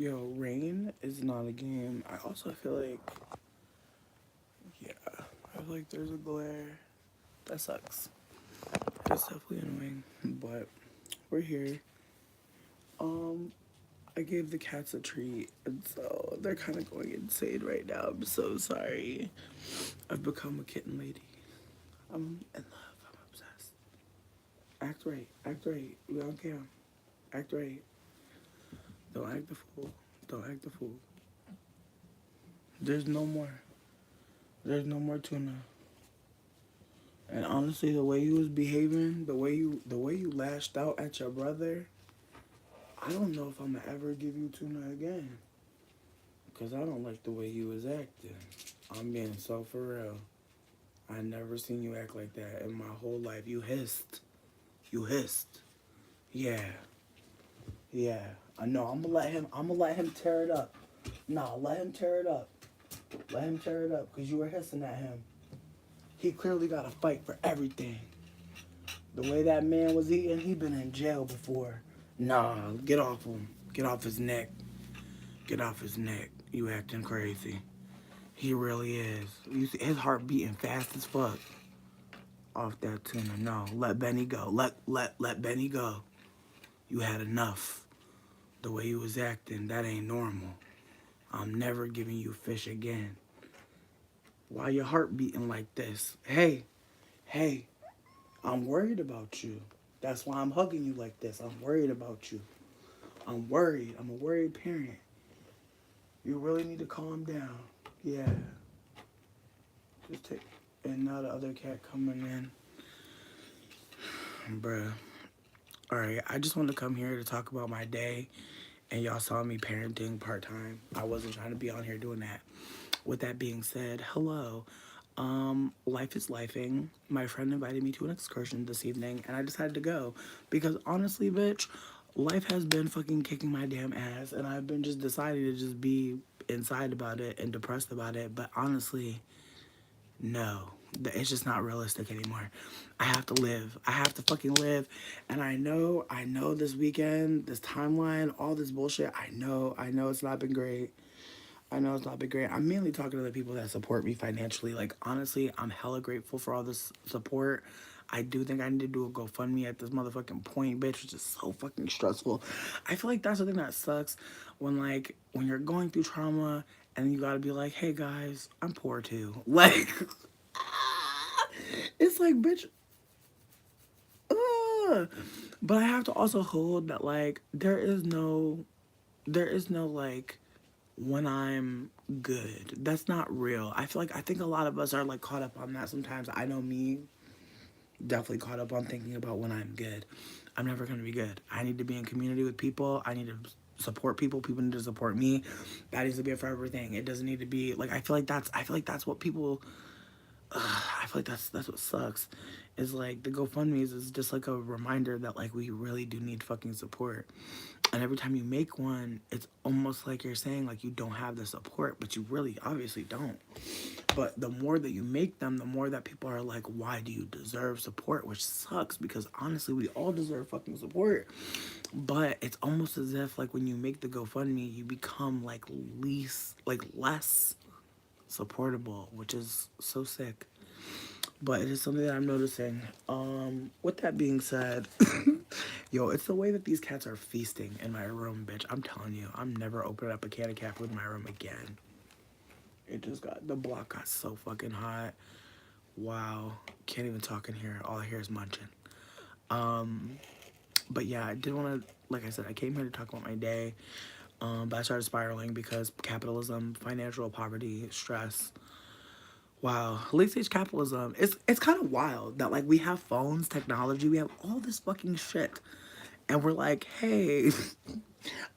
Yo, rain is not a game. I also feel like, yeah, I feel like there's a glare. That sucks. It's definitely annoying, but we're here. Um, I gave the cats a treat, and so they're kind of going insane right now. I'm so sorry. I've become a kitten lady. I'm in love. I'm obsessed. Act right. Act right. We on cam. Act right. Don't act the fool. Don't act the fool. There's no more. There's no more tuna. And honestly, the way you was behaving, the way you lashed out at your brother, I don't know if I'm gonna ever give you tuna again. Cause I don't like the way you was acting. I'm being so for real. I never seen you act like that in my whole life. You hissed. You hissed. Yeah. Yeah. I know. I'm gonna let him tear it up. No, let him tear it up. Let him tear it up. Cause you were hissing at him. He clearly got to fight for everything. The way that man was eating, he been in jail before. Nah, get off him. Get off his neck. Get off his neck. You acting crazy. He really is. You see his heart beating fast as fuck. Off that tuna. No, let Benny go. Let Benny go. You had enough. The way you was acting, that ain't normal. I'm never giving you fish again. Why your heart beating like this? Hey, hey, I'm worried about you. That's why I'm hugging you like this. I'm worried about you. I'm worried. I'm a worried parent. You really need to calm down. Yeah. Just take. And now the other cat coming in. Bruh. Alright, I just wanted to come here to talk about my day. And y'all saw me parenting part time. I wasn't trying to be on here doing that. With that being said, hello. Life is lifing. My friend invited me to an excursion this evening, and I decided to go because honestly, bitch, life has been fucking kicking my damn ass, and I've been just deciding to just be inside about it and depressed about it. But honestly, no, it's just not realistic anymore. I have to live. I have to fucking live, and I know this weekend, this timeline, all this bullshit. I know it's not been great. I know it's not been great. I'm mainly talking to the people that support me financially. Like, honestly, I'm hella grateful for all this support. I do think I need to do a GoFundMe at this motherfucking point, bitch, which is so fucking stressful. I feel like that's the thing that sucks when you're going through trauma and you gotta be like, hey guys, I'm poor too. Like, it's like, bitch, ugh. But I have to also hold that, like, there is no, like, when I'm good. That's not real. I think a lot of us are like caught up on that sometimes. I know me, definitely caught up on thinking about when I'm good. I'm never gonna be good. I need to be in community with people. I need to support people. People need to support me. That needs to be a forever thing. It doesn't need to be like I feel like that's what people I feel like that's what sucks. Is like the GoFundMe's is just like a reminder that like we really do need fucking support. And every time you make one, it's almost like you're saying like you don't have the support, but you really obviously don't. But the more that you make them, the more that people are like, why do you deserve support? Which sucks because honestly, we all deserve fucking support. But it's almost as if like when you make the GoFundMe, you become like less supportable, which is so sick. But it is something that I'm noticing. With that being said, yo, it's the way that these cats are feasting in my room, bitch. I'm telling you, I'm never opening up a can of cat food in my room again. The block got so fucking hot. Wow. Can't even talk in here. All I hear is munching. Um, but yeah, I did want to, like I said, I came here to talk about my day. But I started spiraling because capitalism, financial poverty, stress. Wow, late stage capitalism. It's kind of wild that like we have phones, technology, we have all this fucking shit, and we're like, hey,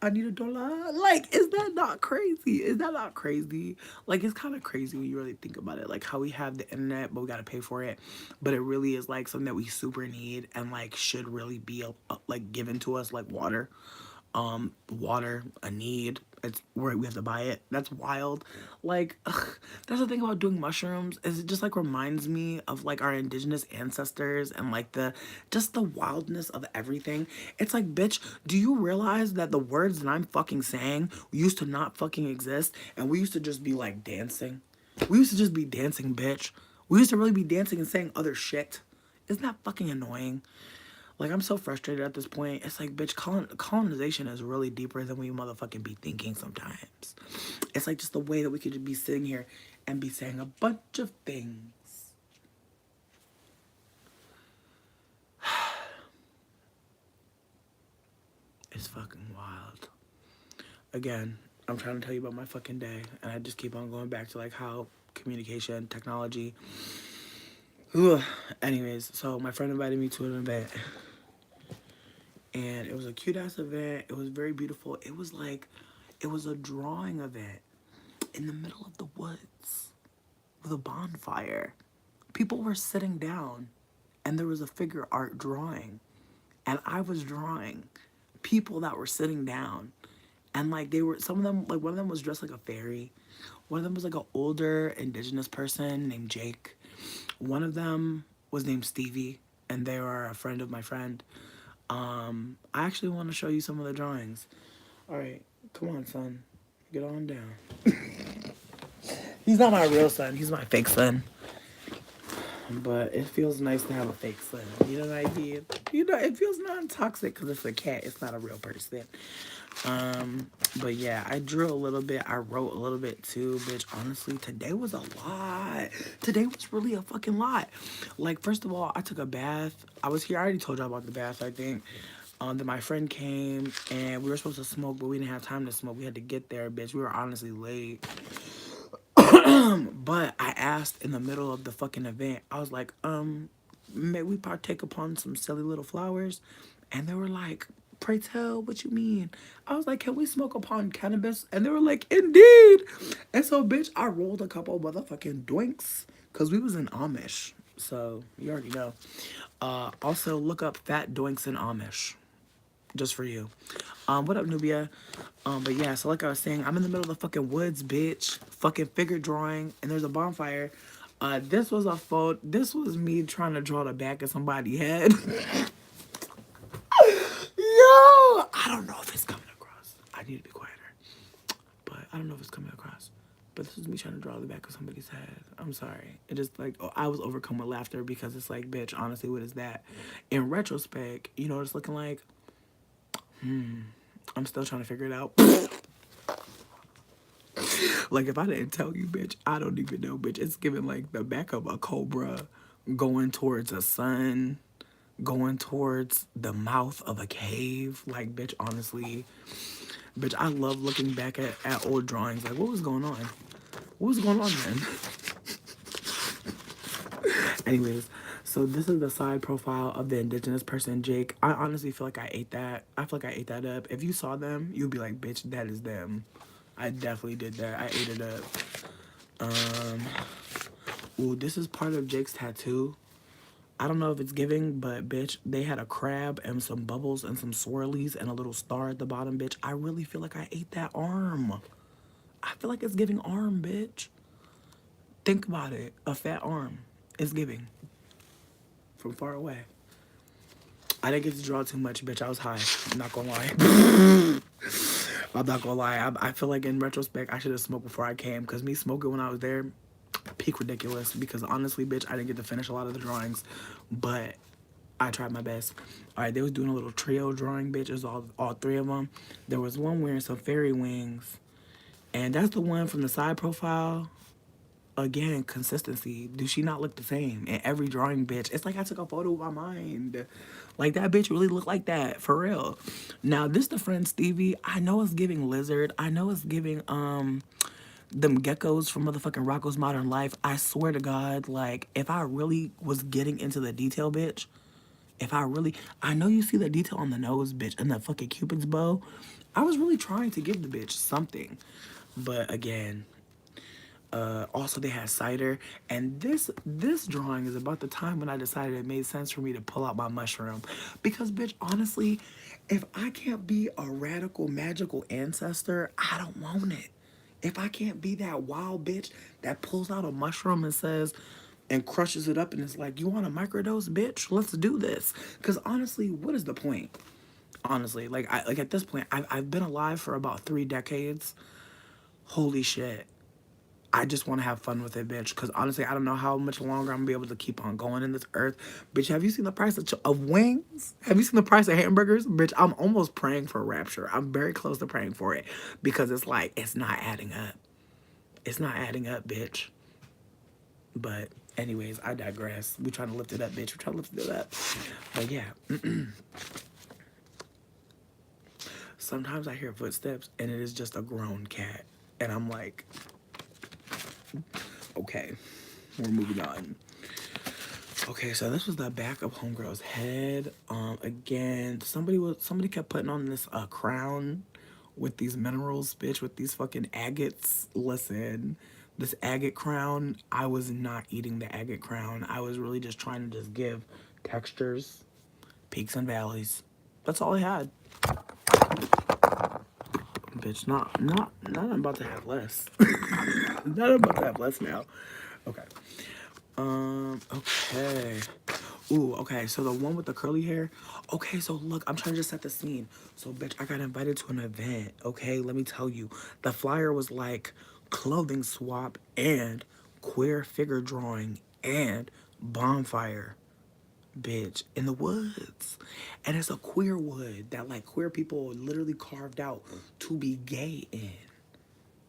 I need $1. Like, is that not crazy? Is that not crazy? Like, it's kind of crazy when you really think about it. Like how we have the internet, but we gotta pay for it. But it really is like something that we super need and like should really be like given to us like water. Water, a need, it's where we have to buy it. That's wild. Like, ugh, that's the thing about doing mushrooms is it just like reminds me of like our indigenous ancestors and like the just the wildness of everything. It's like, bitch, do you realize that the words that I'm fucking saying used to not fucking exist and we used to just be like dancing? We used to just be dancing, bitch. We used to really be dancing and saying other shit. Isn't that fucking annoying? Like, I'm so frustrated at this point. It's like, bitch, colonization is really deeper than we motherfucking be thinking sometimes. It's like just the way that we could just be sitting here and be saying a bunch of things. It's fucking wild. Again, I'm trying to tell you about my fucking day, and I just keep on going back to like how communication, technology. Ugh. Anyways, so my friend invited me to an event, and it was a cute ass event. It was very beautiful. It was like, it was a drawing event in the middle of the woods with a bonfire. People were sitting down, and there was a figure art drawing, and I was drawing people that were sitting down, and like they were, some of them, like one of them was dressed like a fairy, one of them was like an older indigenous person named Jake, one of them was named Stevie, and they were a friend of my friend. I actually want to show you some of the drawings. All right, come on, son, get on down. He's not my real son, he's my fake son. But it feels nice to have a fake son. You know what I mean? You know, it feels non-toxic because it's a cat. It's not a real person. But yeah, I drew a little bit. I wrote a little bit too, bitch. Honestly, today was a lot. Today was really a fucking lot. Like, first of all, I took a bath. I was here. I already told y'all about the bath, I think. Then my friend came and we were supposed to smoke, but we didn't have time to smoke. We had to get there, bitch. We were honestly late. But I asked in the middle of the fucking event, I was like, may we partake upon some silly little flowers? And they were like, pray tell, what you mean? I was like, can we smoke upon cannabis? And they were like, indeed. And so, bitch, I rolled a couple motherfucking doinks because we was in Amish. So, you already know. Also, look up fat doinks in Amish just for you. What up, Nubia? But yeah, so like I was saying, I'm in the middle of the fucking woods, bitch. Fucking figure drawing, and there's a bonfire. This was a photo. This was me trying to draw the back of somebody's head. Yo, I don't know if it's coming across. I need to be quieter, but I don't know if it's coming across. But this is me trying to draw the back of somebody's head. I'm sorry. It just like, oh, I was overcome with laughter because it's like, bitch, honestly, what is that? In retrospect, you know what it's looking like? I'm still trying to figure it out. Like, if I didn't tell you, bitch, I don't even know, bitch. It's giving like the back of a cobra going towards a sun, going towards the mouth of a cave. Like, bitch, honestly, bitch, I love looking back at old drawings. Like, what was going on? What was going on then? Anyways, so this is the side profile of the indigenous person, Jake. I honestly feel like I ate that. I feel like I ate that up. If you saw them, you'd be like, bitch, that is them. I definitely did that. I ate it up. Ooh, this is part of Jake's tattoo. I don't know if it's giving, but bitch, they had a crab and some bubbles and some swirlies and a little star at the bottom, bitch. I really feel like I ate that arm. I feel like it's giving arm, bitch. Think about it. A fat arm is giving from far away. I didn't get to draw too much, bitch. I was high. I'm not gonna lie. I'm not gonna lie. I feel like in retrospect, I should have smoked before I came because me smoking when I was there, peak ridiculous. Because honestly, bitch, I didn't get to finish a lot of the drawings, but I tried my best. All right, they was doing a little trio drawing, bitch. It was all three of them. There was one wearing some fairy wings, and that's the one from the side profile. Again, consistency. Do she not look the same in every drawing, bitch? It's like I took a photo with my mind. Like, that bitch really looked like that, for real. Now, this the friend Stevie. I know it's giving lizard. I know it's giving, them geckos from motherfucking Rocco's Modern Life. I swear to God, like, if I really was getting into the detail, bitch, I know you see the detail on the nose, bitch, and the fucking Cupid's bow. I was really trying to give the bitch something. But again, Also, they had cider, and this drawing is about the time when I decided it made sense for me to pull out my mushroom, because bitch, honestly, if I can't be a radical magical ancestor, I don't want it. If I can't be that wild bitch that pulls out a mushroom and says, and crushes it up and it's like, you want a microdose, bitch? Let's do this. Because honestly, what is the point? Honestly, like at this point, I've been alive for about 3 decades. Holy shit. I just want to have fun with it, bitch. Because honestly, I don't know how much longer I'm going to be able to keep on going in this earth. Bitch, have you seen the price of wings? Have you seen the price of hamburgers? Bitch, I'm almost praying for rapture. I'm very close to praying for it. Because it's like, it's not adding up. It's not adding up, bitch. But anyways, I digress. We trying to lift it up, bitch. We trying to lift it up. But yeah. Sometimes I hear footsteps and it is just a grown cat. And I'm like, okay, we're moving on. Okay, so this was the back of homegirl's head. Again, somebody kept putting on this crown with these minerals, bitch, with these fucking agates. Listen, this agate crown, I was not eating the agate crown. I was really just trying to just give textures, peaks and valleys. That's all I had. Bitch, not I'm about to have less. Not I'm about to have less now. Okay. Okay. Ooh, okay, so the one with the curly hair. Okay, so look, I'm trying to just set the scene. So, bitch, I got invited to an event, okay? Let me tell you. The flyer was like clothing swap and queer figure drawing and bonfire, bitch, in the woods. And it's a queer wood that, like, queer people literally carved out to be gay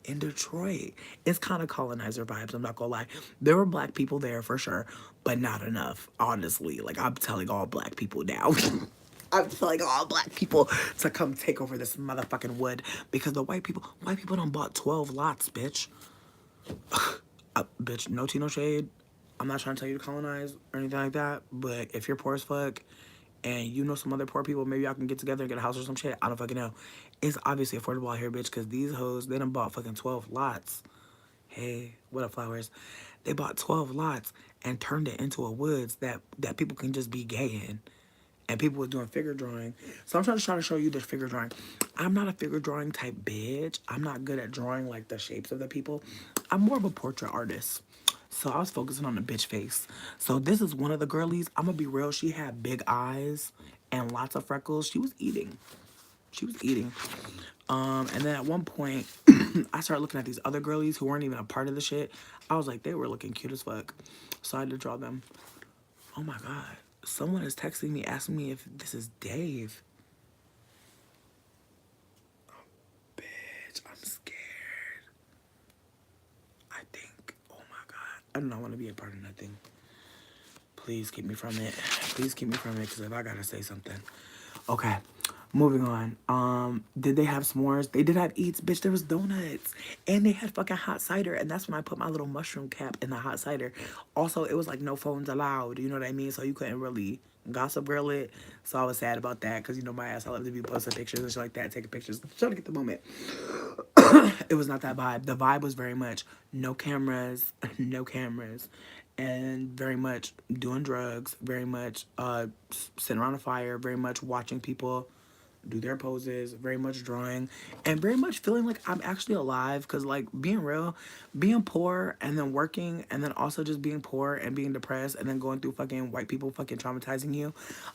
in Detroit. It's kind of colonizer vibes, I'm not gonna lie. There were black people there for sure, but not enough, honestly. Like, I'm telling all black people now. I'm telling all black people to come take over this motherfucking wood because the white people done bought 12 lots, bitch. Bitch, no tea, no shade. I'm not trying to tell you to colonize or anything like that, but if you're poor as fuck and you know some other poor people, maybe y'all can get together and get a house or some shit. I don't fucking know. It's obviously affordable out here, bitch, because these hoes, they done bought fucking 12 lots. Hey, what up, flowers? They bought 12 lots and turned it into a woods that people can just be gay in. And people were doing figure drawing. So I'm trying to show you the figure drawing. I'm not a figure drawing type bitch. I'm not good at drawing like the shapes of the people. I'm more of a portrait artist. So I was focusing on the bitch face. So this is one of the girlies. I'm gonna be real. She had big eyes and lots of freckles. She was eating. She was eating. And then at one point, I started looking at these other girlies who weren't even a part of the shit. I was like, they were looking cute as fuck. So I had to draw them. Oh my God. Someone is texting me asking me if this is Dave. Oh, bitch, I'm scared. I think, oh my God. I do not want to be a part of nothing. Please keep me from it. Please keep me from it, because if I gotta say something. Okay, moving on. Did they have s'mores? They did have eats, bitch. There was donuts. And they had fucking hot cider. And that's when I put my little mushroom cap in the hot cider. Also, it was like no phones allowed. You know what I mean? So you couldn't really gossip girl it. So I was sad about that. Because, you know, my ass, I love to be posting pictures and shit like that. Taking pictures. Trying to get the moment. It was not that vibe. The vibe was very much no cameras. No cameras. And very much doing drugs, very much sitting around a fire, very much watching people do their poses, very much drawing, and very much feeling like I'm actually alive. Because, like, being real, being poor and then working and then also just being poor and being depressed and then going through fucking white people fucking traumatizing you,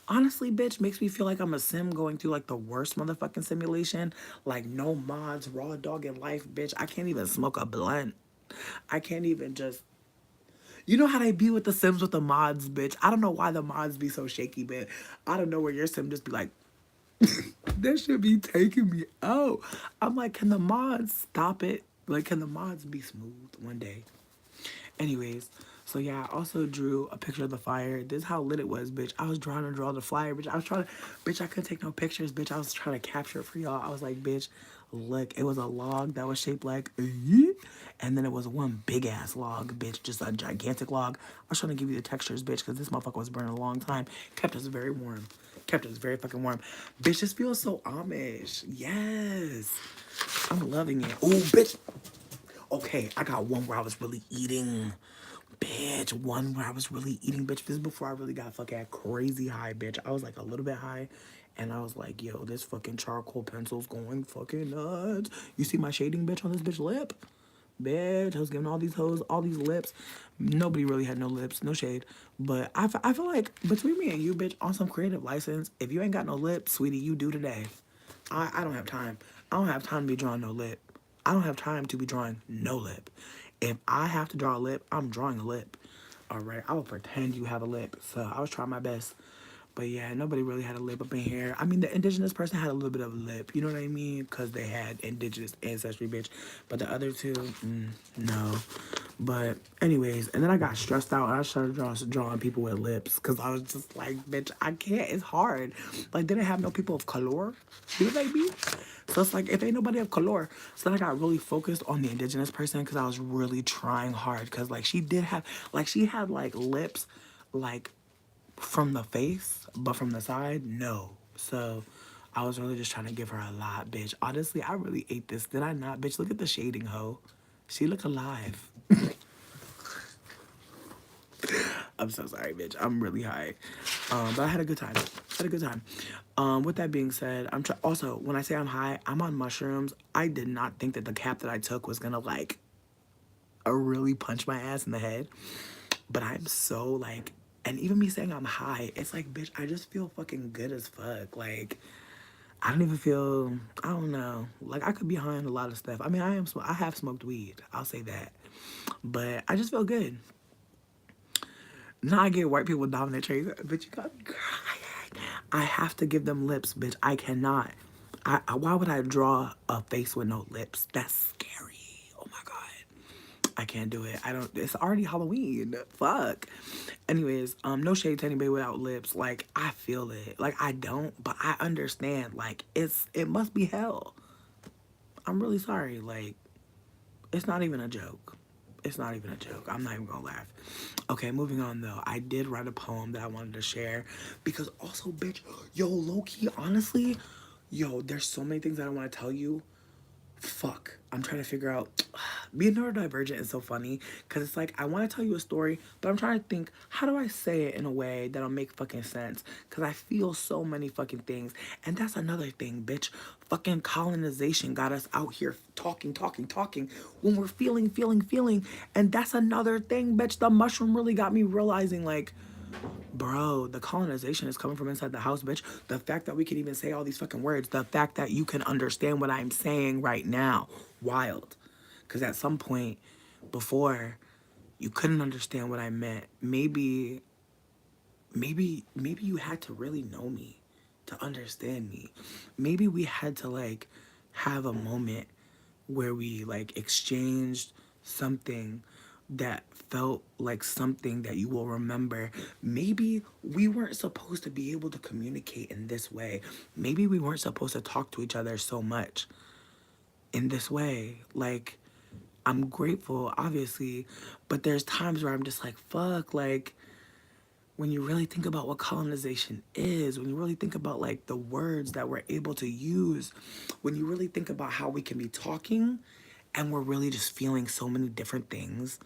honestly, bitch, makes me feel like I'm a sim going through like the worst motherfucking simulation. Like, no mods, raw dog in life, bitch. I can't even smoke a blunt. I can't even just, you know how they be with the Sims with the mods, bitch. I don't know why the mods be so shaky, but I don't know where your Sim just be like, that should be taking me out. I'm like, can the mods stop it? Like, can the mods be smooth one day? Anyways, so yeah, I also drew a picture of the fire. This is how lit it was, bitch. I was trying to draw the flyer, bitch. I was trying to, bitch, I couldn't take no pictures, bitch. I was trying to capture it for y'all. I was like, bitch, look, it was a log that was shaped like, and then it was one big ass log, bitch, just a gigantic log. I was trying to give you the textures, bitch, because this motherfucker was burning a long time. Kept us very warm. Kept us very fucking warm. Bitch, this feels so Amish. Yes. I'm loving it. Oh, bitch. Okay, I got one where I was really eating. Bitch, one where I was really eating, bitch. This is before I really got fucking crazy high, bitch. I was like a little bit high, and I was like, yo, this fucking charcoal pencil's going fucking nuts. You see my shading, bitch, on this bitch lip? Bitch, I was giving all these hoes all these lips. Nobody really had no lips, no shade. But I feel like between me and you, bitch, on some creative license, if you ain't got no lips, sweetie, you do today. I don't have time. I don't have time to be drawing no lip. I don't have time to be drawing no lip. If I have to draw a lip, I'm drawing a lip. All right, I will pretend you have a lip. So I was trying my best. But yeah, nobody really had a lip up in here. I mean, the indigenous person had a little bit of a lip. You know what I mean? Because they had indigenous ancestry, bitch. But the other two, no. But anyways, and then I got stressed out and I started drawing people with lips. Because I was just like, bitch, I can't. It's hard. Like, they didn't have no people of color. You know what I mean? So it's like, if ain't nobody of color. So then I got really focused on the indigenous person because I was really trying hard. Because, like, she had, like, lips, like, from the face, but from the side, no. So I was really just trying to give her a lot, bitch. Honestly, I really ate this. Did I not? Bitch, look at the shading, hoe. She look alive. I'm so sorry, bitch. I'm really high. But I had a good time. With that being said, also, when I say I'm high, I'm on mushrooms. I did not think that the cap that I took was gonna, like, really punch my ass in the head. But I'm so, like, and even me saying I'm high, it's like, bitch, I just feel fucking good as fuck. Like, I don't even feel, I don't know. Like, I could be high on a lot of stuff. I mean, I have smoked weed. I'll say that. But I just feel good. Now I get white people dominant traits. Bitch, you got me crying. I have to give them lips, bitch. I cannot. Why would I draw a face with no lips? That's scary. Oh my God. I can't do it. I don't. It's already Halloween. Fuck. Anyways, no shade to anybody without lips. Like, I feel it. Like, I don't, but I understand. Like, it must be hell. I'm really sorry. Like, it's not even a joke. It's not even a joke. I'm not even gonna laugh. Okay, moving on though. I did write a poem that I wanted to share because also, bitch, yo, low key, honestly, yo, there's so many things that I want to tell you. Fuck, I'm trying to figure out. Being neurodivergent is so funny because it's like I want to tell you a story, but I'm trying to think, how do I say it in a way that'll make fucking sense? Because I feel so many fucking things, and that's another thing, bitch. Fucking colonization got us out here talking when we're feeling, and that's another thing, bitch. The mushroom really got me realizing, like, bro, the colonization is coming from inside the house, bitch. The fact that we can even say all these fucking words, the fact that you can understand what I'm saying right now, wild. Because at some point before, you couldn't understand what I meant. Maybe you had to really know me to understand me. Maybe we had to, like, have a moment where we, like, exchanged something that felt like something that you will remember. Maybe we weren't supposed to be able to communicate in this way. Maybe we weren't supposed to talk to each other so much in this way. Like, I'm grateful, obviously, but there's times where I'm just like, fuck, like, when you really think about what colonization is, when you really think about, like, the words that we're able to use, when you really think about how we can be talking and we're really just feeling so many different things,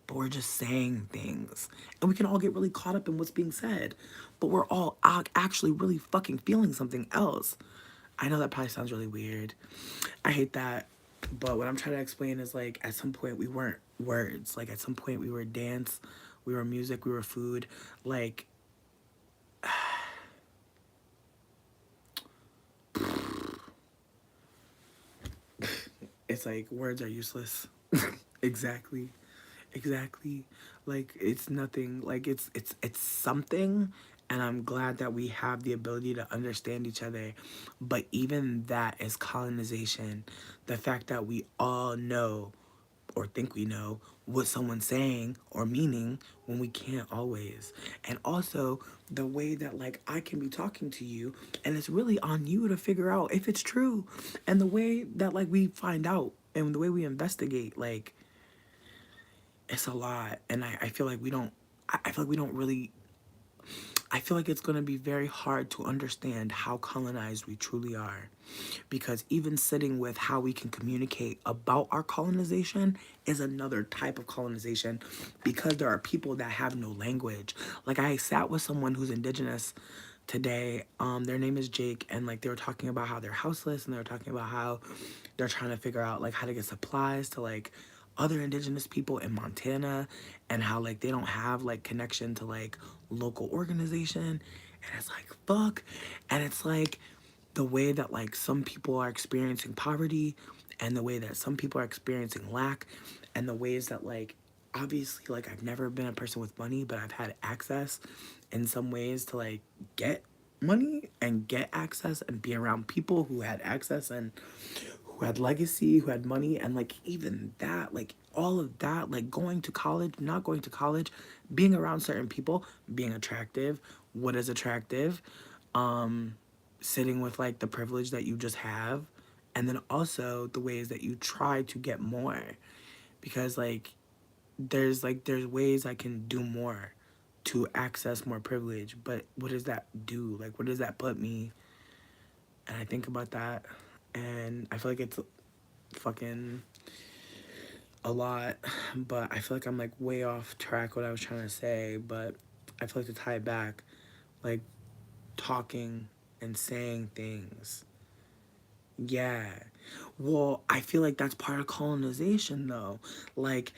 but we're just saying things. And we can all get really caught up in what's being said, but we're all actually really fucking feeling something else. I know that probably sounds really weird. I hate that. But what I'm trying to explain is, like, at some point we weren't words. Like, at some point we were dance, we were music, we were food. Like, it's like words are useless. Exactly. Exactly. Like, it's nothing. Like, it's something, and I'm glad that we have the ability to understand each other. But even that is colonization. The fact that we all know or think we know what someone's saying or meaning when we can't always. And also the way that, like, I can be talking to you and it's really on you to figure out if it's true. And the way that, like, we find out and the way we investigate, like, it's a lot. And I feel like we don't really, I feel like it's going to be very hard to understand how colonized we truly are. Because even sitting with how we can communicate about our colonization is another type of colonization, because there are people that have no language. Like, I sat with someone who's indigenous today. Their name is Jake, and like they were talking about how they're houseless, and they were talking about how they're trying to figure out like how to get supplies to like other indigenous people in Montana, and how like they don't have like connection to like local organization. And it's like, fuck. And it's like the way that like some people are experiencing poverty, and the way that some people are experiencing lack, and the ways that like obviously like I've never been a person with money, but I've had access in some ways to like get money and get access and be around people who had access and who had legacy, who had money. And like even that, like all of that, like going to college, not going to college, being around certain people, being attractive, what is attractive, sitting with like the privilege that you just have, and then also the ways that you try to get more. Because there's ways I can do more to access more privilege, but what does that do? Like, what does that put me? And I think about that, and I feel like it's fucking a lot, but I feel like I'm like way off track what I was trying to say. But I feel like to tie it back, like talking and saying things. Yeah. Well, I feel like that's part of colonization though. Like,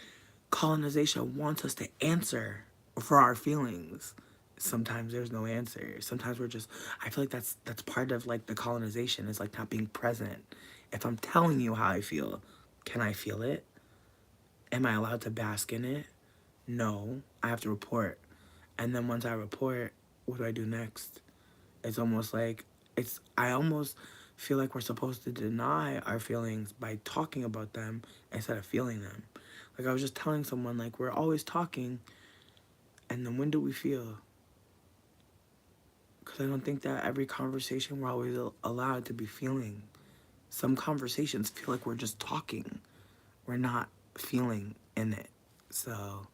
colonization wants us to answer for our feelings. Sometimes there's no answer. Sometimes we're just, I feel like that's part of like the colonization, is like not being present. If I'm telling you how I feel, can I feel it? Am I allowed to bask in it? No. I have to report. And then once I report, what do I do next? It's almost like I almost feel like we're supposed to deny our feelings by talking about them instead of feeling them. Like I was just telling someone, like we're always talking, and then when do we feel? Because I don't think that every conversation we're always allowed to be feeling. Some conversations feel like we're just talking. We're not feeling in it. So,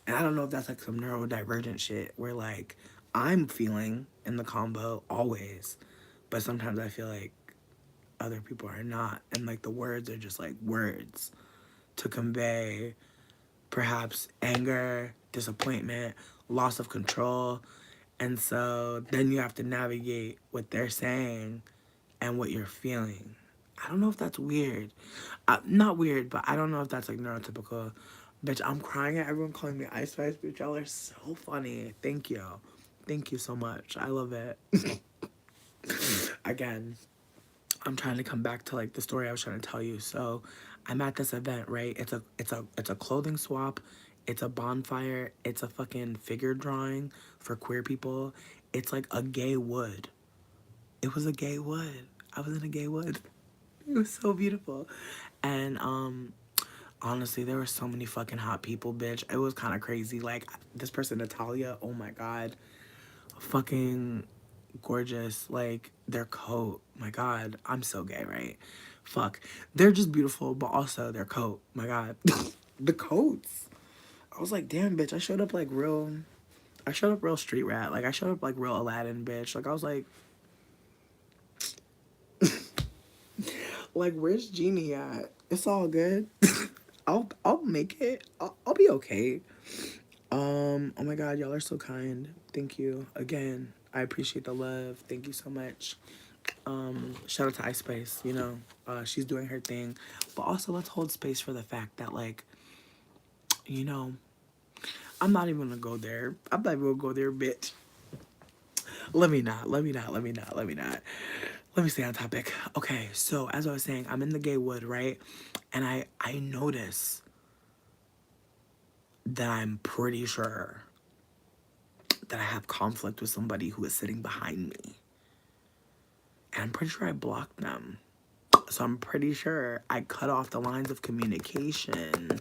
and I don't know if that's like some neurodivergent shit where like I'm feeling in the combo always, but sometimes I feel like other people are not. And like the words are just like words to convey perhaps anger, disappointment, loss of control. And so then you have to navigate what they're saying and what you're feeling. I don't know if that's weird. Not weird, but I don't know if that's like neurotypical. Bitch, I'm crying at everyone calling me Ice Spice. Bitch, y'all are so funny. Thank you. Thank you so much. I love it. Again, I'm trying to come back to like the story I was trying to tell you. So I'm at this event, right? It's a clothing swap. It's a bonfire. It's a fucking figure drawing for queer people. It's like a gay wood. It was a gay wood. I was in a gay wood. It was so beautiful. And honestly, there were so many fucking hot people, bitch. It was kind of crazy. Like this person, Natalia, oh my god. Fucking gorgeous. Like their coat, my god. I'm so gay, right? Fuck. They're just beautiful, but also their coat, my god. The coats. I was like, damn, bitch, I showed up real street rat. Like I showed up like real Aladdin, bitch. Like I was like where's Genie at? It's all good. I'll make it. I'll be okay. Oh my god, y'all are so kind. Thank you. Again, I appreciate the love. Thank you so much. Shout out to Ice Spice, you know. She's doing her thing. But also let's hold space for the fact that like, you know, I'm not even gonna go there. I'm not even gonna go there, bitch. Let me not. Let me stay on topic. Okay, so as I was saying, I'm in the gay wood, right? And I notice that I'm pretty sure that I have conflict with somebody who is sitting behind me. And I'm pretty sure I blocked them. So I'm pretty sure I cut off the lines of communication.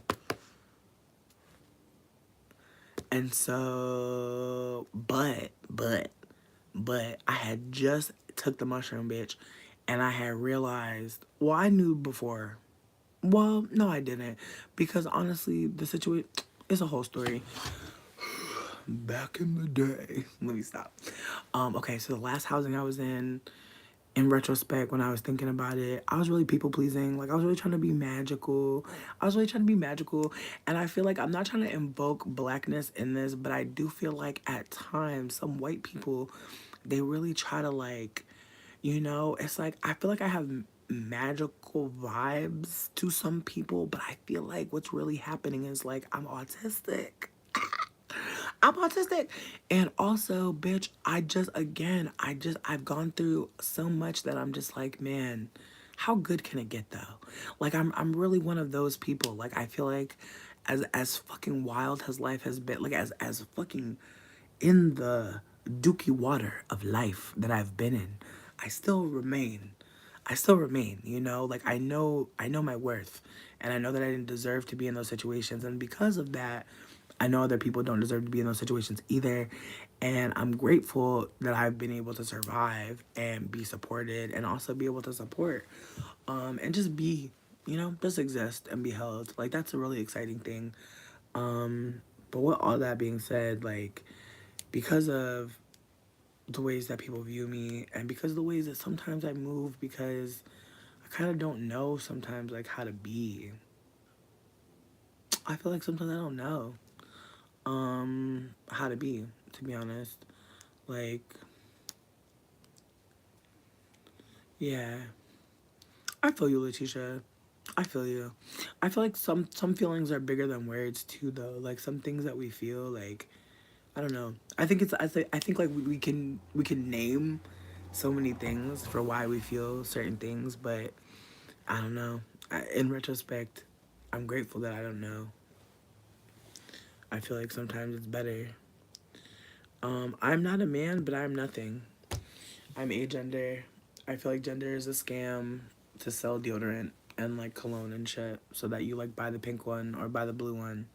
And so, but, I had just took the mushroom, bitch, and I had realized, well, I knew before. Well, no, I didn't. Because honestly, the situation, it's a whole story. Back in the day. Let me stop. Okay, so the last housing I was in retrospect, when I was thinking about it, I was really people pleasing. Like, I was really trying to be magical. And I feel like I'm not trying to invoke blackness in this, but I do feel like at times some white people, they really try to, like, it's like I feel like I have magical vibes to some people, but I feel like what's really happening is like I'm autistic. I'm autistic. And also, bitch, I've gone through so much that I'm just like, man, how good can it get though? Like I'm really one of those people. Like I feel like as fucking wild as life has been, like as fucking in the dookie water of life that I've been in, I still remain. I still remain, like I know my worth and I know that I didn't deserve to be in those situations, and because of that, I know other people don't deserve to be in those situations either. And I'm grateful that I've been able to survive and be supported and also be able to support and just be, just exist and be held. Like that's a really exciting thing. But with all that being said, like because of the ways that people view me and because of the ways that sometimes I move, because I kind of don't know sometimes like how to be. I feel like sometimes I don't know how to be honest. Like, yeah. I feel you, Letitia. I feel you. I feel like some feelings are bigger than words too though. Like some things that we feel like I don't know. I think like we can name so many things for why we feel certain things, but I don't know. In retrospect, I'm grateful that I don't know. I feel like sometimes it's better. I'm not a man, but I'm nothing. I'm agender. I feel like gender is a scam to sell deodorant and like cologne and shit so that you like buy the pink one or buy the blue one.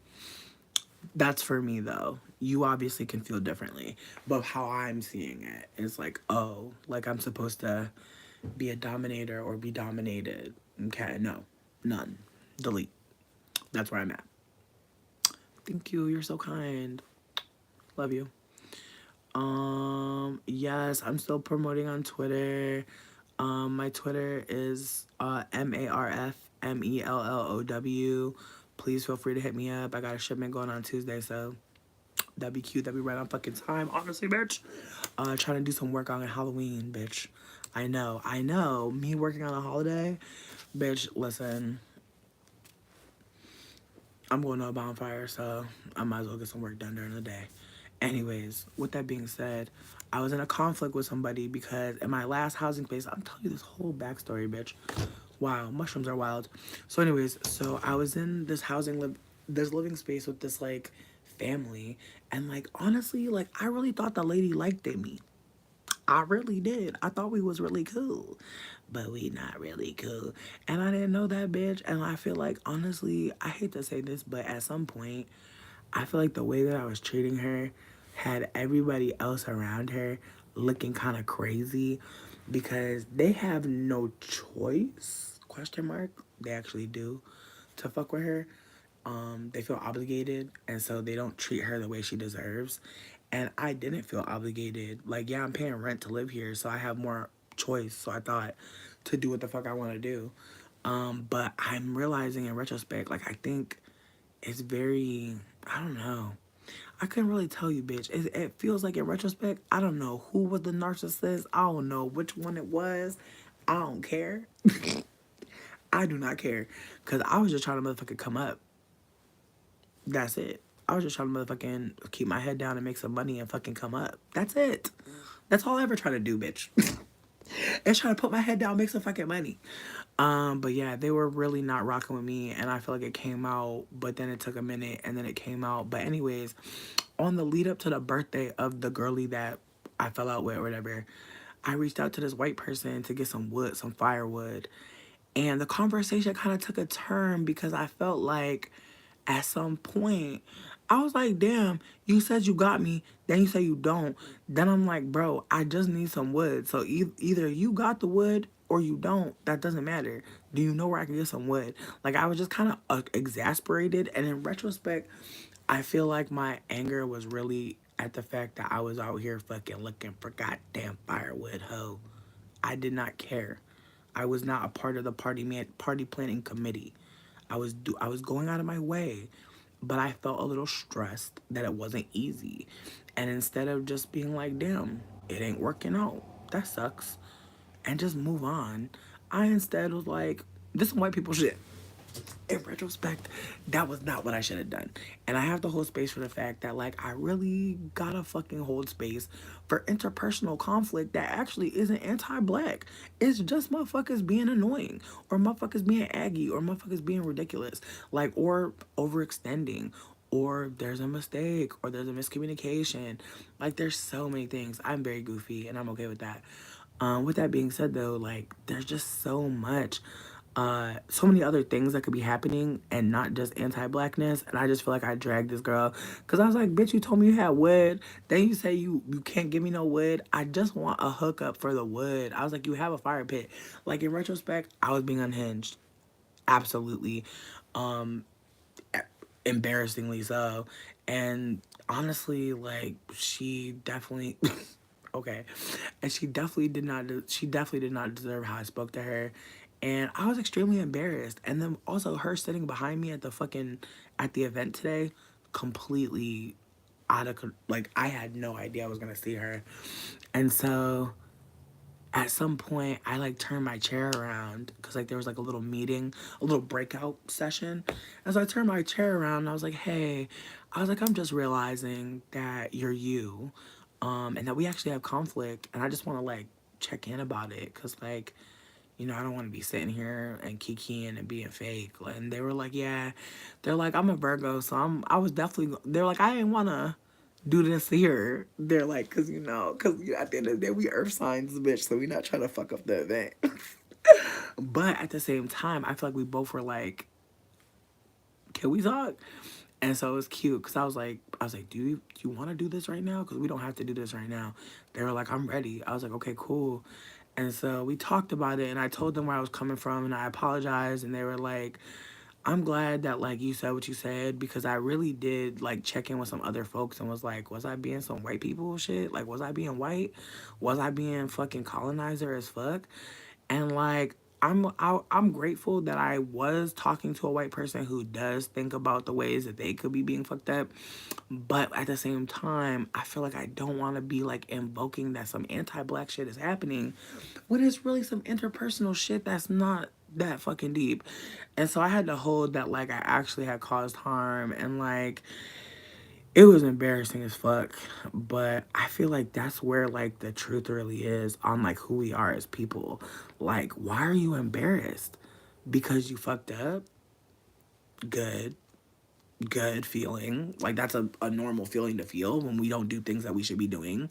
That's for me though. You obviously can feel differently, but how I'm seeing it is like, oh, like I'm supposed to be a dominator or be dominated. Okay, no, none. Delete. That's where I'm at. Thank you. You're so kind. Love you. Yes, I'm still promoting on Twitter. My Twitter is MARFMELLOW. Please feel free to hit me up. I got a shipment going on Tuesday, so that'd be cute. That'd be right on fucking time. Honestly, bitch. Trying to do some work on Halloween, bitch. I know. Me working on a holiday, bitch. Listen, I'm going to a bonfire, so I might as well get some work done during the day. Anyways, with that being said, I was in a conflict with somebody because in my last housing place, I'm telling you this whole backstory, bitch. Wow, mushrooms are wild. So, anyways, so I was in this living space with this like family, and like honestly, like I really thought the lady liked me. I really did. I thought we was really cool, but we not really cool. And I didn't know that bitch. And I feel like honestly, I hate to say this, but at some point, I feel like the way that I was treating her had everybody else around her looking kind of crazy because they have no choice, question mark. They actually do to fuck with her. They feel obligated, and so they don't treat her the way she deserves. And I didn't feel obligated. Like, yeah, I'm paying rent to live here, so I have more choice. So I thought to do what the fuck I want to do. But I'm realizing in retrospect, like, I think it's very, I don't know. I couldn't really tell you, bitch. It feels like in retrospect, I don't know who was the narcissist. I don't know which one it was. I don't care. I do not care. Because I was just trying to motherfucking come up. That's it. I was just trying to motherfucking keep my head down and make some money and fucking come up. That's it. That's all I ever try to do, bitch. And trying to put my head down, make some fucking money. But yeah, they were really not rocking with me, and I feel like it came out, but then it took a minute, and then it came out. But anyways, on the lead up to the birthday of the girlie that I fell out with or whatever, I reached out to this white person to get some wood, some firewood. And the conversation kind of took a turn because I felt like at some point, I was like, damn, you said you got me, then you say you don't. Then I'm like, bro, I just need some wood. So either you got the wood or you don't. That doesn't matter. Do you know where I can get some wood? Like, I was just kind of exasperated. And in retrospect, I feel like my anger was really at the fact that I was out here fucking looking for goddamn firewood, hoe. I did not care. I was not a part of the party planning committee. I was going out of my way, but I felt a little stressed that it wasn't easy. And instead of just being like, "Damn, it ain't working out. That sucks." And just move on, I instead was like, "This is white people shit." In retrospect, that was not what I should have done. And I have to hold space for the fact that, like, I really gotta fucking hold space for interpersonal conflict that actually isn't anti black. It's just motherfuckers being annoying, or motherfuckers being aggy, or motherfuckers being ridiculous, like, or overextending. Or there's a mistake, or there's a miscommunication. Like, there's so many things. I'm very goofy, and I'm okay with that. With that being said, though, like, there's just so much, so many other things that could be happening and not just anti-blackness. And I just feel like I dragged this girl because I was like, "Bitch, you told me you had wood. Then you say you can't give me no wood. I just want a hookup for the wood." I was like, "You have a fire pit." Like, in retrospect, I was being unhinged, absolutely, um, embarrassingly so. And honestly, like, she definitely okay, and she definitely did not deserve how I spoke to her. And I was extremely embarrassed. And then also her sitting behind me at the event today, completely like, I had no idea I was gonna see her. And so at some point I like turned my chair around because, like, there was like a little meeting, a little breakout session. And so I turned my chair around and I was like, "Hey," I was like, "I'm just realizing that you're you, and that we actually have conflict, and I just want to, like, check in about it because, like, I don't want to be sitting here and kikiing and being fake." And they were like, "Yeah," they're like, "I'm a Virgo, so I was definitely," they're like, "I didn't want to do this here." They're like, because at the end of the day, we earth signs, bitch, so we not trying to fuck up the event. But at the same time, I feel like we both were like, "Can we talk?" And so it was cute because I was like, "Do you want to do this right now? Because we don't have to do this right now." They were like, "I'm ready." I was like, "Okay, cool." And so we talked about it, and I told them where I was coming from, and I apologized, and they were like, "I'm glad that, like, you said what you said, because I really did, like, check in with some other folks and was like, was I being some white people shit? Like, was I being white? Was I being fucking colonizer as fuck?" And, like, I'm grateful that I was talking to a white person who does think about the ways that they could be being fucked up. But at the same time, I feel like I don't want to be, like, invoking that some anti-black shit is happening when it's really some interpersonal shit that's not that fucking deep. And so I had to hold that, like, I actually had caused harm, and, like, it was embarrassing as fuck. But I feel like that's where, like, the truth really is on, like, who we are as people. Like, why are you embarrassed? Because you fucked up? Good. Good feeling. Like, that's a normal feeling to feel when we don't do things that we should be doing.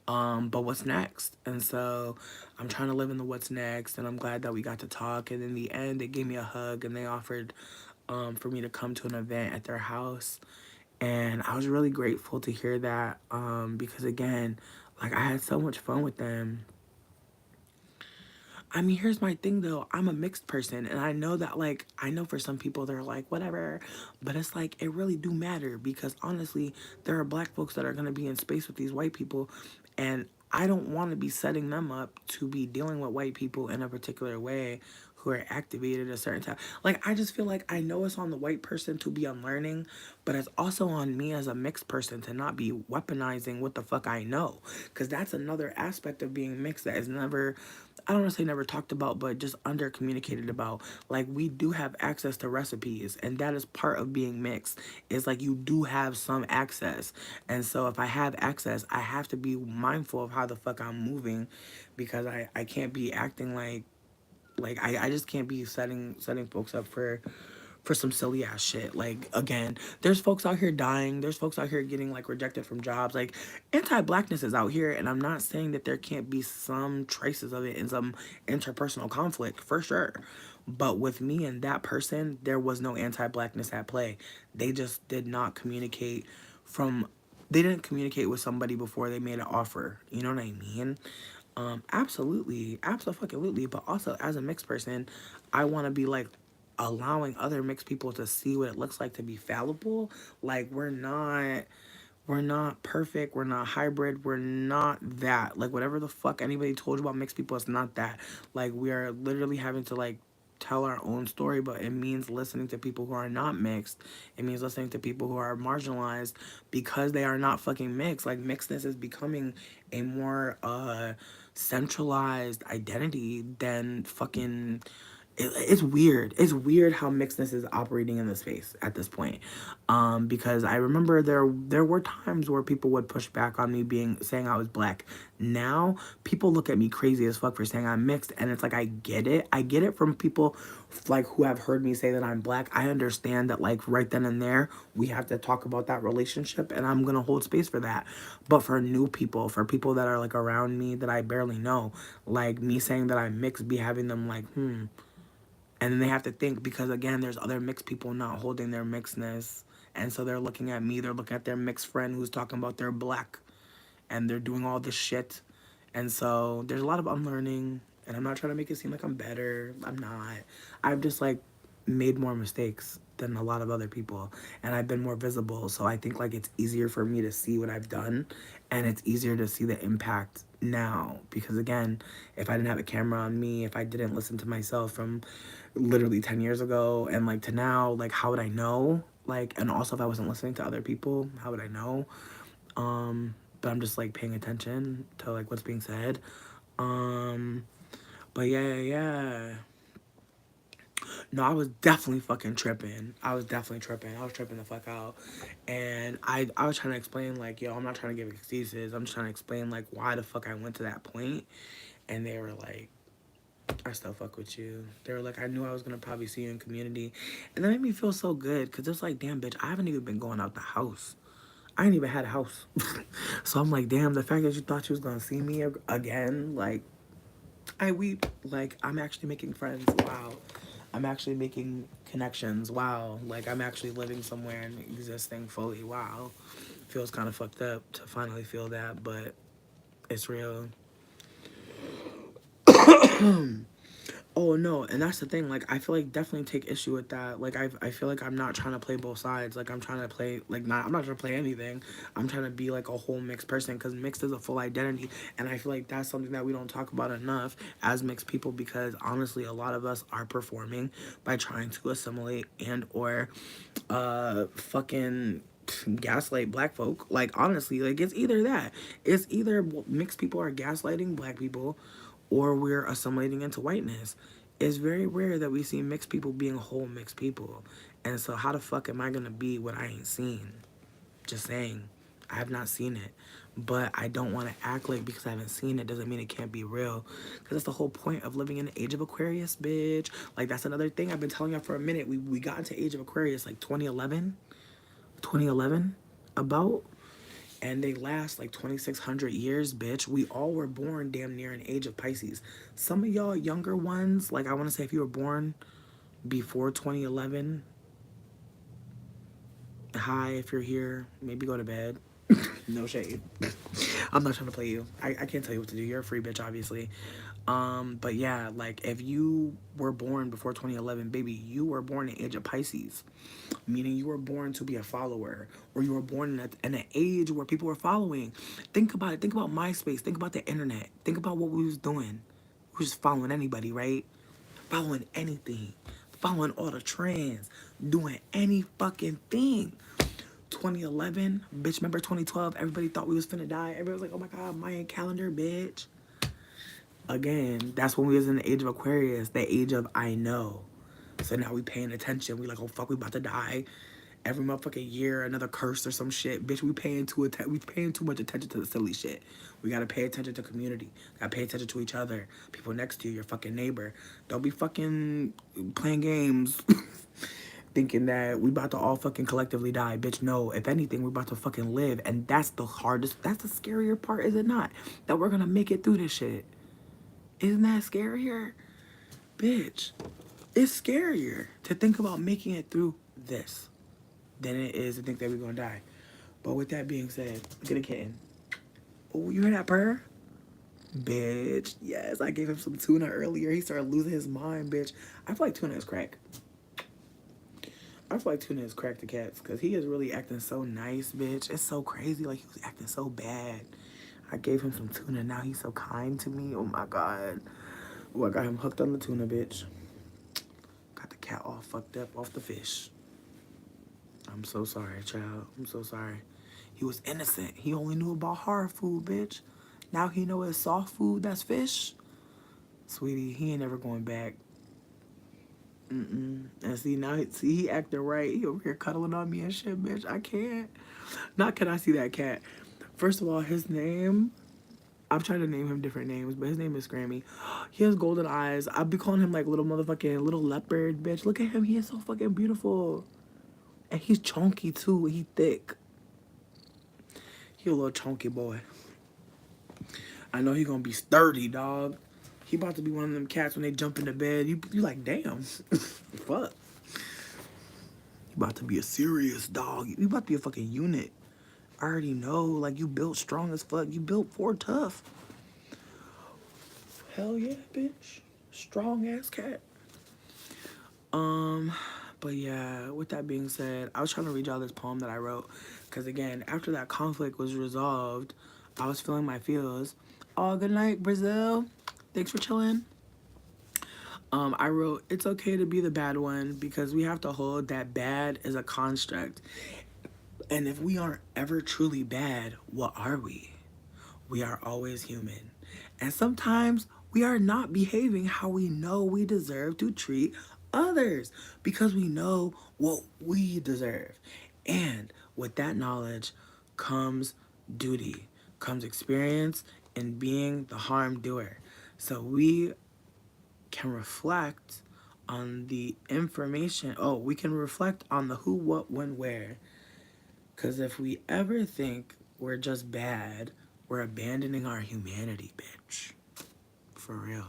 But what's next? And so I'm trying to live in the what's next, and I'm glad that we got to talk. And in the end, they gave me a hug, and they offered, for me to come to an event at their house. And I was really grateful to hear that, because, again, like, I had so much fun with them. I mean, here's my thing though. I'm a mixed person, and I know that, like, I know for some people they're like, whatever, but it's like, it really do matter, because honestly, there are black folks that are going to be in space with these white people, and I don't want to be setting them up to be dealing with white people in a particular way who are activated at a certain time. Like, I just feel like I know it's on the white person to be unlearning, but it's also on me as a mixed person to not be weaponizing what the fuck I know. Because that's another aspect of being mixed that is never, I don't want to say never talked about, but just under communicated about. Like, we do have access to recipes, and that is part of being mixed. It's like, you do have some access. And so if I have access, I have to be mindful of how the fuck I'm moving, because I can't be acting like I just can't be setting folks up for some silly ass shit. Like, again, there's folks out here dying. There's folks out here getting, like, rejected from jobs. Like, anti-blackness is out here, and I'm not saying that there can't be some traces of it in some interpersonal conflict, for sure. But with me and that person, there was no anti-blackness at play. They just did not communicate from they didn't communicate with somebody before they made an offer. You know what I mean? Absolutely, absolutely. But also, as a mixed person, I want to be, like, allowing other mixed people to see what it looks like to be fallible. Like, we're not. We're not perfect. We're not hybrid. We're not that. Like, whatever the fuck anybody told you about mixed people, it's not that. Like, we are literally having to, like, tell our own story, but it means listening to people who are not mixed. It means listening to people who are marginalized because they are not fucking mixed. Like, mixedness is becoming a more centralized identity than fucking it's weird. It's weird how mixedness is operating in the space at this point. Because I remember there were times where people would push back on me being saying I was black. Now people look at me crazy as fuck for saying I'm mixed, and it's like I get it. I get it from people like who have heard me say that I'm black. I understand that like right then and there we have to talk about that relationship, and I'm gonna hold space for that. But for new people, for people that are like around me that I barely know, like me saying that I'm mixed, be having them like and then they have to think because again, there's other mixed people not holding their mixedness. And so they're looking at me, they're looking at their mixed friend who's talking about they're black and they're doing all this shit. And so there's a lot of unlearning and I'm not trying to make it seem like I'm better. I'm not. I've just like made more mistakes than a lot of other people and I've been more visible. So I think like it's easier for me to see what I've done and it's easier to see the impact now because again, if I didn't have a camera on me, if I didn't listen to myself from literally 10 years ago and like to now, like how would I know? Like and also if I wasn't listening to other people, how would I know? But I'm just like paying attention to like what's being said. Um but yeah. No, I was definitely fucking tripping. I was definitely tripping. I was tripping the fuck out. And I was trying to explain like, yo, I'm not trying to give excuses. I'm just trying to explain like why the fuck I went to that point. And they were like, I still fuck with you. They were like, I knew I was gonna probably see you in community. And that made me feel so good because it's like, damn, bitch, I haven't even been going out the house. I ain't even had a house. So I'm like, damn, the fact that you thought you was gonna see me again, like, I weep. Like, I'm actually making friends. Wow. I'm actually making connections. Wow. Like, I'm actually living somewhere and existing fully. Wow. Feels kind of fucked up to finally feel that, but it's real. Oh no, and that's the thing. Like, I feel like definitely take issue with that. Like, I feel like I'm not trying to play both sides. Like, I'm trying to play like not. I'm not trying to play anything. I'm trying to be like a whole mixed person because mixed is a full identity, and I feel like that's something that we don't talk about enough as mixed people because honestly, a lot of us are performing by trying to assimilate and or, fucking gaslight black folk. Like honestly, like it's either that. It's either mixed people are gaslighting black people or we're assimilating into whiteness. It's very rare that we see mixed people being whole mixed people. And so how the fuck am I gonna be what I ain't seen? Just saying. I have not seen it. But I don't want to act like because I haven't seen it doesn't mean it can't be real. Because that's the whole point of living in the age of Aquarius, bitch. Like, that's another thing I've been telling y'all for a minute. We got into age of Aquarius like 2011, about. And they last like 2,600 years, bitch. We all were born damn near an age of Pisces. Some of y'all younger ones, like I want to say if you were born before 2011, hi, if you're here, maybe go to bed. No shade. I'm not trying to play you. I can't tell you what to do. You're a free bitch, obviously. But yeah, like if you were born before 2011, baby, you were born in age of Pisces, meaning you were born to be a follower, or you were born in an age where people were following. Think about it. Think about MySpace. Think about the internet. Think about what we was doing. We was just following anybody, right? Following anything, following all the trends, doing any fucking thing. 2011, bitch, remember 2012? Everybody thought we was finna die. Everybody was like, oh my god, Mayan calendar, bitch. Again, that's when we was in the age of Aquarius, the age of I know. So now we paying attention. We like, oh fuck, we about to die. Every motherfucking year, another curse or some shit. Bitch, we paying too much attention to the silly shit. We gotta pay attention to community. Gotta pay attention to each other. People next to you, your fucking neighbor. Don't be fucking playing games. Thinking that we about to all fucking collectively die. Bitch, no. If anything, we're about to fucking live. And that's the hardest, that's the scarier part, is it not? That we're gonna make it through this shit. Isn't that scarier? Bitch, it's scarier to think about making it through this than it is to think that we're gonna die. But with that being said, get a kitten. Oh, you hear that purr? Bitch, yes, I gave him some tuna earlier. He started losing his mind, bitch. I feel like tuna is crack. I feel like Tuna is cracked the cats because he is really acting so nice, bitch. It's so crazy. Like, he was acting so bad. I gave him some tuna. Now he's so kind to me. Oh my God. Oh, I got him hooked on the tuna, bitch. Got the cat all fucked up off the fish. I'm so sorry, child. I'm so sorry. He was innocent. He only knew about hard food, bitch. Now he know it's soft food, that's fish. Sweetie, he ain't never going back. Mm-mm. And see, now, see, he acting right. He over here cuddling on me and shit, bitch. I can't. Not can I see that cat. First of all, his name, I'm trying to name him different names, but his name is Scrammy. He has golden eyes. I'll be calling him like little motherfucking little leopard, bitch. Look at him. He is so fucking beautiful. And he's chunky too. He thick. He a little chunky boy. I know he gonna be sturdy, dog. He about to be one of them cats when they jump into bed. You like, damn. Fuck. You about to be a serious dog. You about to be a fucking unit. I already know. Like, you built strong as fuck. You built for tough. Hell yeah, bitch. Strong ass cat. But yeah, with that being said, I was trying to read y'all this poem that I wrote. Because again, after that conflict was resolved, I was feeling my feels. Oh, good night, Brazil. Thanks for chilling. I wrote, it's okay to be the bad one because we have to hold that bad as a construct. And if we aren't ever truly bad, what are we? We are always human. And sometimes we are not behaving how we know we deserve to treat others because we know what we deserve. And with that knowledge comes duty, comes experience, and being the harm doer. So we can reflect on the information. Oh, we can reflect on the who, what, when, where. Because if we ever think we're just bad, we're abandoning our humanity, bitch. For real.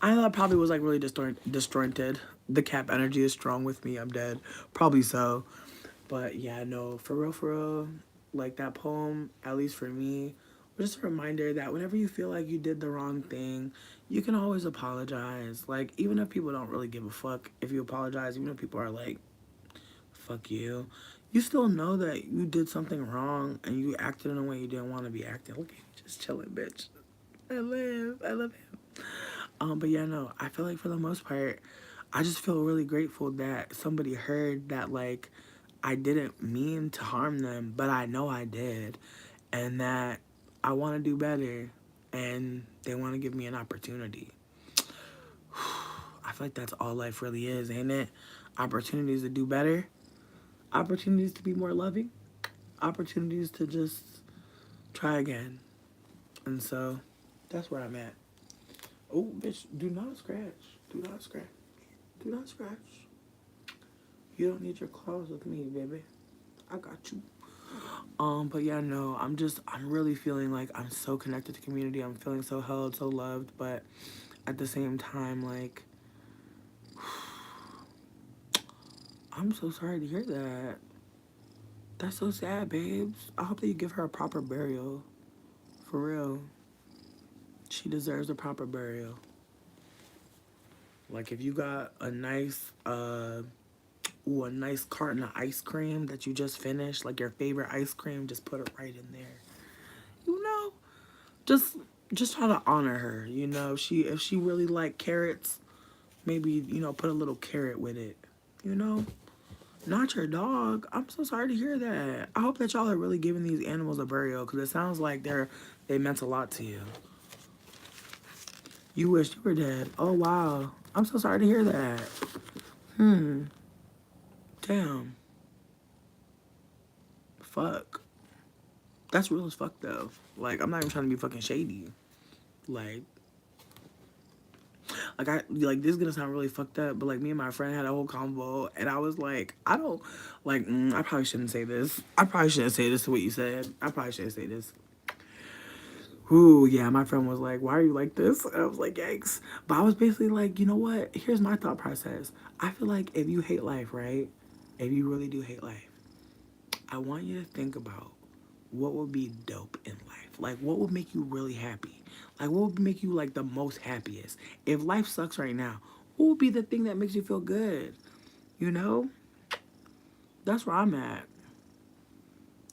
I know that probably was like really disjointed. The cap energy is strong with me. I'm dead. Probably so. But yeah, no, for real, like that poem, at least for me, was just a reminder that whenever you feel like you did the wrong thing, you can always apologize. Like, even if people don't really give a fuck if you apologize, even if people are like, fuck you, you still know that you did something wrong and you acted in a way you didn't want to be acting. Look at you, just chilling, bitch. I love him. But yeah, no, I feel like for the most part, I just feel really grateful that somebody heard that, like, I didn't mean to harm them, but I know I did, and that I want to do better, and they want to give me an opportunity. I feel like that's all life really is, ain't it? Opportunities to do better, opportunities to be more loving, opportunities to just try again. And so that's where I'm at. Oh, bitch, do not scratch. Do not scratch. Do not scratch. You don't need your claws with me, baby. I got you. But yeah, no, I'm really feeling like I'm so connected to community. I'm feeling so held, so loved, but at the same time, like, I'm so sorry to hear that. That's so sad, babes. I hope that you give her a proper burial. For real. She deserves a proper burial. Like, if you got a nice, a nice carton of ice cream that you just finished, like your favorite ice cream, just put it right in there. You know? Just try to honor her, you know? If she really like carrots, maybe, you know, put a little carrot with it. You know? Not your dog. I'm so sorry to hear that. I hope that y'all are really giving these animals a burial because it sounds like they meant a lot to you. You wish you were dead. Oh, wow. I'm so sorry to hear that. Damn. Fuck. That's real as fuck, though. Like, I'm not even trying to be fucking shady. Like, this is gonna sound really fucked up, but like me and my friend had a whole convo, and I was like, I don't, like, I probably shouldn't say this. I probably shouldn't say this to what you said. I probably shouldn't say this. Ooh, yeah, my friend was like, why are you like this? And I was like, yikes. But I was basically like, you know what? Here's my thought process. I feel like if you hate life, right? If you really do hate life, I want you to think about what would be dope in life. Like, what would make you really happy? Like, what would make you, like, the most happiest? If life sucks right now, what would be the thing that makes you feel good? You know? That's where I'm at.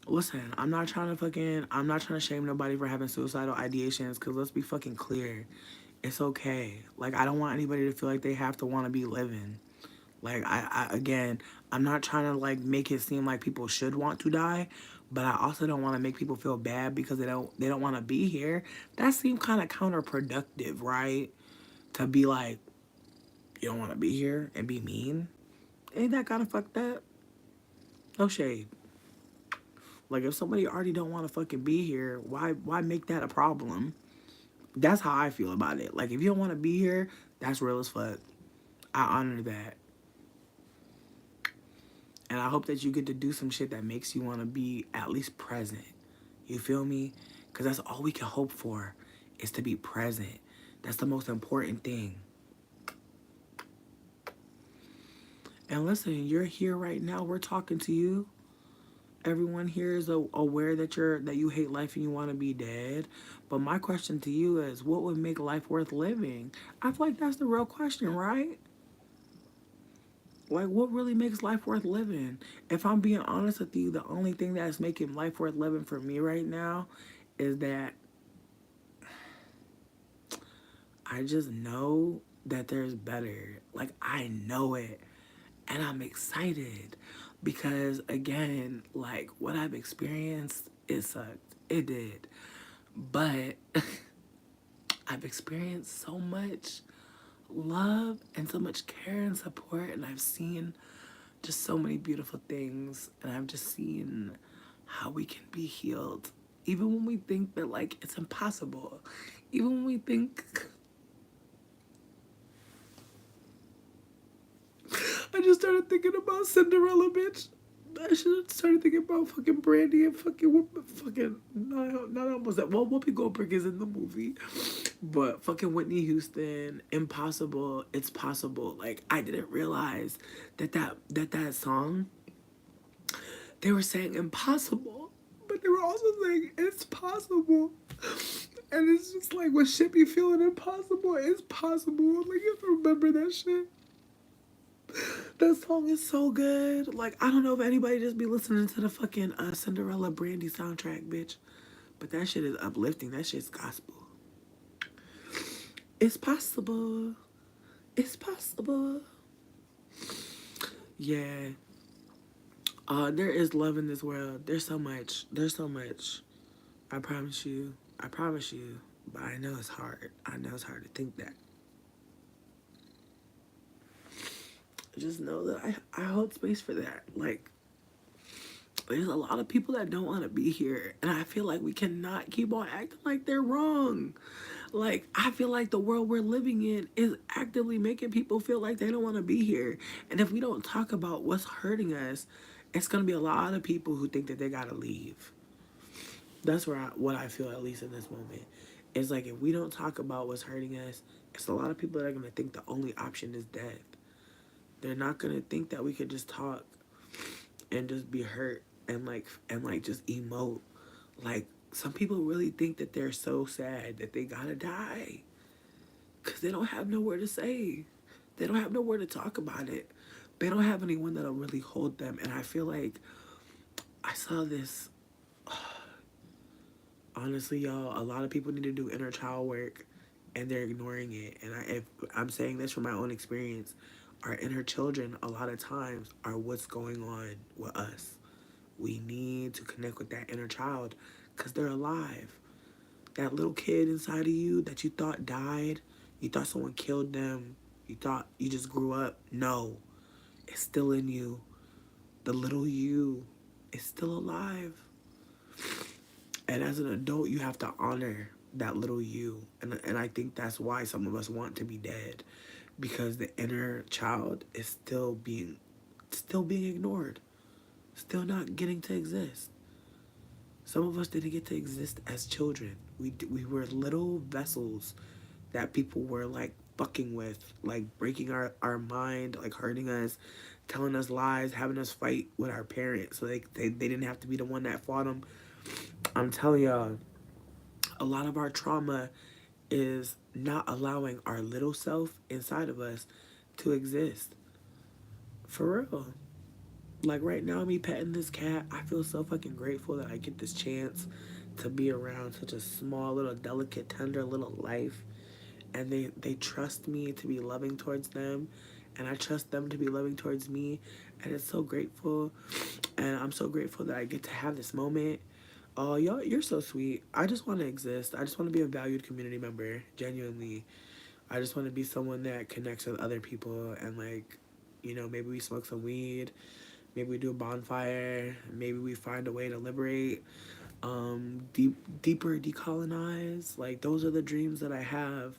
Listen, I'm not trying to shame nobody for having suicidal ideations, because let's be fucking clear. It's okay. Like, I don't want anybody to feel like they have to want to be living. Like, again, I'm not trying to, like, make it seem like people should want to die, but I also don't want to make people feel bad because they don't want to be here. That seems kind of counterproductive, right? To be like, you don't want to be here and be mean. Ain't that kind of fucked up? No shade. Like, if somebody already don't want to fucking be here, why make that a problem? That's how I feel about it. Like, if you don't want to be here, that's real as fuck. I honor that. And I hope that you get to do some shit that makes you want to be at least present. You feel me? Because that's all we can hope for, is to be present. That's the most important thing. And listen, you're here right now. We're talking to you. Everyone here is aware that you hate life and you want to be dead. But my question to you is, what would make life worth living? I feel like that's the real question, right? Like, what really makes life worth living? If I'm being honest with you, the only thing that's making life worth living for me right now is that I just know that there's better. Like, I know it. And I'm excited. Because, again, like, what I've experienced, it sucked. It did. But I've experienced so much love and so much care and support. And I've seen just so many beautiful things, and I've just seen how we can be healed even when we think that, like, it's impossible, even when we think I just started thinking about Cinderella, bitch. I should have started thinking about fucking Brandy and fucking not almost that. Well, Whoopi Goldberg is in the movie, but fucking Whitney Houston, Impossible, It's Possible. Like, I didn't realize that song, they were saying impossible, but they were also saying it's possible. And it's just like, when shit be feeling impossible, it's possible. Like, you have to remember that shit. That song is so good. Like, I don't know if anybody just be listening to the fucking Cinderella Brandy soundtrack, bitch. But that shit is uplifting. That shit's gospel. It's possible. It's possible. Yeah. There is love in this world. There's so much. There's so much. I promise you. I promise you. But I know it's hard. I know it's hard to think that. Just know that I hold space for that. Like, there's a lot of people that don't want to be here. And I feel like we cannot keep on acting like they're wrong. Like, I feel like the world we're living in is actively making people feel like they don't want to be here. And if we don't talk about what's hurting us, it's going to be a lot of people who think that they got to leave. That's what I feel, at least in this moment. It's like, if we don't talk about what's hurting us, it's a lot of people that are going to think the only option is death. They're not going to think that we could just talk and just be hurt and just emote. Like, some people really think that they're so sad that they gotta die because they don't have nowhere to say. They don't have nowhere to talk about it. They don't have anyone that'll really hold them. And I feel like I saw this. Honestly, y'all, a lot of people need to do inner child work, and they're ignoring it. And if I'm saying this from my own experience, our inner children a lot of times are what's going on with us. We need to connect with that inner child because they're alive. That little kid inside of you that you thought died, you thought someone killed them, you thought you just grew up. No, it's still in you. The little you is still alive. And as an adult, you have to honor that little you. And I think that's why some of us want to be dead, because the inner child is still being ignored, still not getting to exist. Some of us didn't get to exist as children. We were little vessels that people were like fucking with, like breaking our mind, like hurting us, telling us lies, having us fight with our parents so they didn't have to be the one that fought them. I'm telling y'all, a lot of our trauma is not allowing our little self inside of us to exist. For real. Like right now, me petting this cat, I feel so fucking grateful that I get this chance to be around such a small, little, delicate, tender little life. And they trust me to be loving towards them. And I trust them to be loving towards me. And it's so grateful. And I'm so grateful that I get to have this moment. Oh, y'all, you're so sweet. I just want to exist. I just want to be a valued community member, genuinely. I just want to be someone that connects with other people and, like, you know, maybe we smoke some weed, maybe we do a bonfire, maybe we find a way to liberate, deeper decolonize. Like, those are the dreams that I have.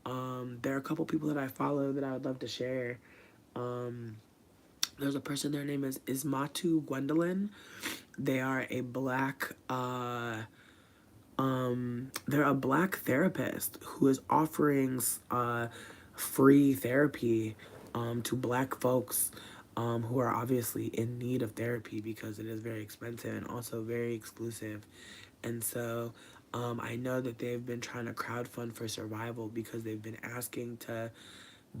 There are a couple people that I follow that I would love to share. Um, there's a person, their name is Ismatu Gwendolyn. They are a black, they're a black therapist who is offering free therapy to black folks who are obviously in need of therapy because it is very expensive and also very exclusive. And so I know that they've been trying to crowdfund for survival because they've been asking to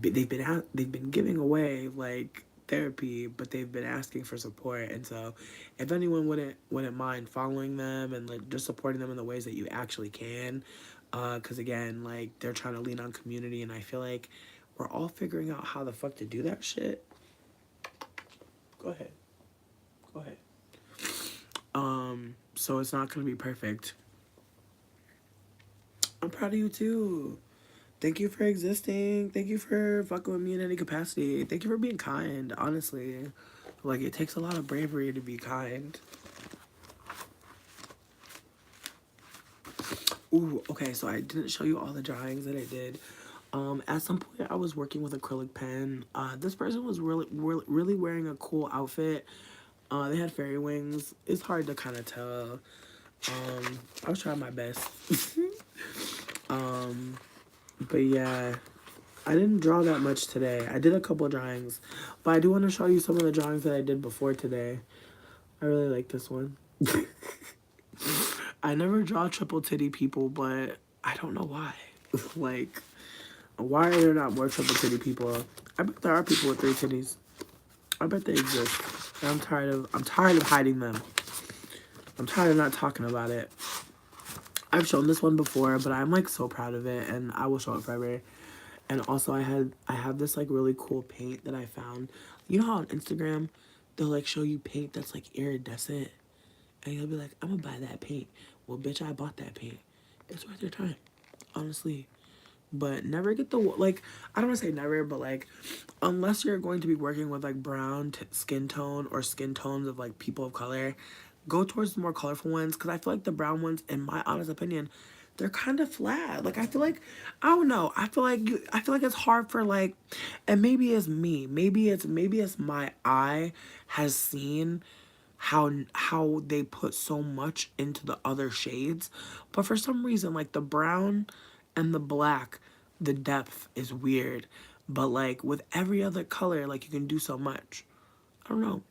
they've been giving away like therapy, but they've been asking for support. And so if anyone wouldn't mind following them and like just supporting them in the ways that you actually can, because again, like they're trying to lean on community, and I feel like we're all figuring out how the fuck to do that shit. Go ahead. Go ahead. So it's not gonna be perfect. I'm proud of you too. Thank you for existing. Thank you for fucking with me in any capacity. Thank you for being kind, honestly. Like, it takes a lot of bravery to be kind. Ooh, okay, so I didn't show you all the drawings that I did. At some point, I was working with acrylic pen. This person was really wearing a cool outfit. They had fairy wings. It's hard to kind of tell. I was trying my best. But yeah, I didn't draw that much today. I did a couple drawings, but I do want to show you some of the drawings that I did before today. I really like this one. I never draw triple titty people, but I don't know why. Like, why are there not more triple titty people? I bet there are people with 3 titties. I bet they exist. And I'm tired of hiding them. I'm tired of not talking about it. I've shown this one before, but I'm like so proud of it, and I will show it forever. And also I have this like really cool paint that I found. You know how on Instagram they'll like show you paint that's like iridescent, and you'll be like, I'm gonna buy that paint. Well, bitch, I bought that paint. It's worth your time, honestly. But never get the like. I don't want to say never, but like, unless you're going to be working with like brown skin tone or skin tones of like people of color, go towards the more colorful ones. Because I feel like the brown ones, in my honest opinion, they're kind of flat. Like I feel like I don't know. I feel like it's hard for like, and maybe it's me. Maybe it's my eye has seen how they put so much into the other shades, but for some reason like the brown and the black, the depth is weird. But like with every other color, like you can do so much. I don't know.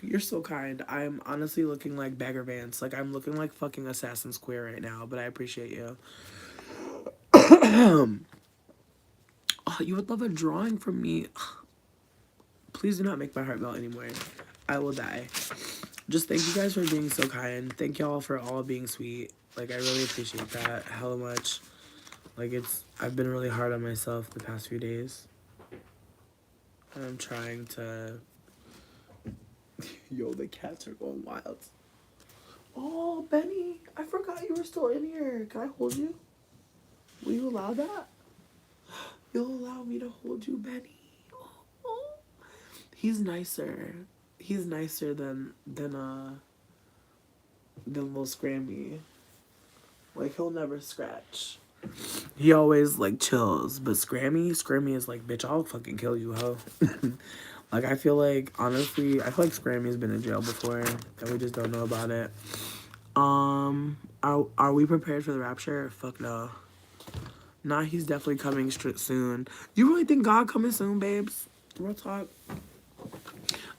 You're so kind. I'm honestly looking like Bagger Vance. Like I'm looking like fucking Assassin Square right now, but I appreciate you. Oh, you would love a drawing from me. Please do not make my heart melt anymore. I will die. Just thank you guys for being so kind. Thank y'all for all being sweet. Like I really appreciate that hella much. Like I've been really hard on myself the past few days. And I'm trying to. Yo, the cats are going wild. Oh, Benny, I forgot you were still in here. Can I hold you? Will you allow that? You'll allow me to hold you, Benny. Oh. He's nicer. He's nicer than little Scrammy. Like he'll never scratch. He always like chills, but Scrammy is like, bitch, I'll fucking kill you, ho. Like I feel like honestly, I feel like Scrammy's been in jail before, and we just don't know about it. Are we prepared for the rapture? Fuck no. Nah, he's definitely coming soon. You really think God coming soon, babes? Real talk.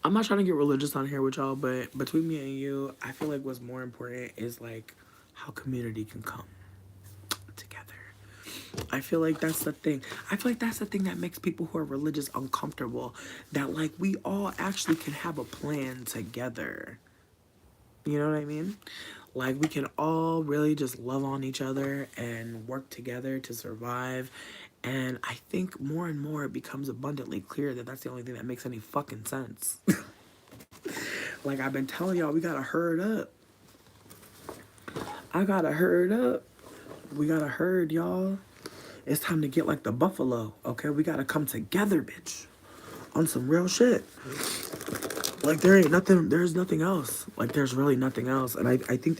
I'm not trying to get religious on here with y'all, but between me and you, I feel like what's more important is like how community can come together. I feel like that's the thing. I feel like that's the thing that makes people who are religious uncomfortable. That like we all actually can have a plan together. You know what I mean? Like we can all really just love on each other and work together to survive. And I think more and more it becomes abundantly clear that that's the only thing that makes any fucking sense. Like I've been telling y'all, we gotta herd up. I gotta herd up. We gotta herd, y'all. It's time to get like the buffalo, okay? We gotta come together, bitch. On some real shit. Like there's nothing else. Like there's really nothing else. And I think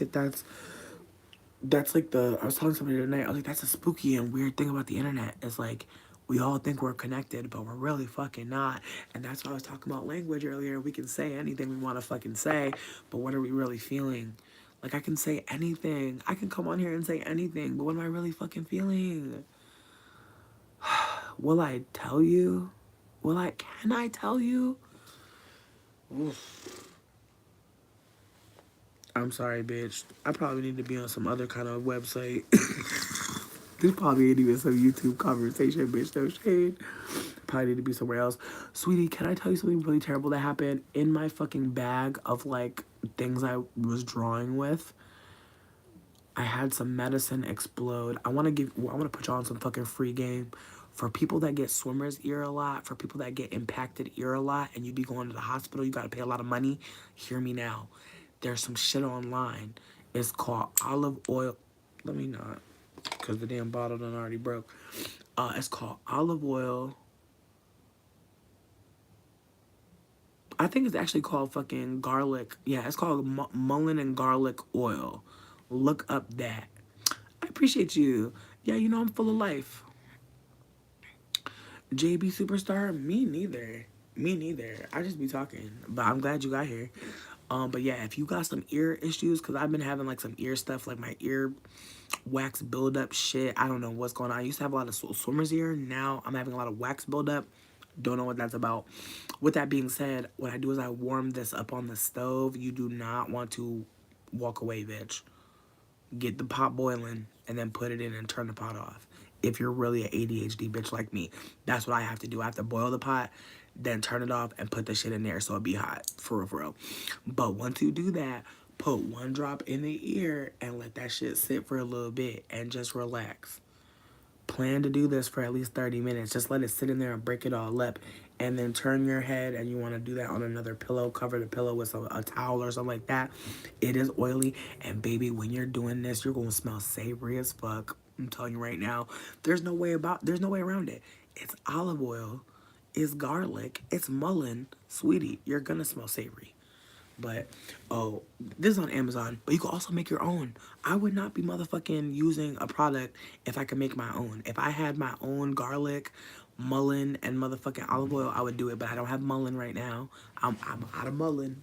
that's like I was telling somebody tonight, I was like, that's a spooky and weird thing about the internet. It's like, we all think we're connected, but we're really fucking not. And that's why I was talking about language earlier. We can say anything we want to fucking say, but what are we really feeling? Like, I can say anything. I can come on here and say anything, but what am I really fucking feeling? Will I tell you? Can I tell you? Oof. I'm sorry, bitch. I probably need to be on some other kind of website. This probably ain't even some YouTube conversation, bitch. No shade. Probably need to be somewhere else. Sweetie, can I tell you something really terrible that happened? In my fucking bag of like things I was drawing with, I had some medicine explode. I want to put y'all on some fucking free game. For people that get swimmer's ear a lot, for people that get impacted ear a lot, and you be going to the hospital, you gotta pay a lot of money. Hear me now. There's some shit online. It's called olive oil. Let me not, because the damn bottle done already broke. It's called olive oil. I think it's actually called fucking garlic. Yeah, it's called mullein and garlic oil. Look up that. I appreciate you. Yeah, you know I'm full of life. JB Superstar? Me neither. Me neither. I just be talking. But I'm glad you got here. But yeah, if you got some ear issues, because I've been having like some ear stuff, like my ear wax buildup shit. I don't know what's going on. I used to have a lot of swimmer's ear. Now I'm having a lot of wax buildup. Don't know what that's about. With that being said, what I do is I warm this up on the stove. You do not want to walk away, bitch. Get the pot boiling and then put it in and turn the pot off. If you're really an ADHD bitch like me, that's what I have to do. I have to boil the pot, then turn it off and put the shit in there so it be hot, for real, for real. But once you do that, put one drop in the ear and let that shit sit for a little bit and just relax. Plan to do this for at least 30 minutes. Just let it sit in there and break it all up. And then turn your head, and you want to do that on another pillow. Cover the pillow with a towel or something like that. It is oily. And baby, when you're doing this, you're going to smell savory as fuck. I'm telling you right now. There's no way around it. It's olive oil. It's garlic. It's mullein. Sweetie, you're going to smell savory. But, oh, this is on Amazon. But you can also make your own. I would not be motherfucking using a product if I could make my own. If I had my own garlic, mullein, and motherfucking olive oil, I would do it. But I don't have mullein right now. I'm out of mullein.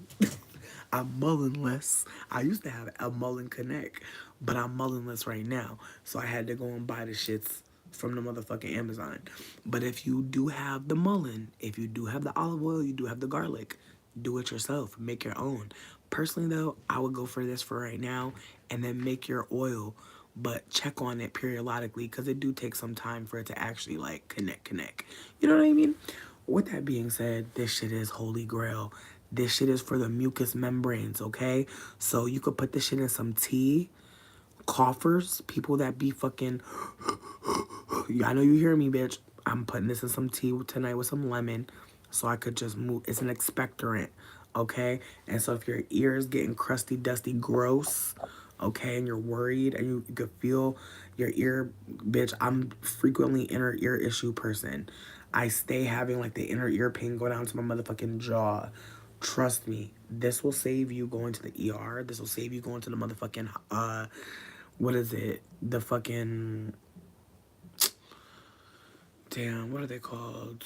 I'm mullein-less. I used to have a mullein connect, but I'm mullein-less right now. So I had to go and buy the shits from the motherfucking Amazon. But if you do have the mullein, if you do have the olive oil, you do have the garlic, do it yourself. Make your own. Personally, though, I would go for this for right now and then make your oil, but check on it periodically because it do take some time for it to actually, like, connect. You know what I mean? With that being said, this shit is holy grail. This shit is for the mucous membranes, okay? So you could put this shit in some tea. Coughers, people that be fucking... I know you hear me, bitch. I'm putting this in some tea tonight with some lemon so I could just move. It's an expectorant, okay? And so if your ear is getting crusty, dusty, gross, okay, and you're worried and you could feel your ear, bitch, I'm frequently inner ear issue person. I stay having like the inner ear pain go down to my motherfucking jaw. Trust me, this will save you going to the ER. This will save you going to the motherfucking, what is it? The fucking, damn, what are they called?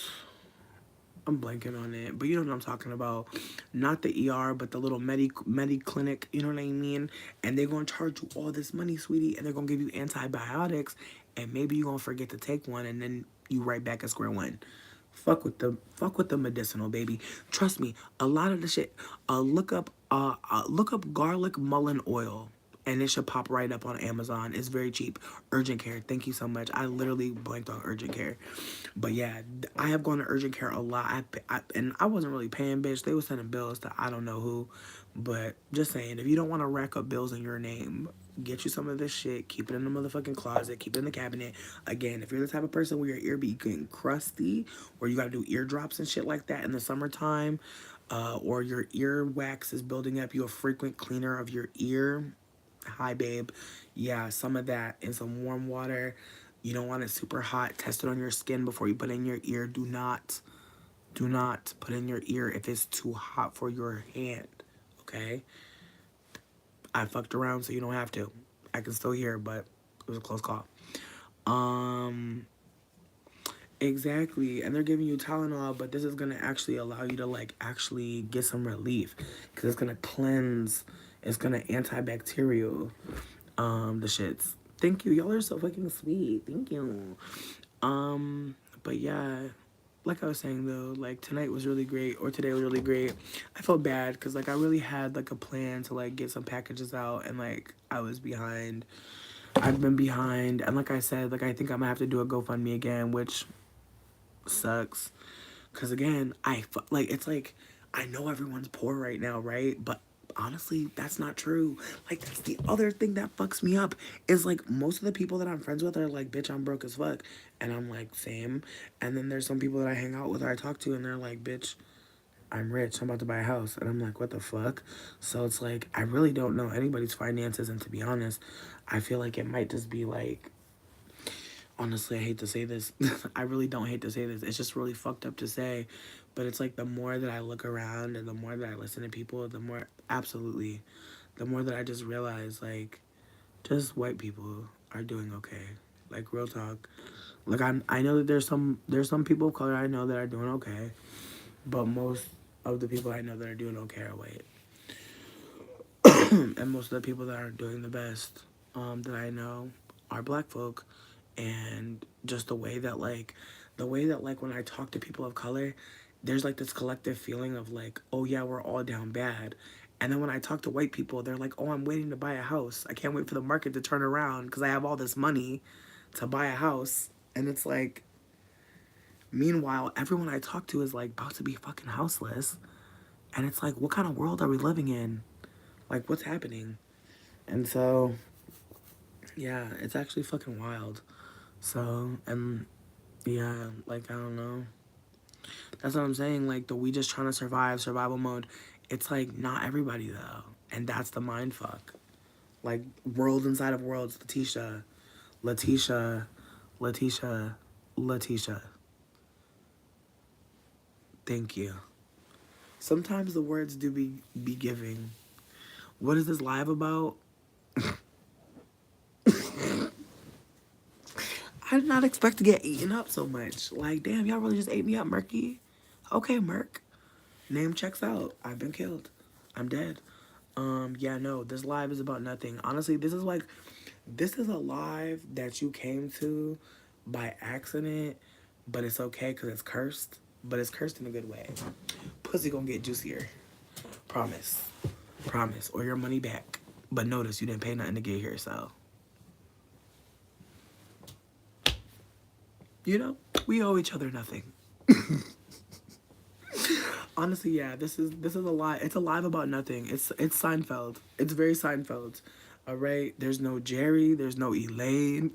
I'm blanking on it, but you know what I'm talking about. Not the ER, but the little medi clinic, you know what I mean? And they're gonna charge you all this money, sweetie, and they're gonna give you antibiotics, and maybe you're gonna forget to take one, and then you right back at square one. Fuck with the medicinal, baby. Trust me, a lot of the shit. Look up garlic mullein oil and it should pop right up on Amazon. It's very cheap. Urgent Care, thank you so much. I literally blanked on Urgent Care. But yeah, I have gone to Urgent Care a lot. And I wasn't really paying, bitch. They were sending bills to I don't know who. But just saying, if you don't want to rack up bills in your name, get you some of this shit. Keep it in the motherfucking closet. Keep it in the cabinet. Again, if you're the type of person where your ear be getting crusty, or you got to do eardrops and shit like that in the summertime, or your ear wax is building up, you a frequent cleaner of your ear. Hi, babe. Yeah, some of that in some warm water. You don't want it super hot. Test it on your skin before you put it in your ear. Do not put it in your ear if it's too hot for your hand. Okay? I fucked around so you don't have to. I can still hear, but it was a close call. Exactly. And they're giving you Tylenol, but this is going to actually allow you to, like, actually get some relief. Because it's going to cleanse. It's going to antibacterial, the shits. Thank you. Y'all are so fucking sweet. Thank you. But yeah, like I was saying though, like tonight was really great, or today was really great. I felt bad because like I really had like a plan to like get some packages out, and like I was behind. I've been behind, and like I said, like I think I'm gonna have to do a GoFundMe again, which sucks. Cause again, like it's like I know everyone's poor right now, right? But honestly, that's not true. Like that's the other thing that fucks me up is like most of the people that I'm friends with are like, bitch, I'm broke as fuck, and I'm like, same. And then there's some people that I hang out with or I talk to, and they're like, bitch, I'm rich, I'm about to buy a house, and I'm like, what the fuck? So it's like I really don't know anybody's finances, and to be honest, I feel like it might just be like, honestly, I hate to say this. I really don't hate to say this. It's just really fucked up to say. But it's like the more that I look around and the more that I listen to people, the more, absolutely, the more that I just realize, like, just white people are doing okay. Like, real talk. Like, I know that there's some people of color I know that are doing okay. But most of the people I know that are doing okay are white. And most of the people that are doing the best, that I know are black folk. And just the way that when I talk to people of color, there's like this collective feeling of like, oh yeah, we're all down bad. And then when I talk to white people, they're like, oh, I'm waiting to buy a house. I can't wait for the market to turn around because I have all this money to buy a house. And it's like, meanwhile, everyone I talk to is like about to be fucking houseless. And it's like, what kind of world are we living in? Like, what's happening? And so, yeah, it's actually fucking wild. So, and yeah, like, I don't know. That's what I'm saying. Like, the we just trying to survive, survival mode. It's like, not everybody, though. And that's the mind fuck. Like, world inside of worlds, Letitia, Letitia, Letitia, Letitia. Thank you. Sometimes the words do be giving. What is this live about? I did not expect to get eaten up so much. Like, damn, y'all really just ate me up, Murky. Okay, Merc. Name checks out. I've been killed. I'm dead. Yeah, no, this live is about nothing. Honestly, this is a live that you came to by accident, but it's okay because it's cursed. But it's cursed in a good way. Pussy gonna get juicier. Promise. Promise. Or your money back. But notice you didn't pay nothing to get here, so. You know, we owe each other nothing. Honestly, yeah, this is a lie. It's a live about nothing. It's Seinfeld. It's very Seinfeld. All right. There's no Jerry. There's no Elaine.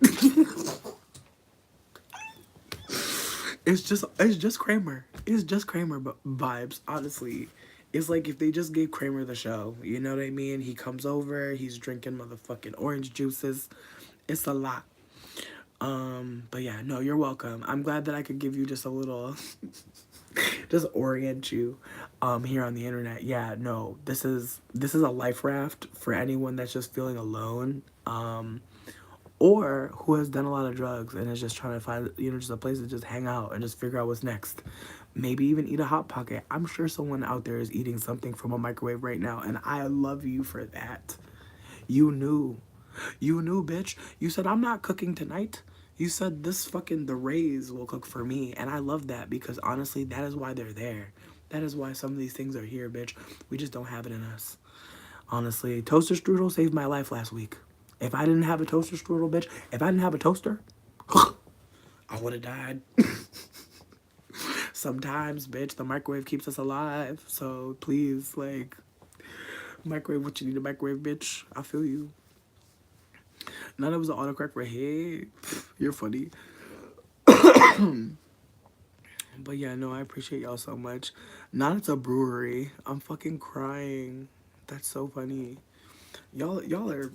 It's just Kramer. It's just Kramer vibes. Honestly, it's like if they just gave Kramer the show. You know what I mean? He comes over. He's drinking motherfucking orange juices. It's a lot. But yeah, no, you're welcome. I'm glad that I could give you just a little just orient you here on the internet. Yeah, no, this is a life raft for anyone that's just feeling alone, or who has done a lot of drugs and is just trying to find, just a place to just hang out and just figure out what's next. Maybe even eat a Hot Pocket. I'm sure someone out there is eating something from a microwave right now, and I love you for that. You knew. You knew, bitch. You said, I'm not cooking tonight. You said the Rays will cook for me. And I love that because honestly, that is why they're there. That is why some of these things are here, bitch. We just don't have it in us. Honestly, toaster strudel saved my life last week. If I didn't have a toaster strudel, bitch, if I didn't have a toaster, I would have died. Sometimes, bitch, the microwave keeps us alive. So please, like, microwave what you need to microwave, bitch. I feel you. None of it was an autocorrect for hey. You're funny. But yeah, no, I appreciate y'all so much. Not it's a brewery. I'm fucking crying. That's so funny. Y'all are.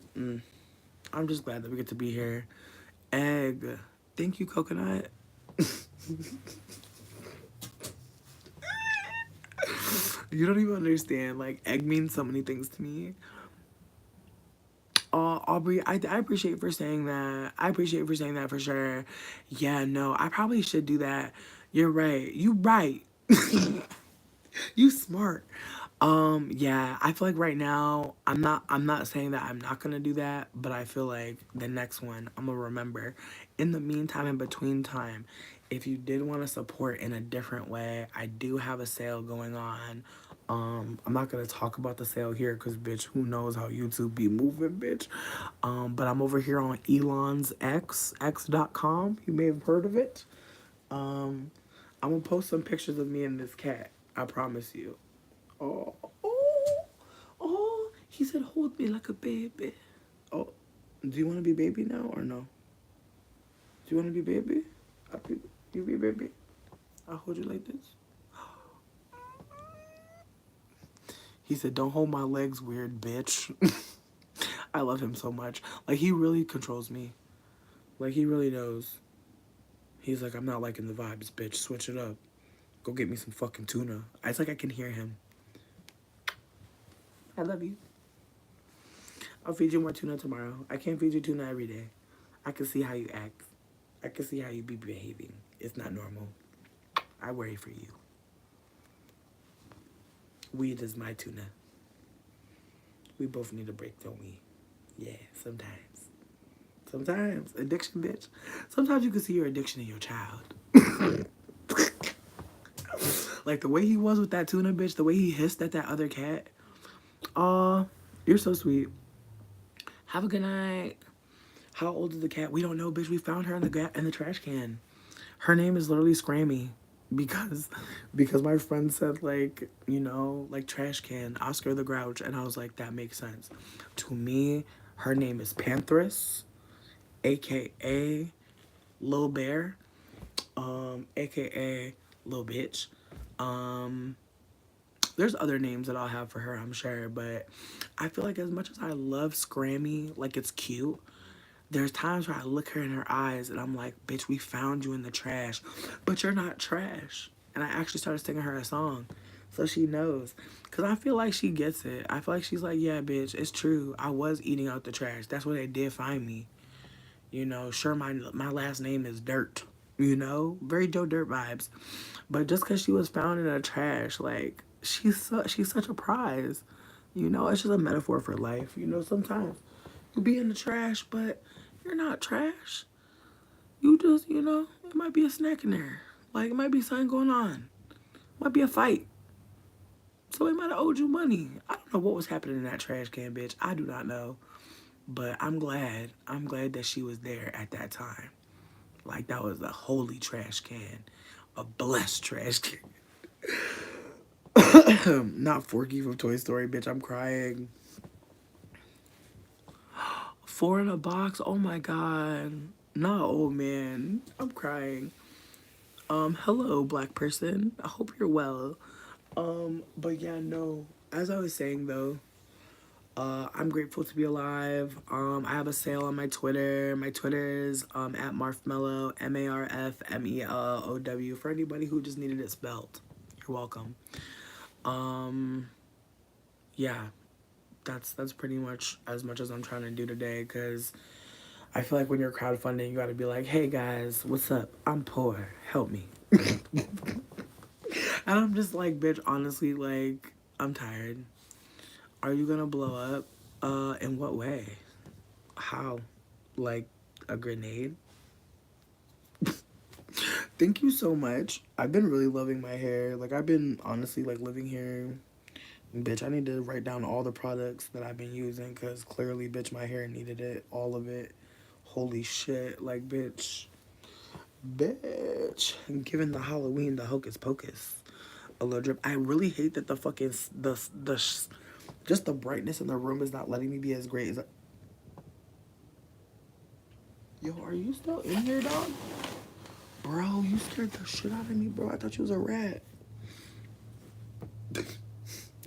I'm just glad that we get to be here. Egg. Thank you, coconut. You don't even understand. Like, egg means so many things to me. Aubrey, I appreciate you for saying that. I appreciate you for saying that for sure. Yeah, no, I probably should do that. You're right. You right. You smart. Yeah, I feel like right now I'm not saying that I'm not gonna do that, but I feel like the next one I'm gonna remember. In the meantime, in between time, if you did want to support in a different way, I do have a sale going on. I'm not gonna talk about the sale here because bitch, who knows how YouTube be moving, bitch. But I'm over here on Elon's X.com. You may have heard of it. Um, I'm gonna post some pictures of me and this cat. I promise you. Oh, oh, oh. He said, hold me like a baby. Oh, do you want to be baby now or no? Do you want to be baby? You be baby? I'll hold you like this. He said, don't hold my legs weird, bitch. I love him so much. Like, he really controls me. Like, he really knows. He's like, I'm not liking the vibes, bitch. Switch it up. Go get me some fucking tuna. It's like I can hear him. I love you. I'll feed you more tuna tomorrow. I can't feed you tuna every day. I can see how you act. I can see how you be behaving. It's not normal. I worry for you. Weed is my tuna. We both need a break, don't we? Yeah, sometimes. Sometimes. Addiction, bitch. Sometimes you can see your addiction in your child. Like the way he was with that tuna, bitch. The way he hissed at that other cat. Aw, you're so sweet. Have a good night. How old is the cat? We don't know, bitch. We found her in the trash can. Her name is literally Scrammy because my friend said like, you know, like trash can, Oscar the Grouch, and I was like, that makes sense. To me, her name is Panthers, aka Lil Bear, aka Lil Bitch. Um there's other names that I'll have for her, I'm sure, but I feel like as much as I love Scrammy, like it's cute, there's times where I look her in her eyes and I'm like, bitch, we found you in the trash, but you're not trash. And I actually started singing her a song so she knows. Because I feel like she gets it. I feel like she's like, yeah, bitch, it's true. I was eating out the trash. That's where they did find me. You know, sure, my last name is Dirt. You know, very Joe Dirt vibes. But just because she was found in the trash, like, she's such a prize. You know, it's just a metaphor for life. You know, sometimes you be in the trash, but you're not trash. You just, you know, it might be a snack in there. Like, it might be something going on. It might be a fight. So they might have owed you money. I don't know what was happening in that trash can, bitch. I do not know. But I'm glad. I'm glad that she was there at that time. Like, that was a holy trash can. A blessed trash can. Not Forky from Toy Story, bitch. I'm crying. Four in a box. Oh my god. Not old man. I'm crying. Hello, black person. I hope you're well. But yeah, no. As I was saying though, I'm grateful to be alive. I have a sale on my Twitter. My Twitter is at Marfmellow, MARFMELOW, for anybody who just needed it spelled. You're welcome. Um, yeah, that's pretty much as I'm trying to do today, because I feel like when you're crowdfunding, you gotta be like, hey guys, what's up? I'm poor. Help me. And I'm just like, bitch, honestly, like, I'm tired. Are you gonna blow up? In what way? How? Like a grenade? Thank you so much. I've been really loving my hair. Like, I've been honestly like living here Bitch, I need to write down all the products that I've been using because clearly, bitch, my hair needed it. All of it. Holy shit. Like, bitch. Bitch. Given the Halloween, the hocus pocus. A little drip. I really hate that the fucking, just the brightness in the room is not letting me be as great as. Yo, are you still in here, dog? Bro, you scared the shit out of me, bro. I thought you was a rat.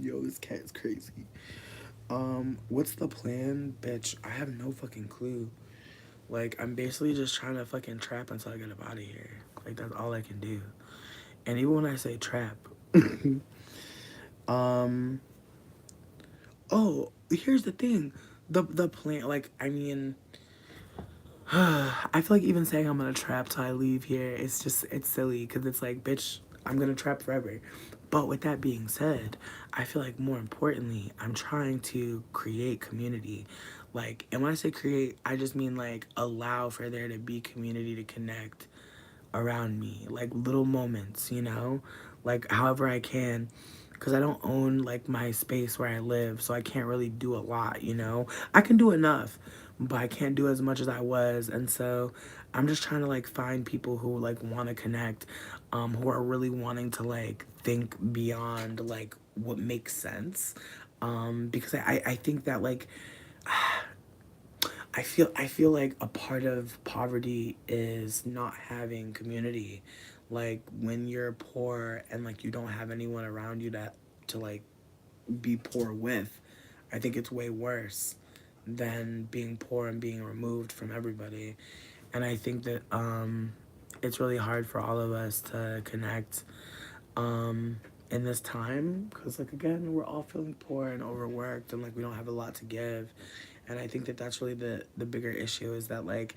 Yo, this cat is crazy. What's the plan? Bitch, I have no fucking clue. Like, I'm basically just trying to fucking trap until I get up out of here. Like, that's all I can do. And even when I say trap, um, oh, here's the thing. The plan, like, I mean, I feel like even saying I'm gonna trap till I leave here, it's silly because it's like, bitch, I'm gonna trap forever. But with that being said, I feel like more importantly, I'm trying to create community. Like, and when I say create, I just mean like allow for there to be community to connect around me, like little moments, you know, like however I can, because I don't own like my space where I live, so I can't really do a lot, you know. I can do enough, but I can't do as much as I was, and so I'm just trying to like find people who like want to connect, who are really wanting to like think beyond like what makes sense, because I think that like I feel like a part of poverty is not having community. Like when you're poor and like you don't have anyone around you to like be poor with, I think it's way worse than being poor and being removed from everybody. And I think that it's really hard for all of us to connect in this time because like again we're all feeling poor and overworked and like we don't have a lot to give, and I think that that's really the bigger issue is that like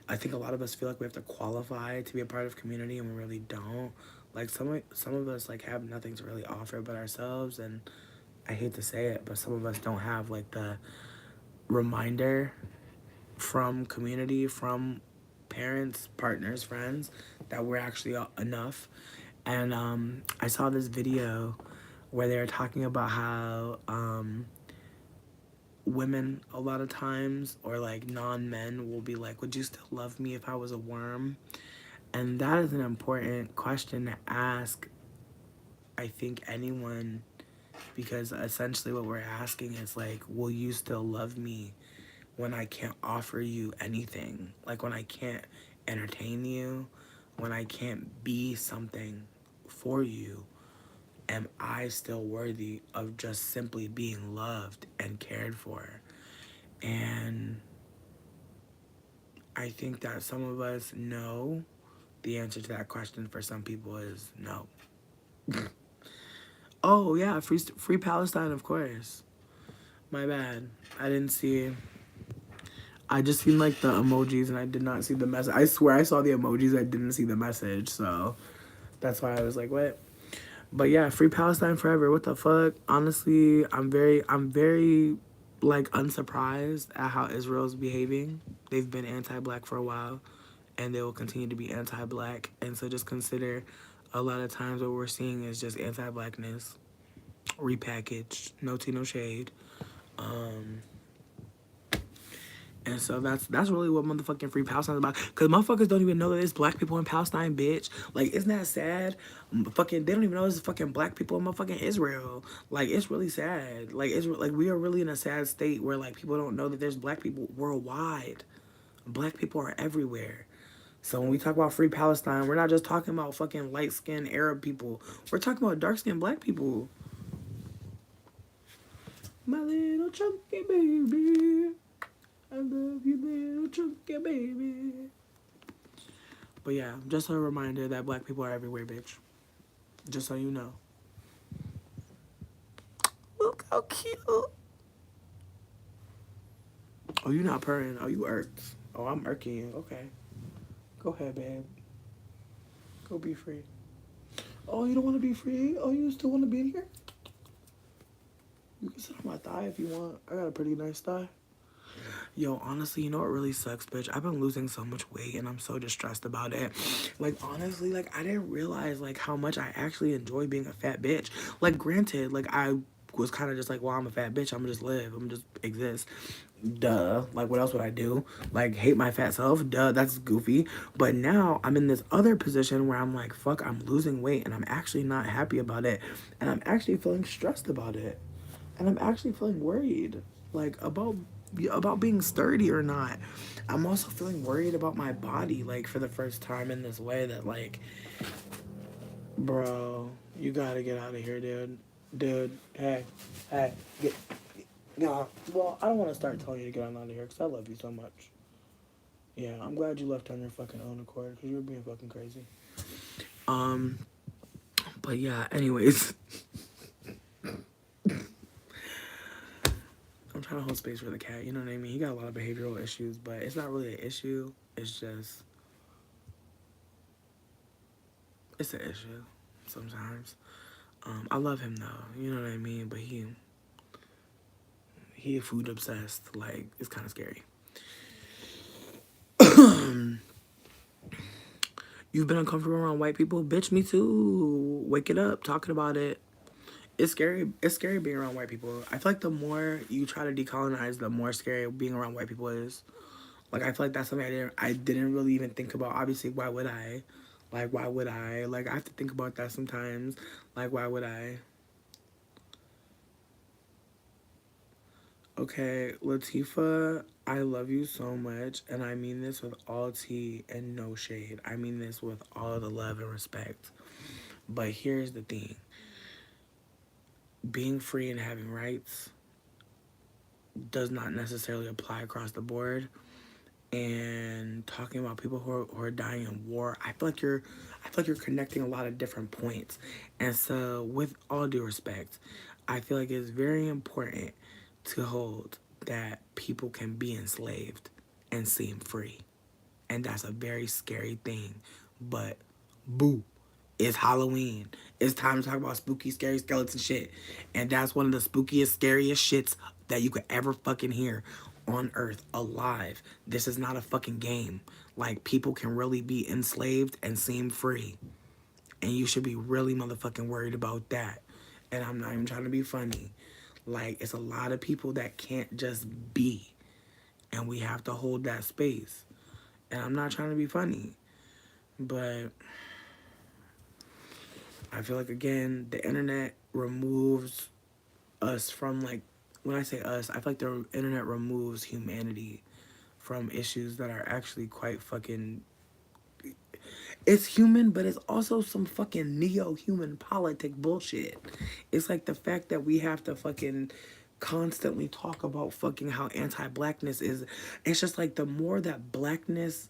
I think a lot of us feel like we have to qualify to be a part of community and we really don't. Like some of us like have nothing to really offer but ourselves, and I hate to say it, but some of us don't have like the reminder from community, from parents, partners, friends, that we're actually enough. And I saw this video where they were talking about how women a lot of times or like non-men will be like, would you still love me if I was a worm? And that is an important question to ask, I think, anyone, because essentially what we're asking is like, will you still love me when I can't offer you anything? Like when I can't entertain you, when I can't be something for you, am I still worthy of just simply being loved and cared for? And I think that some of us know the answer to that question. For some people is no. Oh yeah, free Palestine, of course. My bad. I didn't see. I just seen like the emojis and I did not see the message. I swear I saw the emojis. I didn't see the message, so that's why I was like, what? But yeah, free Palestine forever. What the fuck? Honestly, I'm very like unsurprised at how Israel's behaving. They've been anti-black for a while and they will continue to be anti-black. And so just consider a lot of times what we're seeing is just anti-blackness repackaged. No tea, no shade. Um And so that's really what motherfucking free Palestine is about. Cause motherfuckers don't even know that there's black people in Palestine, bitch. Like, isn't that sad? Fucking, they don't even know there's fucking black people in motherfucking Israel. Like, it's really sad. Like, it's like we are really in a sad state where like people don't know that there's black people worldwide. Black people are everywhere. So when we talk about free Palestine, we're not just talking about fucking light skinned Arab people. We're talking about dark skinned black people. My little chunky baby. I love you, little chunky baby. But yeah, just a reminder that black people are everywhere, bitch. Just so you know. Look how cute. Oh, you not purring. Oh, you irked. Oh, I'm irking you. Okay. Go ahead, babe. Go be free. Oh, you don't want to be free? Oh, you still want to be in here? You can sit on my thigh if you want. I got a pretty nice thigh. Yo, honestly, you know what really sucks, bitch? I've been losing so much weight and I'm so distressed about it. Like, honestly, like, I didn't realize, like, how much I actually enjoy being a fat bitch. Like, granted, like, I was kind of just like, well, I'm a fat bitch. I'm gonna just live. I'm gonna just exist. Duh. Like, what else would I do? Like, hate my fat self? Duh, that's goofy. But now I'm in this other position where I'm like, fuck, I'm losing weight and I'm actually not happy about it. And I'm actually feeling stressed about it. And I'm actually feeling worried, like, about being sturdy or not. I'm also feeling worried about my body, like, for the first time in this way that, like, bro, you gotta get out of here, dude. Dude, hey, get, yeah. Well, I don't want to start telling you to get on out of here because I love you so much. Yeah, I'm glad you left on your fucking own accord because you were being fucking crazy. Um, but yeah, anyways. I'm trying to hold space for the cat, you know what I mean? He got a lot of behavioral issues, but it's not really an issue. It's just, it's an issue sometimes. I love him though, you know what I mean? But he food obsessed, like, it's kind of scary. You've been uncomfortable around white people? Bitch, me too. Wake it up, talking about it. It's scary. It's scary being around white people. I feel like the more you try to decolonize, the more scary being around white people is. Like, I feel like that's something I didn't really even think about. Obviously, why would I? Like, why would I? Like, I have to think about that sometimes. Like, why would I? Okay, Latifah, I love you so much, and I mean this with all tea and no shade. I mean this with all the love and respect. But here's the thing. Being free and having rights does not necessarily apply across the board. And talking about people who are dying in war, I feel like you're connecting a lot of different points. And so, with all due respect, I feel like it's very important to hold that people can be enslaved and seem free. And that's a very scary thing. But boo, it's Halloween. It's time to talk about spooky, scary skeleton shit. And that's one of the spookiest, scariest shits that you could ever fucking hear on earth alive. This is not a fucking game. Like, people can really be enslaved and seem free. And you should be really motherfucking worried about that. And I'm not even trying to be funny. Like, it's a lot of people that can't just be. And we have to hold that space. And I'm not trying to be funny. But I feel like, again, the internet removes us from, like, when I say us, I feel like the internet removes humanity from issues that are actually quite fucking, it's human, but it's also some fucking neo-human politic bullshit. It's like the fact that we have to fucking constantly talk about fucking how anti-blackness is. It's just like the more that blackness,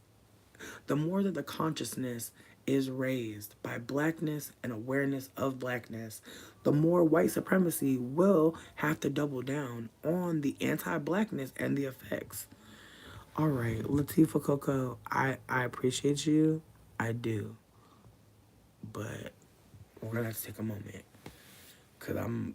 the more that the consciousness is raised by blackness and awareness of blackness, the more white supremacy will have to double down on the anti-blackness and the effects. All right, Latifah Coco, I appreciate you. I do. But we're gonna have to take a moment. Cause I'm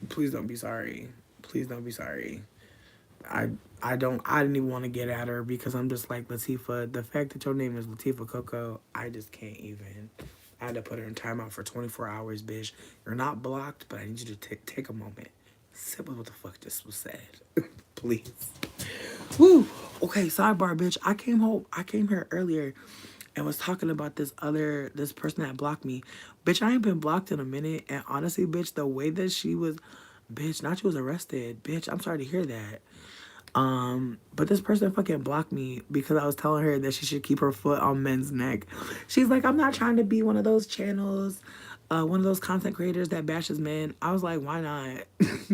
please don't be sorry. Please don't be sorry. I I didn't even want to get at her because I'm just like, Latifah, the fact that your name is Latifah Coco, I just can't even. I had to put her in timeout for 24 hours, bitch. You're not blocked, but I need you to take a moment. Sit with what the fuck this was said. Please. Woo! Okay, sidebar, bitch. I came here earlier and was talking about this person that blocked me. Bitch, I ain't been blocked in a minute. And honestly, bitch, the way that she was, bitch, not she was arrested. Bitch, I'm sorry to hear that. But this person fucking blocked me because I was telling her that she should keep her foot on men's neck. She's like, I'm not trying to be one of those channels, one of those content creators that bashes men. I was like, why not?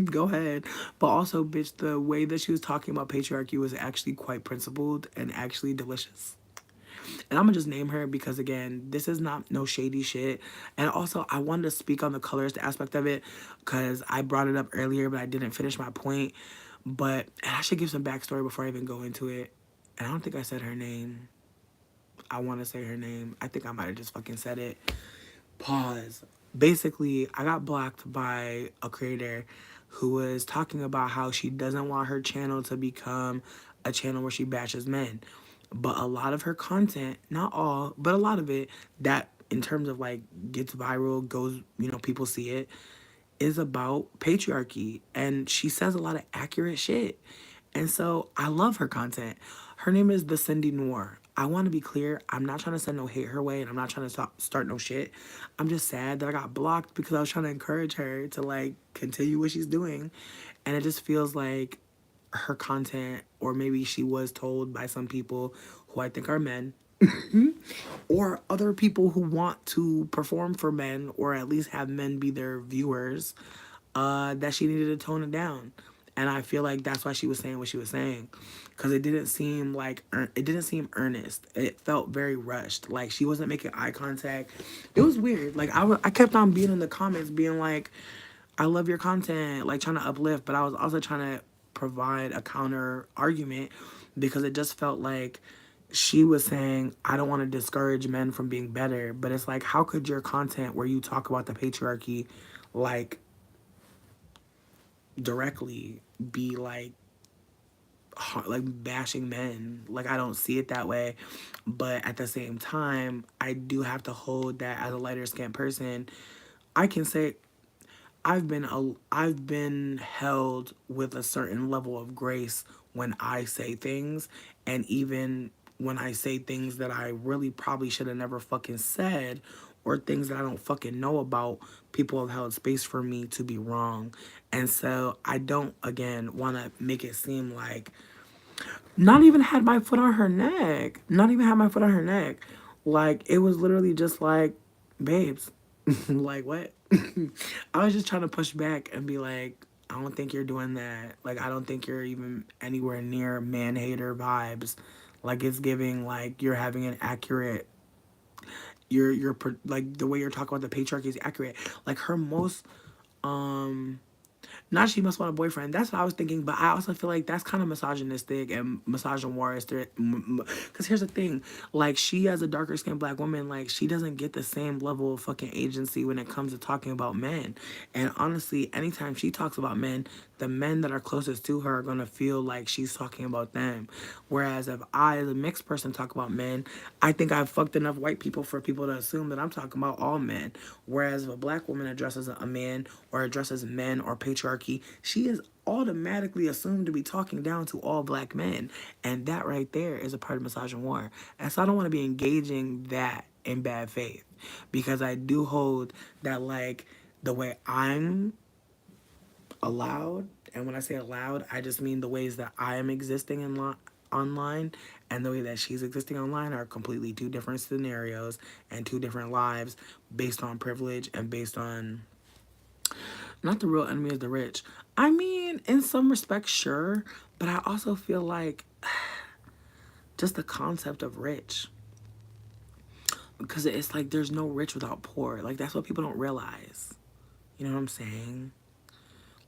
Go ahead. But also, bitch, the way that she was talking about patriarchy was actually quite principled and actually delicious. And I'm gonna just name her because, again, this is not no shady shit. And also, I wanted to speak on the colorist aspect of it because I brought it up earlier, but I didn't finish my point. But, and I should give some backstory before I even go into it. And I don't think I said her name. I want to say her name. I think I might have just fucking said it. Pause. Basically, I got blocked by a creator who was talking about how she doesn't want her channel to become a channel where she bashes men. But a lot of her content, not all, but a lot of it, that in terms of like gets viral, goes, people see it, is about patriarchy. And she says a lot of accurate shit. And so I love her content. Her name is The Cindy Noir. I want to be clear. I'm not trying to send no hate her way, and I'm not trying to start no shit. I'm just sad that I got blocked because I was trying to encourage her to like continue what she's doing. And it just feels like her content, or maybe she was told by some people who I think are men, or other people who want to perform for men, or at least have men be their viewers, that she needed to tone it down. And I feel like that's why she was saying what she was saying, because it didn't seem like it didn't seem earnest. It felt very rushed. Like she wasn't making eye contact. It was weird. Like I kept on being in the comments, being like, "I love your content," like trying to uplift, but I was also trying to provide a counter argument, because it just felt like she was saying, I don't want to discourage men from being better. But it's like, how could your content where you talk about the patriarchy, like, directly be like bashing men? Like, I don't see it that way. But at the same time, I do have to hold that as a lighter skinned person. I can say I've been held with a certain level of grace when I say things, and even when I say things that I really probably should have never fucking said, or things that I don't fucking know about, people have held space for me to be wrong. And so I don't, again, want to make it seem like, not even had my foot on her neck. Not even had my foot on her neck. Like, it was literally just like, babes, like, what? I was just trying to push back and be like, I don't think you're doing that. Like, I don't think you're even anywhere near man hater vibes. Like, it's giving like you're having an accurate. Like the way you're talking about the patriarchy is accurate. Like her most um not she must want a boyfriend. That's what I was thinking, but I also feel like that's kind of misogynistic and misogynistic. Because here's the thing, like she as a darker skinned black woman, like she doesn't get the same level of fucking agency when it comes to talking about men. And honestly, anytime she talks about men, the men that are closest to her are gonna feel like she's talking about them. Whereas if I, as a mixed person, talk about men, I think I've fucked enough white people for people to assume that I'm talking about all men. Whereas if a black woman addresses a man, or addresses men or patriarchy, she is automatically assumed to be talking down to all black men. And that right there is a part of misogynoir. And so I don't want to be engaging that in bad faith, because I do hold that, like, the way I'm allowed, and when I say allowed, I just mean the ways that I am existing online, and the way that she's existing online are completely two different scenarios and two different lives, based on privilege and based on, not the real enemy is the rich. I mean, in some respects, sure, but I also feel like just the concept of rich, because it's like there's no rich without poor. Like that's what people don't realize. You know what I'm saying?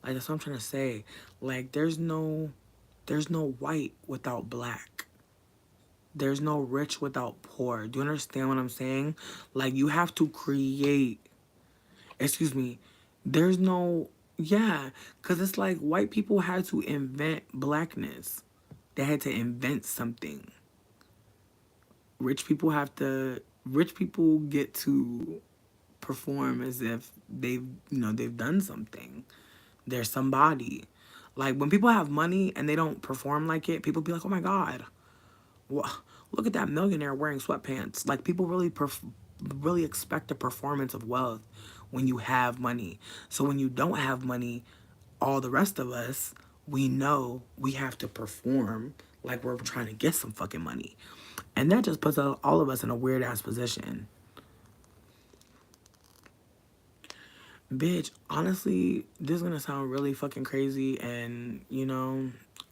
Like that's what I'm trying to say. Like there's no white without black. There's no rich without poor. Do you understand what I'm saying? Like you have to create, excuse me, there's no, yeah, because it's like white people had to invent blackness. They had to invent something. Rich people get to perform as if they've done something. They're somebody. Like when people have money and they don't perform like it, people be like, oh my God, look at that millionaire wearing sweatpants. Like people really expect a performance of wealth when you have money. So when you don't have money, all the rest of us, we know we have to perform like we're trying to get some fucking money. And that just puts all of us in a weird ass position. Bitch, honestly, this is gonna sound really fucking crazy, and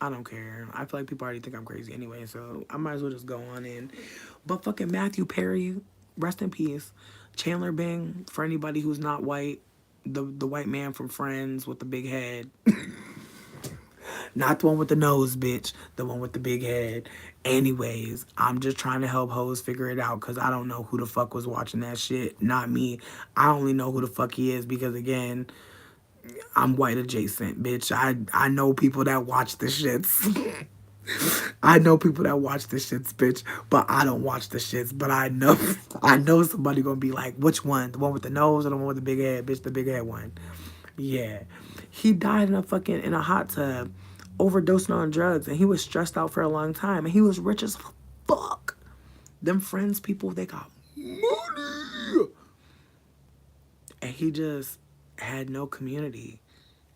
I don't care. I feel like people already think I'm crazy anyway, so I might as well just go on in. But fucking Matthew Perry, rest in peace. Chandler Bing, for anybody who's not white, the white man from Friends with the big head. Not the one with the nose, bitch. The one with the big head. Anyways, I'm just trying to help hoes figure it out, because I don't know who the fuck was watching that shit. Not me. I only know who the fuck he is because, again, I'm white adjacent, bitch. I know people that watch the shits. I know people that watch the shits, bitch, but I don't watch the shits. But I know, I know somebody gonna be like, which one? The one with the nose or the one with the big head? Bitch, the big head one. Yeah. He died in a hot tub, overdosing on drugs, and he was stressed out for a long time, and he was rich as fuck. Them friends, people, they got money. And he just had no community.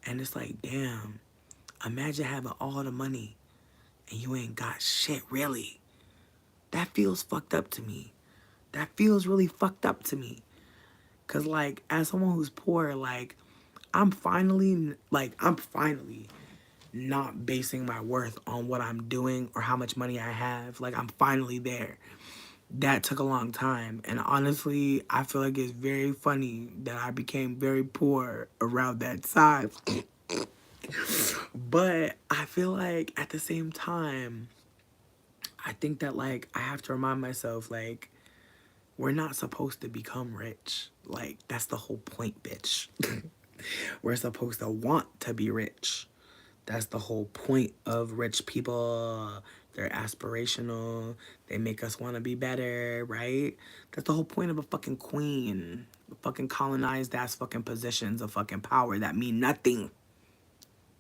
And it's like, damn, imagine having all the money and you ain't got shit, really. That feels fucked up to me. That feels really fucked up to me. Cause like, as someone who's poor, like, I'm finally not basing my worth on what I'm doing or how much money I have. Like, I'm finally there. That took a long time. And honestly, I feel like it's very funny that I became very poor around that time. But I feel like at the same time, I think that like I have to remind myself like we're not supposed to become rich. Like that's the whole point, bitch. We're supposed to want to be rich. That's the whole point of rich people. They're aspirational. They make us want to be better, right? That's the whole point of a fucking queen. Fucking colonized ass fucking positions of fucking power that mean nothing.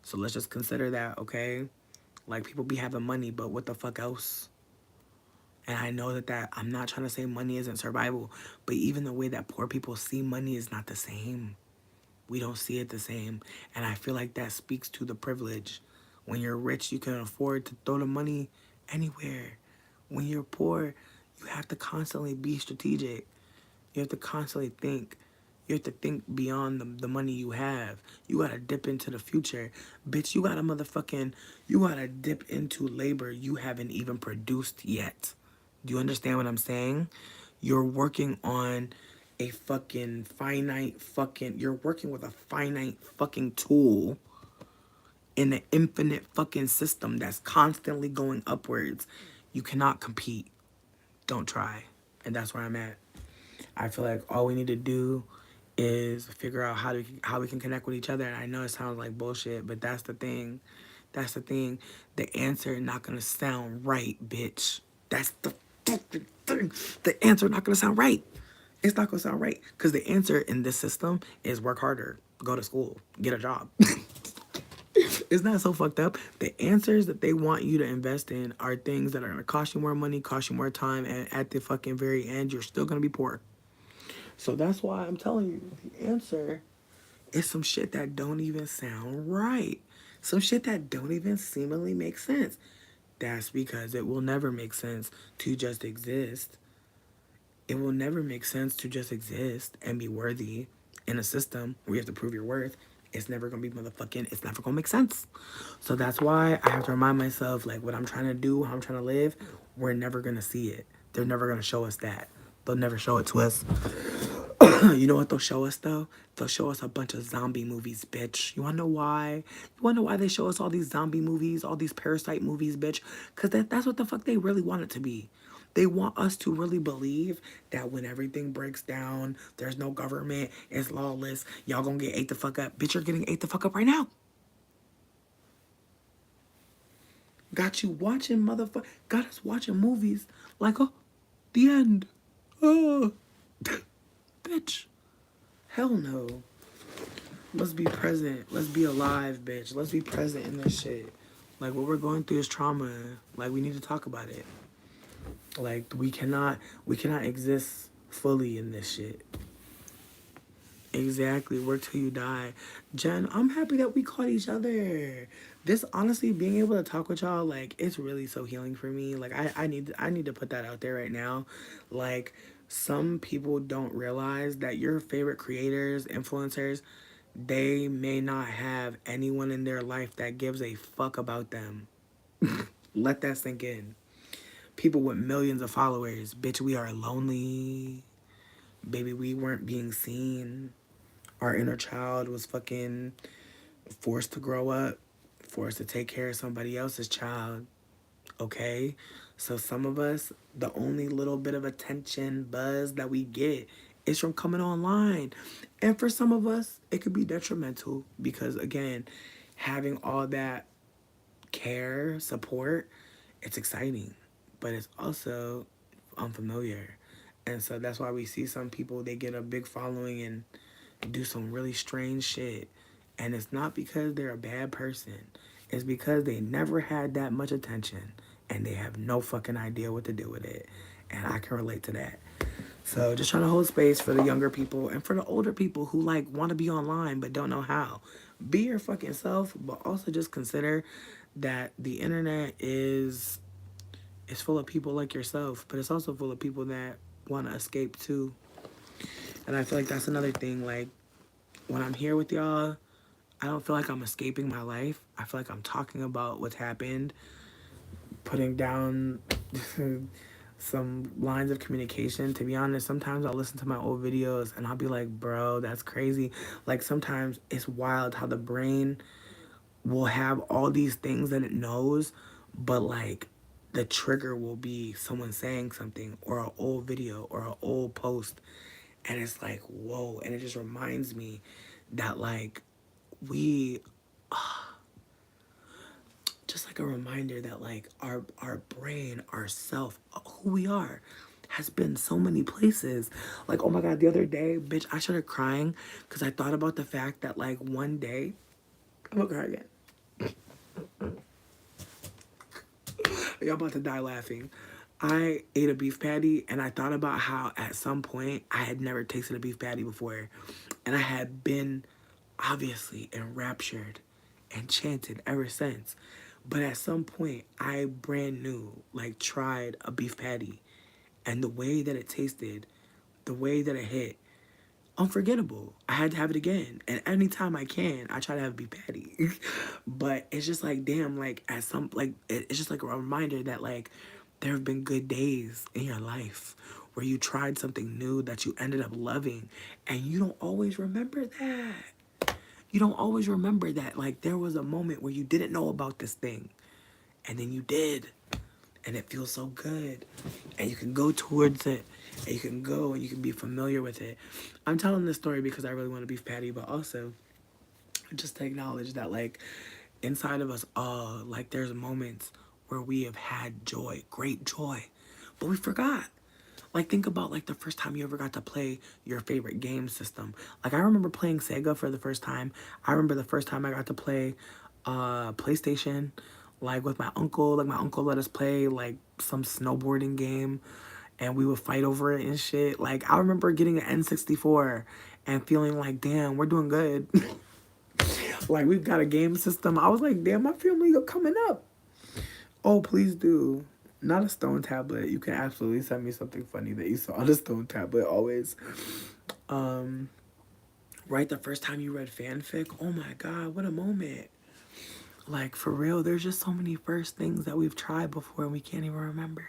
So let's just consider that, okay? Like people be having money, but what the fuck else? And I know that I'm not trying to say money isn't survival, but even the way that poor people see money is not the same. We don't see it the same. And I feel like that speaks to the privilege. When you're rich, you can afford to throw the money anywhere. When you're poor, you have to constantly be strategic. You have to constantly think. You have to think beyond the money you have. You gotta dip into the future. Bitch, you gotta dip into labor you haven't even produced yet. Do you understand what I'm saying? You're working on a fucking you're working with a finite fucking tool in an infinite fucking system that's constantly going upwards. You cannot compete. Don't try. And that's where I'm at. I feel like all we need to do is figure out how we can connect with each other. And I know it sounds like bullshit, but that's the thing. That's the thing. The answer not gonna sound right, bitch. That's the fucking thing. The answer not gonna sound right. It's not gonna sound right. Cause the answer in this system is work harder, go to school, get a job. It's not so fucked up. The answers that they want you to invest in are things that are gonna cost you more money, cost you more time, and at the fucking very end, you're still gonna be poor. So that's why I'm telling you, the answer is some shit that don't even sound right. Some shit that don't even seemingly make sense. That's because it will never make sense to just exist. It will never make sense to just exist and be worthy in a system where you have to prove your worth. It's never gonna be motherfucking, it's never gonna make sense. So that's why I have to remind myself, like, what I'm trying to do, how I'm trying to live, we're never gonna see it. They're never gonna show us that. They'll never show it to us. You know what they'll show us though? They'll show us a bunch of zombie movies, bitch. You wanna know why? You wanna know why they show us all these zombie movies, all these parasite movies, bitch? Cause that's what the fuck they really want it to be. They want us to really believe that when everything breaks down, there's no government, it's lawless, y'all gonna get ate the fuck up. Bitch, you're getting ate the fuck up right now. Got you watching motherfucker. Got us watching movies like, oh, the end. Oh, bitch. Hell no. Let's be present. Let's be alive, bitch. Let's be present in this shit. Like what we're going through is trauma. Like we need to talk about it. Like we cannot exist fully in this shit. Exactly. Work till you die. Jen, I'm happy that we caught each other. This honestly being able to talk with y'all, like it's really so healing for me. Like I need to put that out there right now. Like some people don't realize that your favorite creators, influencers, they may not have anyone in their life that gives a fuck about them. Let that sink in. People with millions of followers, bitch, we are lonely. Baby, we weren't being seen. Our inner child was fucking forced to grow up, forced to take care of somebody else's child. Okay? So some of us, the only little bit of attention, buzz that we get is from coming online. And for some of us, it could be detrimental because again, having all that care, support, it's exciting, but it's also unfamiliar. And so that's why we see some people, they get a big following and do some really strange shit. And it's not because they're a bad person. It's because they never had that much attention and they have no fucking idea what to do with it. And I can relate to that. So just trying to hold space for the younger people and for the older people who like want to be online but don't know how. Be your fucking self, but also just consider that the internet is full of people like yourself, but it's also full of people that want to escape too. And I feel like that's another thing. Like when I'm here with y'all, I don't feel like I'm escaping my life. I feel like I'm talking about what's happened, putting down some lines of communication. To be honest, sometimes I'll listen to my old videos and I'll be like, bro, that's crazy. Like sometimes it's wild how the brain will have all these things that it knows, but like the trigger will be someone saying something or an old video or an old post. And it's like, whoa. And it just reminds me that like we just like a reminder that like our brain, our self, who we are has been so many places. Like, oh my god, the other day, bitch, I started crying because I thought about the fact that like one day, I'm gonna cry again. Y'all about to die laughing. I ate a beef patty and I thought about how at some point I had never tasted a beef patty before. And I had been obviously enraptured, enchanted ever since. But at some point I brand new, like tried a beef patty. And the way that it tasted, the way that it hit, unforgettable. I had to have it again. And anytime I can, I try to have a beef patty. But it's just like, damn, like at some like it's just like a reminder that like there have been good days in your life where you tried something new that you ended up loving and you don't always remember that. You don't always remember that like there was a moment where you didn't know about this thing and then you did and it feels so good and you can go towards it and you can go and you can be familiar with it. I'm telling this story because I really want to beef patty, but also just to acknowledge that like inside of us all, like there's moments where we have had joy, great joy, but we forgot. Like think about like the first time you ever got to play your favorite game system. Like I remember playing Sega for the first time. I remember the first time I got to play PlayStation, like with my uncle. Like my uncle let us play like some snowboarding game and we would fight over it and shit. Like I remember getting an N64 and feeling like, damn, we're doing good. Like we've got a game system. I was like, damn, my family are coming up. Oh, please do. Not a stone tablet. You can absolutely send me something funny that you saw on a stone tablet always. Um, right, the first time you read fanfic, oh my god, what a moment. Like for real, there's just so many first things that we've tried before and we can't even remember.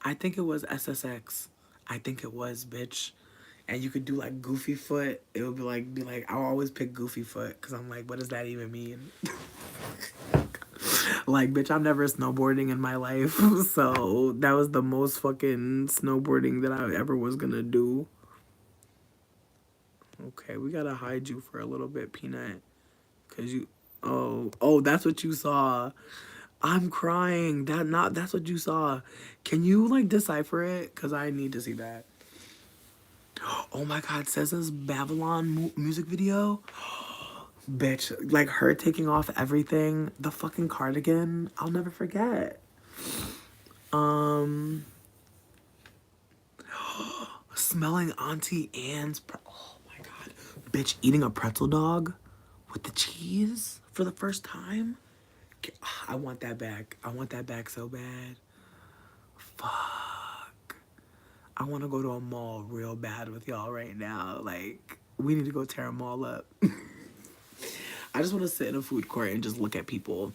I think it was SSX. I think it was, bitch. And you could do like Goofy Foot. It would be like I'll always pick Goofy Foot because I'm like, what does that even mean? Like, bitch, I'm never snowboarding in my life. So that was the most fucking snowboarding that I ever was gonna do. Okay, we gotta hide you for a little bit, Peanut. Cause you oh, that's what you saw. I'm crying. That's what you saw. Can you like decipher it? Cause I need to see that. Oh my god, SZA's Babylon music video. Bitch, like her taking off everything, the fucking cardigan, I'll never forget. Um, smelling Auntie Anne's, oh my god. Bitch, eating a pretzel dog with the cheese for the first time. I want that back. I want that back so bad. Fuck. I want to go to a mall real bad with y'all right now. Like, we need to go tear a mall up. I just want to sit in a food court and just look at people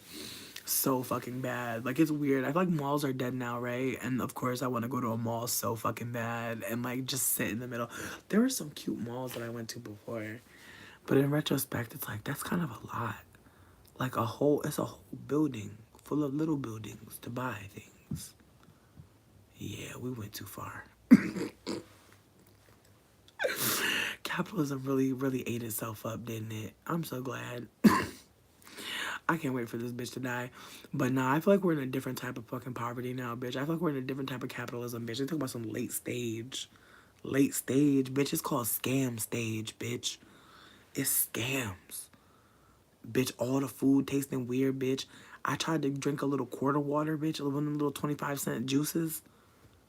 so fucking bad. Like, it's weird. I feel like malls are dead now, right? And of course, I want to go to a mall so fucking bad and like just sit in the middle. There were some cute malls that I went to before, but in retrospect, it's like that's kind of a lot. Like it's a whole building full of little buildings to buy things. Yeah, we went too far. Capitalism really, really ate itself up, didn't it? I'm so glad. I can't wait for this bitch to die. But nah, I feel like we're in a different type of fucking poverty now, bitch. I feel like we're in a different type of capitalism, bitch. They talk about some late stage. Late stage, bitch. It's called scam stage, bitch. It's scams. Bitch, all the food tasting weird, bitch. I tried to drink a little quarter water, bitch. One of them little 25-cent juices.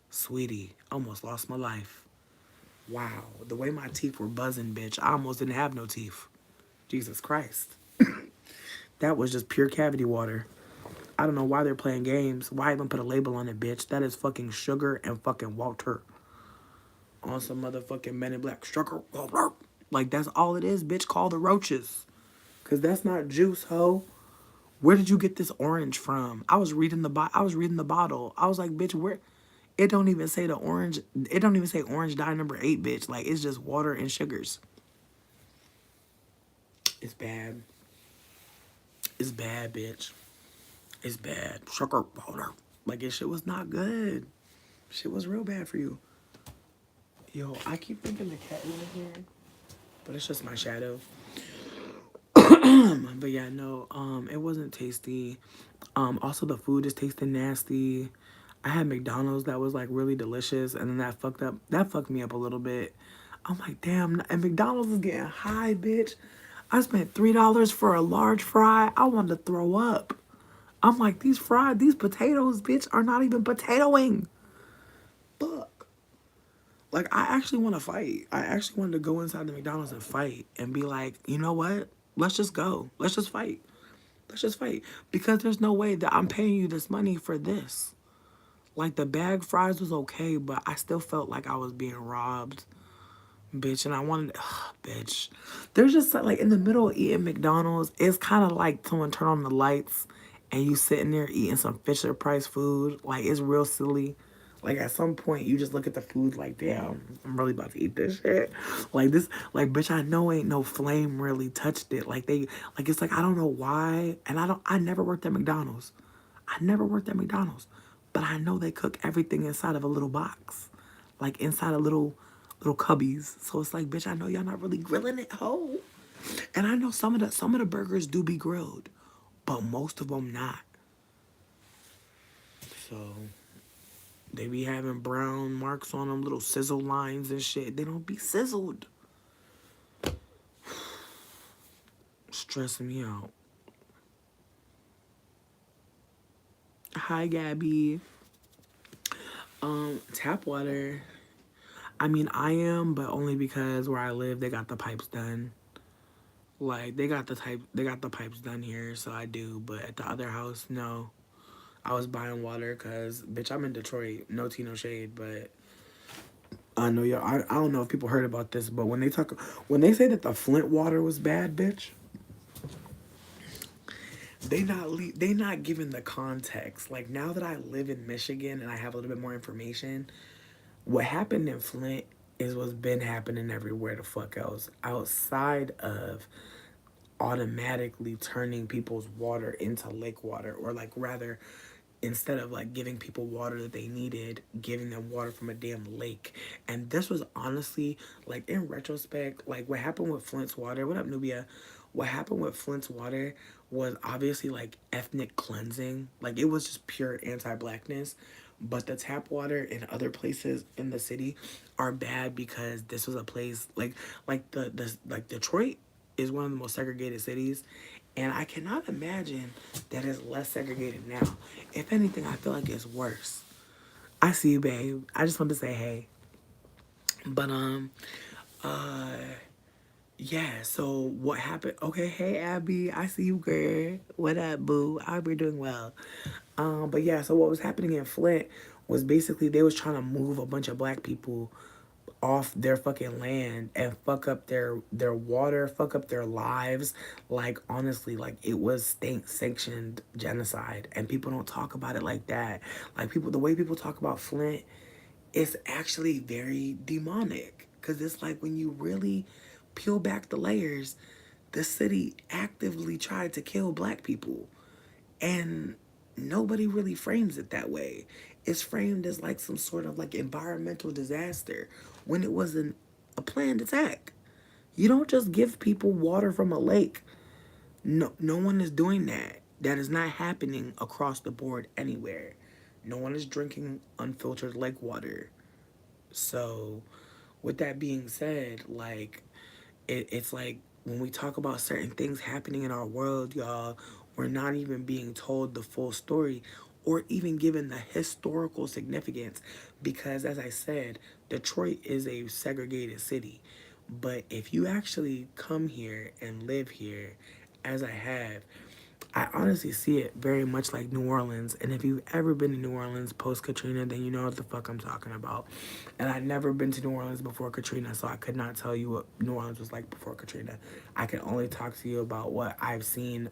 Sweetie, almost lost my life. Wow. The way my teeth were buzzing, bitch. I almost didn't have no teeth. Jesus Christ. That was just pure cavity water. I don't know why they're playing games. Why even put a label on it, bitch? That is fucking sugar and fucking water. On some motherfucking Men in Black. Sugar, water. Like, that's all it is, bitch. Call the roaches. Because that's not juice, ho. Where did you get this orange from? I was reading the bottle. I was like, bitch, where? It don't even say the orange. It don't even say orange dye number 8, bitch. Like, it's just water and sugars. It's bad. It's bad, bitch. It's bad. Sugar water. Like, this shit was not good. Shit was real bad for you. Yo, I keep thinking the cat is in here, but it's just my shadow. But yeah, no, it wasn't tasty. Also the food is tasting nasty. I had McDonald's that was like really delicious, and then that fucked me up a little bit. I'm like, damn, and McDonald's is getting high, bitch. I spent $3 for a large fry. I wanted to throw up. I'm like, these potatoes, bitch, are not even potatoing. Fuck. Like, I actually want to fight. I actually wanted to go inside the McDonald's and fight and be like, you know what? Let's just go. Let's just fight. Let's just fight. Because there's no way that I'm paying you this money for this. Like, the bag fries was okay, but I still felt like I was being robbed. Bitch, and I wanted, bitch. There's just like in the middle of eating McDonald's, it's kind of like someone turn on the lights and you sitting there eating some Fisher Price food. Like, it's real silly. Like, at some point, you just look at the food like, damn, I'm really about to eat this shit. Like, this, like, bitch, I know ain't no flame really touched it. Like, it's like, I don't know why. And I never worked at McDonald's. I never worked at McDonald's. But I know they cook everything inside of a little box. Like, inside a little cubbies. So it's like, bitch, I know y'all not really grilling it, ho. And I know some of the burgers do be grilled, but most of them not. So they be having brown marks on them, little sizzle lines and shit. They don't be sizzled. Stressing me out. Hi, Gabby. Tap water. I mean, I am, but only because where I live, they got the pipes done. Like, they got the pipes done here, so I do. But at the other house, no. I was buying water because, bitch, I'm in Detroit. No tea, no shade, but I know y'all. I don't know if people heard about this, but when they say that the Flint water was bad, bitch, they not giving the context. Like, now that I live in Michigan and I have a little bit more information, what happened in Flint is what's been happening everywhere the fuck else outside of automatically turning people's water into lake water, or like rather, instead of like giving people water that they needed, giving them water from a damn lake. And this was honestly, like, in retrospect, like what happened with Flint's water, what up Nubia, what happened with Flint's water was obviously like ethnic cleansing. Like, it was just pure anti-blackness. But the tap water in other places in the city are bad because this was a place like Detroit is one of the most segregated cities, and I cannot imagine that it's less segregated now. If anything, I feel like it's worse. I see you, babe. I just wanted to say hey. But uh yeah, so what happened? Okay, hey Abby, I see you, girl. What up, boo? I hope you're doing well. But yeah, so what was happening in Flint was basically they was trying to move a bunch of black people off their fucking land and fuck up their water, fuck up their lives. Like, honestly, like, it was state sanctioned genocide, and people don't talk about it like that. Like, the way people talk about Flint, it's actually very demonic, because it's like when you really peel back the layers, the city actively tried to kill black people, and nobody really frames it that way. It's framed as like some sort of like environmental disaster when it wasn't a planned attack. You don't just give people water from a lake. No, no one is doing that. That is not happening across the board anywhere. No one is drinking unfiltered lake water. So, with that being said, like, it's like when we talk about certain things happening in our world, y'all, we're not even being told the full story or even given the historical significance because, as I said, Detroit is a segregated city. But if you actually come here and live here, as I have, I honestly see it very much like New Orleans. And if you've ever been to New Orleans post Katrina, then you know what the fuck I'm talking about. And I'd never been to New Orleans before Katrina, so I could not tell you what New Orleans was like before Katrina. I can only talk to you about what I've seen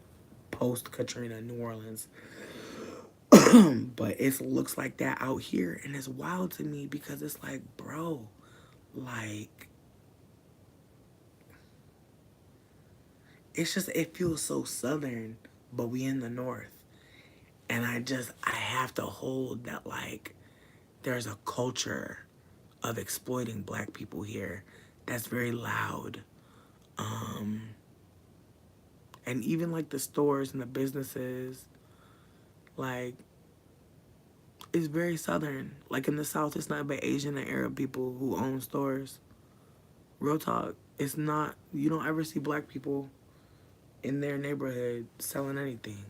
post Katrina New Orleans. But it looks like that out here. And it's wild to me because it's like, bro, like, it's just, it feels so southern, but we in the north. And I have to hold that, like, there's a culture of exploiting black people here that's very loud. Um, and even like the stores and the businesses, like, it's very southern. Like in the South, it's not but Asian and Arab people who own stores. Real talk. It's not, you don't ever see black people in their neighborhood selling anything.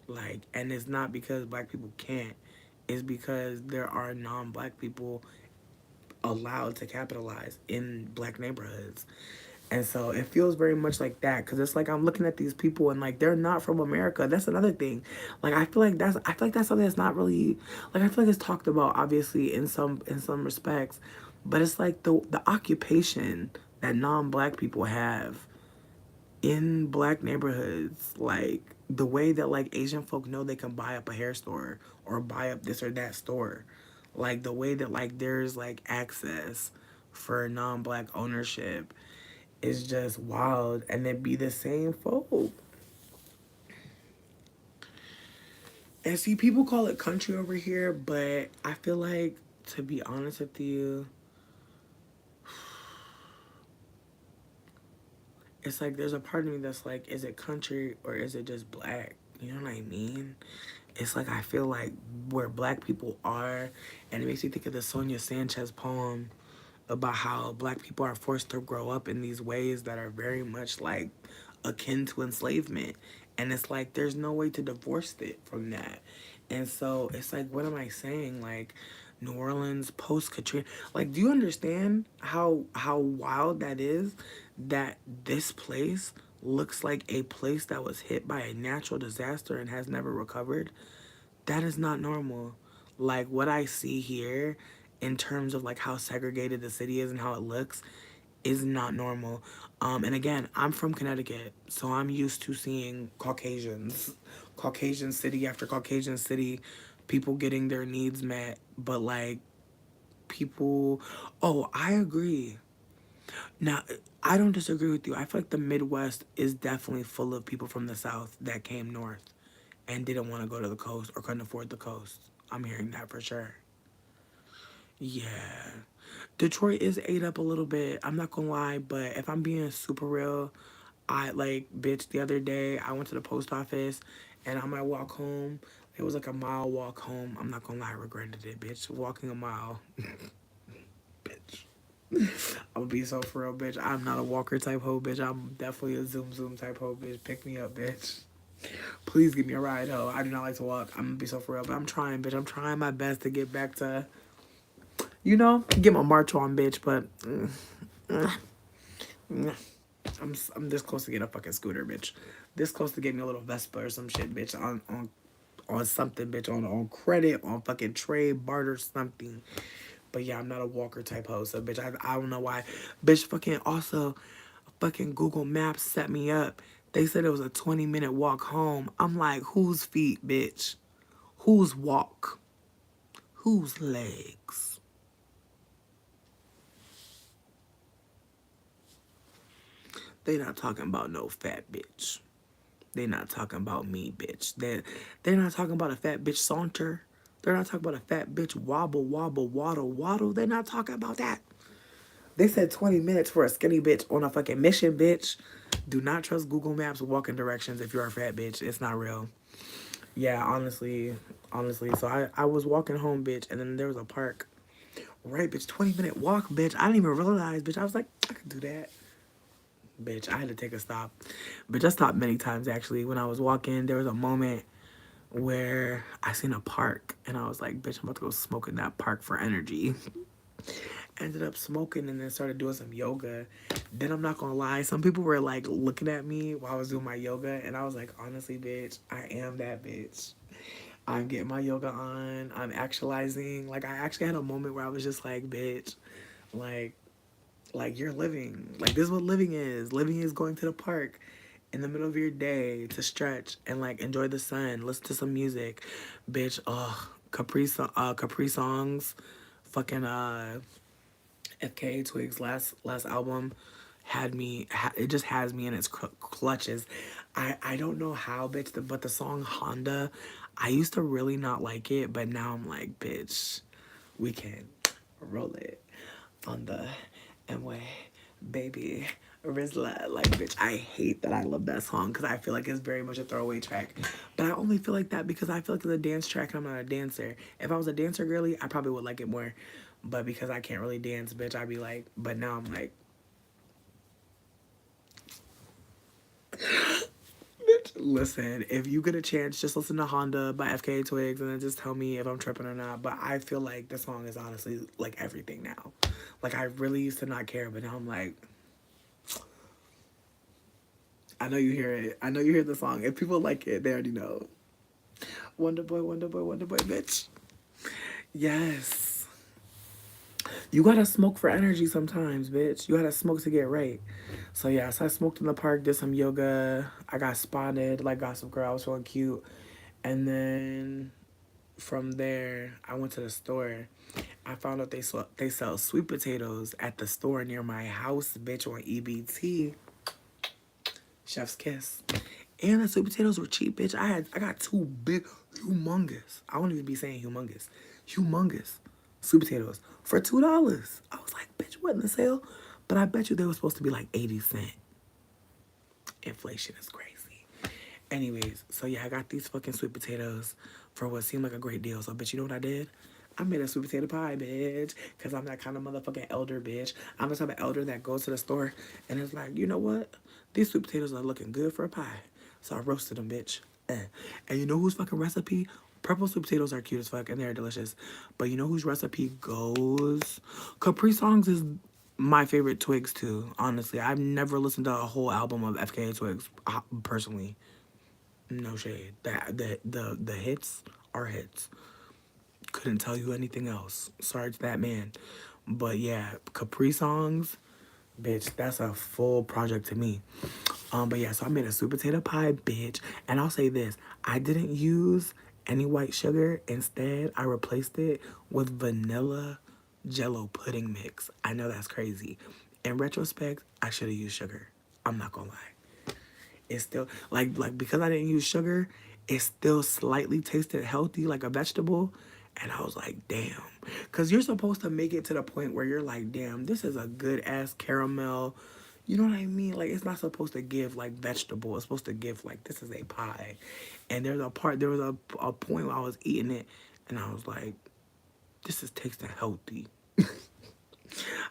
Like, and it's not because black people can't. It's because there are non-black people allowed to capitalize in black neighborhoods. And so it feels very much like that because it's like I'm looking at these people and like they're not from America. That's another thing. Like I feel like that's something that's not really like I feel like it's talked about obviously in some respects, but it's like the occupation that non-black people have in black neighborhoods, like the way that like Asian folk know they can buy up a hair store or buy up this or that store, like the way that like there's like access for non-black ownership is just wild, and it be the same folk. And see, people call it country over here, but I feel like, to be honest with you, it's like there's a part of me that's like, is it country or is it just black? You know what I mean? It's like I feel like where black people are, and it makes me think of the Sonia Sanchez poem about how black people are forced to grow up in these ways that are very much like akin to enslavement. And it's like there's no way to divorce it from that. And so it's like, what am I saying? Like New Orleans post Katrina. Like, do you understand how wild that is? That this place looks like a place that was hit by a natural disaster and has never recovered. That is not normal. Like what I see here in terms of like how segregated the city is and how it looks is not normal. And again, I'm from Connecticut, so I'm used to seeing Caucasians, Caucasian city after Caucasian city, people getting their needs met, but like people, oh, I agree. Now, I don't disagree with you. I feel like the Midwest is definitely full of people from the South that came north and didn't want to go to the coast or couldn't afford the coast. I'm hearing that for sure. Yeah. Detroit is ate up a little bit. I'm not gonna lie, but if I'm being super real, I like, bitch, the other day I went to the post office and on my walk home, it was like a mile walk home. I'm not gonna lie, I regretted it, bitch. Walking a mile. Bitch. I'm gonna be so for real, bitch. I'm not a walker type hoe, bitch. I'm definitely a zoom type hoe, bitch. Pick me up, bitch. Please give me a ride, ho. I do not like to walk. I'm gonna be so for real, but I'm trying, bitch. I'm trying my best to get back to, get my march on, bitch. But I'm this close to getting a fucking scooter, bitch. This close to getting a little Vespa or some shit, bitch. On something, bitch. On credit, on fucking trade, barter, something. But yeah, I'm not a walker type hoe, so bitch, I don't know why. Bitch, fucking also, fucking Google Maps set me up. They said it was a 20-minute walk home. I'm like, whose feet, bitch? Whose walk? Whose legs? They not talking about no fat bitch. They not talking about me, bitch. They're not talking about a fat bitch saunter. They're not talking about a fat bitch wobble, wobble, waddle, waddle. They're not talking about that. They said 20 minutes for a skinny bitch on a fucking mission, bitch. Do not trust Google Maps walking directions if you're a fat bitch. It's not real. Yeah, honestly. So I was walking home, bitch, and then there was a park. Right, bitch, 20-minute walk, bitch. I didn't even realize, bitch. I was like, I could do that. Bitch, I had to take a stop. Bitch, I stopped many times, actually. When I was walking, there was a moment where I seen a park, and I was like, bitch, I'm about to go smoke in that park for energy. Ended up smoking and then started doing some yoga. Then I'm not gonna lie, some people were like looking at me while I was doing my yoga, and I was like, honestly, bitch, I am that bitch. I'm getting my yoga on. I'm actualizing. Like, I actually had a moment where I was just like, bitch, like, like you're living. Like, this is what living is. Living is going to the park in the middle of your day to stretch and like enjoy the sun, listen to some music, bitch. Capri songs, fucking FKA Twigs last album had me. It just has me in its clutches. I don't know how, bitch. But the song Honda, I used to really not like it, but now I'm like, bitch, we can roll it on the M-way, baby. Rizla, like, bitch, I hate that I love that song because I feel like it's very much a throwaway track. But I only feel like that because I feel like it's a dance track and I'm not a dancer. If I was a dancer girly, I probably would like it more. But because I can't really dance, bitch, I'd be like, but now I'm like, bitch, listen, if you get a chance, just listen to Honda by FKA Twigs and then just tell me if I'm tripping or not. But I feel like the song is honestly like everything now. Like, I really used to not care, but now I'm like, I know you hear it. I know you hear the song. If people like it, they already know. Wonder Boy, Wonder Boy, Wonder Boy, bitch. Yes. You gotta smoke for energy sometimes, bitch. You gotta smoke to get right. So yeah, so I smoked in the park, did some yoga. I got spotted like Gossip Girl. I was feeling cute. And then from there, I went to the store. I found out they sell sweet potatoes at the store near my house, bitch, on EBT. Chef's kiss. And the sweet potatoes were cheap, bitch. I got two big, humongous. I won't even be saying humongous. Humongous sweet potatoes for $2. I was like, bitch, what in the sale? But I bet you they were supposed to be like 80 cents. Inflation is crazy. Anyways, so yeah, I got these fucking sweet potatoes for what seemed like a great deal. So, bitch, you know what I did? I made a sweet potato pie, bitch. Because I'm that kind of motherfucking elder, bitch. I'm the type of elder that goes to the store and is like, you know what? These sweet potatoes are looking good for a pie. So I roasted them, bitch. And you know whose fucking recipe? Purple sweet potatoes are cute as fuck and they're delicious. But you know whose recipe goes? Capri Songs is my favorite Twigs too, honestly. I've never listened to a whole album of FKA Twigs personally. No shade. The hits are hits. Couldn't tell you anything else. Sorry to that man. But yeah, Capri Songs, bitch, that's a full project to me. But yeah, so I made a sweet potato pie, bitch. And I'll say this, I didn't use any white sugar. Instead, I replaced it with vanilla jello pudding mix. I know that's crazy. In retrospect, I should have used sugar. I'm not gonna lie. It's still like because I didn't use sugar, it still slightly tasted healthy like a vegetable. And I was like, damn. Cause you're supposed to make it to the point where you're like, damn, this is a good ass caramel. You know what I mean? Like, it's not supposed to give like vegetable. It's supposed to give like this is a pie. And there was a point where I was eating it and I was like, this is tasting healthy.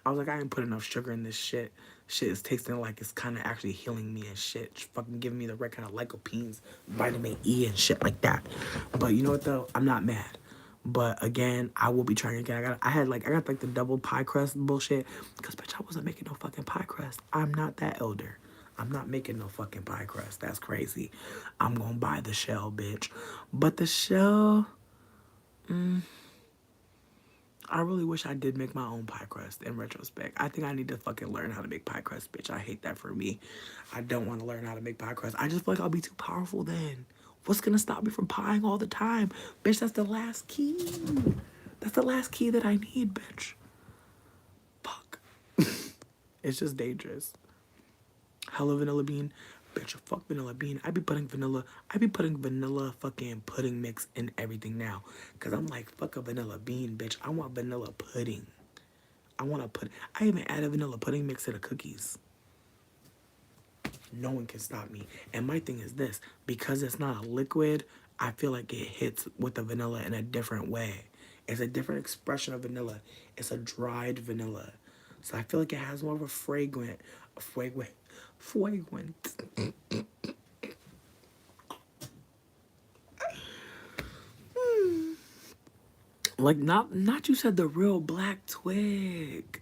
I was like, I ain't put enough sugar in this shit. Shit is tasting like it's kind of actually healing me and shit. Fucking giving me the right kind of lycopenes, vitamin E and shit like that. But you know what though? I'm not mad. But again, I will be trying again. I got like the double pie crust bullshit. Cause bitch, I wasn't making no fucking pie crust. I'm not that elder. I'm not making no fucking pie crust. That's crazy. I'm gonna buy the shell, bitch. But the shell, I really wish I did make my own pie crust in retrospect. I think I need to fucking learn how to make pie crust, bitch. I hate that for me. I don't want to learn how to make pie crust. I just feel like I'll be too powerful then. What's gonna stop me from pieing all the time? Bitch, that's the last key. That's the last key that I need, bitch. Fuck. It's just dangerous. Hello, vanilla bean. Bitch, fuck vanilla bean. I be putting vanilla fucking pudding mix in everything now. Cause I'm like, fuck a vanilla bean, bitch. I want vanilla pudding. I even add a vanilla pudding mix to the cookies. No one can stop me. And my thing is this, because it's not a liquid, I feel like it hits with the vanilla in a different way. It's a different expression of vanilla. It's a dried vanilla. So I feel like it has more of fragrant. Like not you said the real black twig.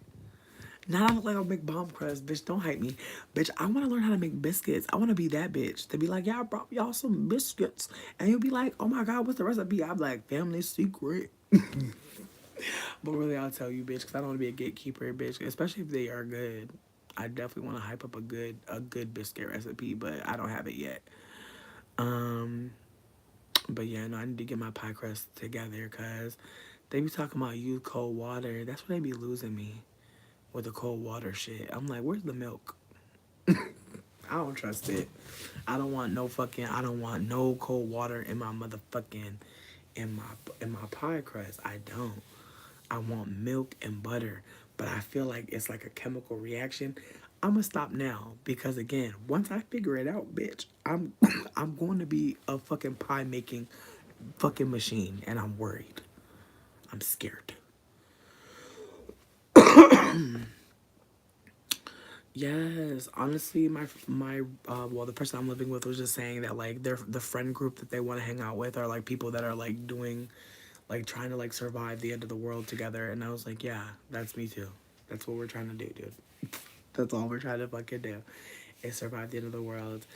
Not I look like I'll make bomb crust, bitch. Don't hype me, bitch. I want to learn how to make biscuits. I want to be that bitch to be like, yeah, I brought y'all some biscuits, and you'll be like, oh my god, what's the recipe? I'm like, family secret. But really, I'll tell you, bitch, because I don't want to be a gatekeeper, bitch. Especially if they are good. I definitely want to hype up a good biscuit recipe, but I don't have it yet. Um, but yeah, no, I need to get my pie crust together, cause they be talking about use cold water. That's where they be losing me with the cold water shit. I'm like, where's the milk? I don't trust it. I don't want no cold water in my motherfucking in my pie crust. I don't. I want milk and butter, but I feel like it's like a chemical reaction. I'm gonna stop now because again, once I figure it out, bitch, I'm I'm going to be a fucking pie making fucking machine, and I'm worried. I'm scared. Yes, honestly, my the person I'm living with was just saying that like they're the friend group that they want to hang out with are like people that are like doing, like trying to like survive the end of the world together, and I was like, yeah, that's me too. That's what we're trying to do, dude. That's all we're trying to fucking do, is survive the end of the world,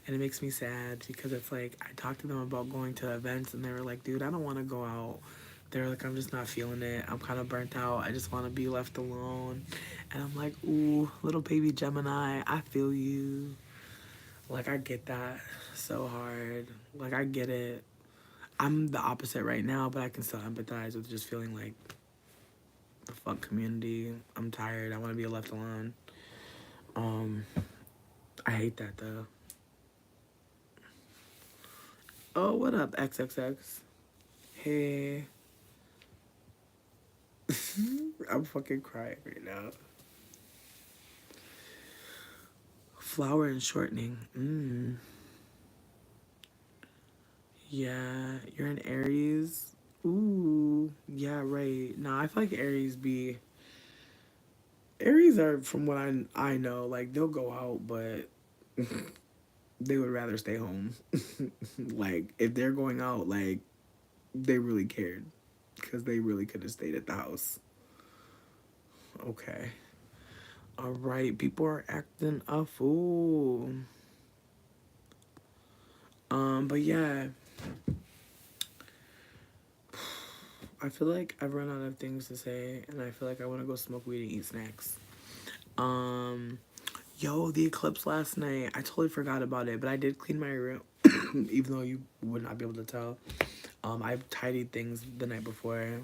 and it makes me sad because it's like I talked to them about going to events, and they were like, dude, I don't want to go out. They're like, I'm just not feeling it. I'm kind of burnt out. I just want to be left alone. And I'm like, ooh, little baby Gemini, I feel you. Like, I get that so hard. Like, I get it. I'm the opposite right now, but I can still empathize with just feeling like the fuck community. I'm tired. I want to be left alone. Um, I hate that though. Oh, what up, XXX? Hey. I'm fucking crying right now. Flower and shortening. Yeah, you're an Aries. Ooh, yeah, right. No, I feel like Aries are from what I know, like they'll go out, but they would rather stay home. Like if they're going out, like they really cared because they really could have stayed at the house. Okay. All right, people are acting a fool. But yeah, I feel like I've run out of things to say, and I feel like I want to go smoke weed and eat snacks. Um, Yo, the eclipse last night. I totally forgot about it, but I did clean my room, even though you would not be able to tell. I tidied things the night before.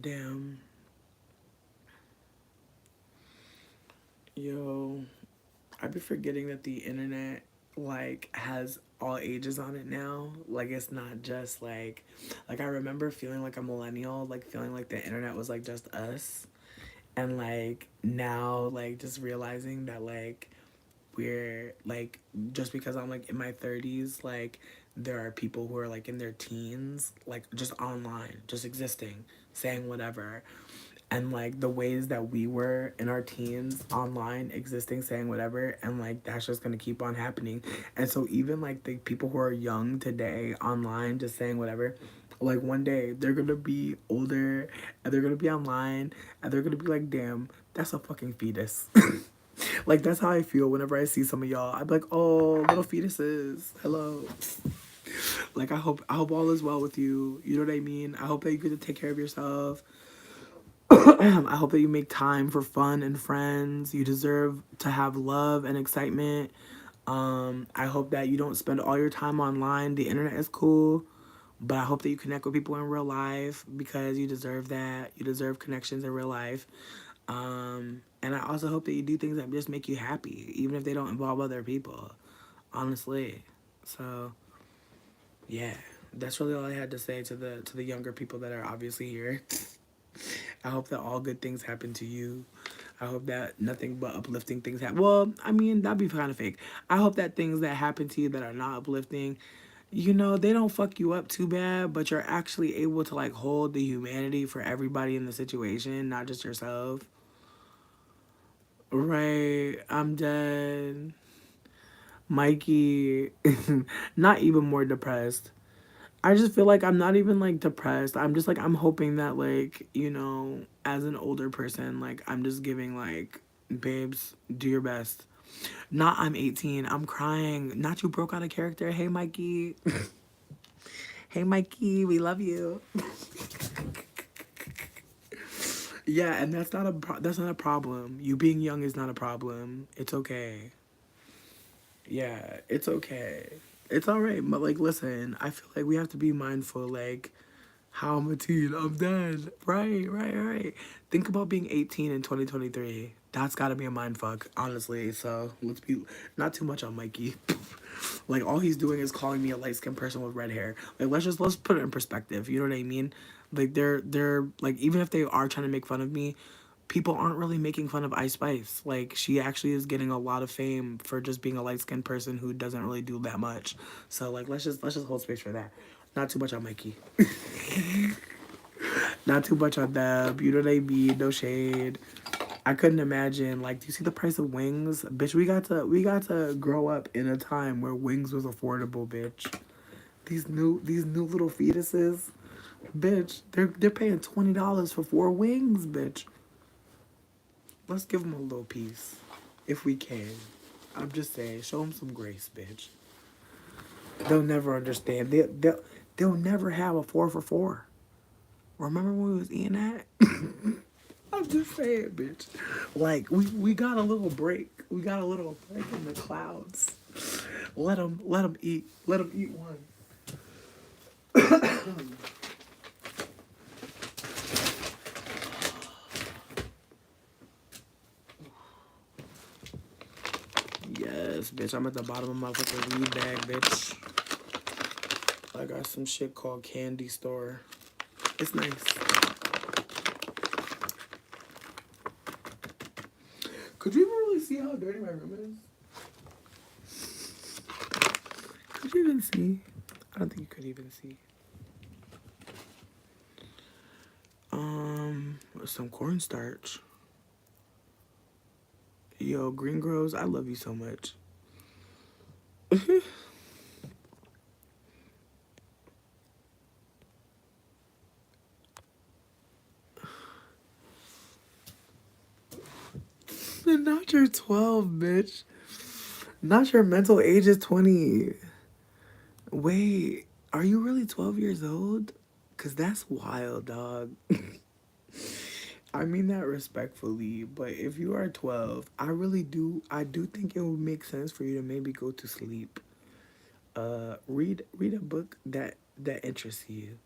Damn. Yo, I be forgetting that the internet like has all ages on it now. Like it's not just like I remember feeling like a millennial, like feeling like the internet was like just us. And like now like just realizing that like we're like just because I'm like in my 30s, like there are people who are like in their teens, like just online, just existing, saying whatever. And like the ways that we were in our teens online existing saying whatever, and like that's just gonna keep on happening. And so even like the people who are young today online just saying whatever, like one day they're gonna be older and they're gonna be online and they're gonna be like, damn, that's a fucking fetus. Like that's how I feel whenever I see some of y'all. I'm like, oh, little fetuses, hello. Like I hope all is well with you. You know what I mean? I hope that you get to take care of yourself. I hope that you make time for fun and friends. You deserve to have love and excitement. I hope that you don't spend all your time online. The internet is cool, but I hope that you connect with people in real life because you deserve that. You deserve connections in real life. And I also hope that you do things that just make you happy, even if they don't involve other people. Honestly. So yeah, that's really all I had to say to the younger people that are obviously here. I hope that all good things happen to you. I hope that nothing but uplifting things happen. Well, I mean, that'd be kind of fake. I hope that things that happen to you that are not uplifting, they don't fuck you up too bad, but you're actually able to like hold the humanity for everybody in the situation, not just yourself. Right, I'm dead. Mikey, not even more depressed. I just feel like I'm not even like depressed. I'm just like, I'm hoping that, like, as an older person, like, I'm just giving, like, babes, do your best. Not I'm 18, I'm crying. Not you broke out of character. Hey, Mikey. Hey, Mikey, we love you. Yeah, and that's not a problem. You being young is not a problem. It's okay. Yeah, it's okay. It's all right. But like, listen, I feel like we have to be mindful. Like, how I'm a teen. I'm dead. Right, right, right. Think about being 18 in 2023. That's got to be a mind fuck, honestly. So let's be not too much on Mikey. Like all he's doing is calling me a light skinned person with red hair. Like let's put it in perspective. You know what I mean? Like they're like, even if they are trying to make fun of me, people aren't really making fun of Ice Spice. Like she actually is getting a lot of fame for just being a light skinned person who doesn't really do that much. So like let's just hold space for that. Not too much on Mikey. Not too much on them. You know what I mean? No shade. I couldn't imagine. Like, do you see the price of wings, bitch? We got to grow up in a time where wings was affordable, bitch. These new little fetuses, bitch. They're paying $20 for 4 wings, bitch. Let's give them a little piece, if we can. I'm just saying, show them some grace, bitch. They'll never understand. They'll never have a 4 for 4. Remember when we was eating that? I'm just saying, bitch. Like we got a little break. We got a little break in the clouds. Let them eat. Let them eat one. Yes, bitch. I'm at the bottom of my fucking weed bag, bitch. I got some shit called Candy Store. It's nice. Could you even really see how dirty my room is? Could you even see? I don't think you could even see. Some cornstarch. Yo, Green Grows, I love you so much. Not your 12, bitch. Not your mental age is 20. Wait, are you really 12 years old? Because that's wild, dog. I mean that respectfully, but if you are 12, I do think it would make sense for you to maybe go to sleep. Read a book that interests you.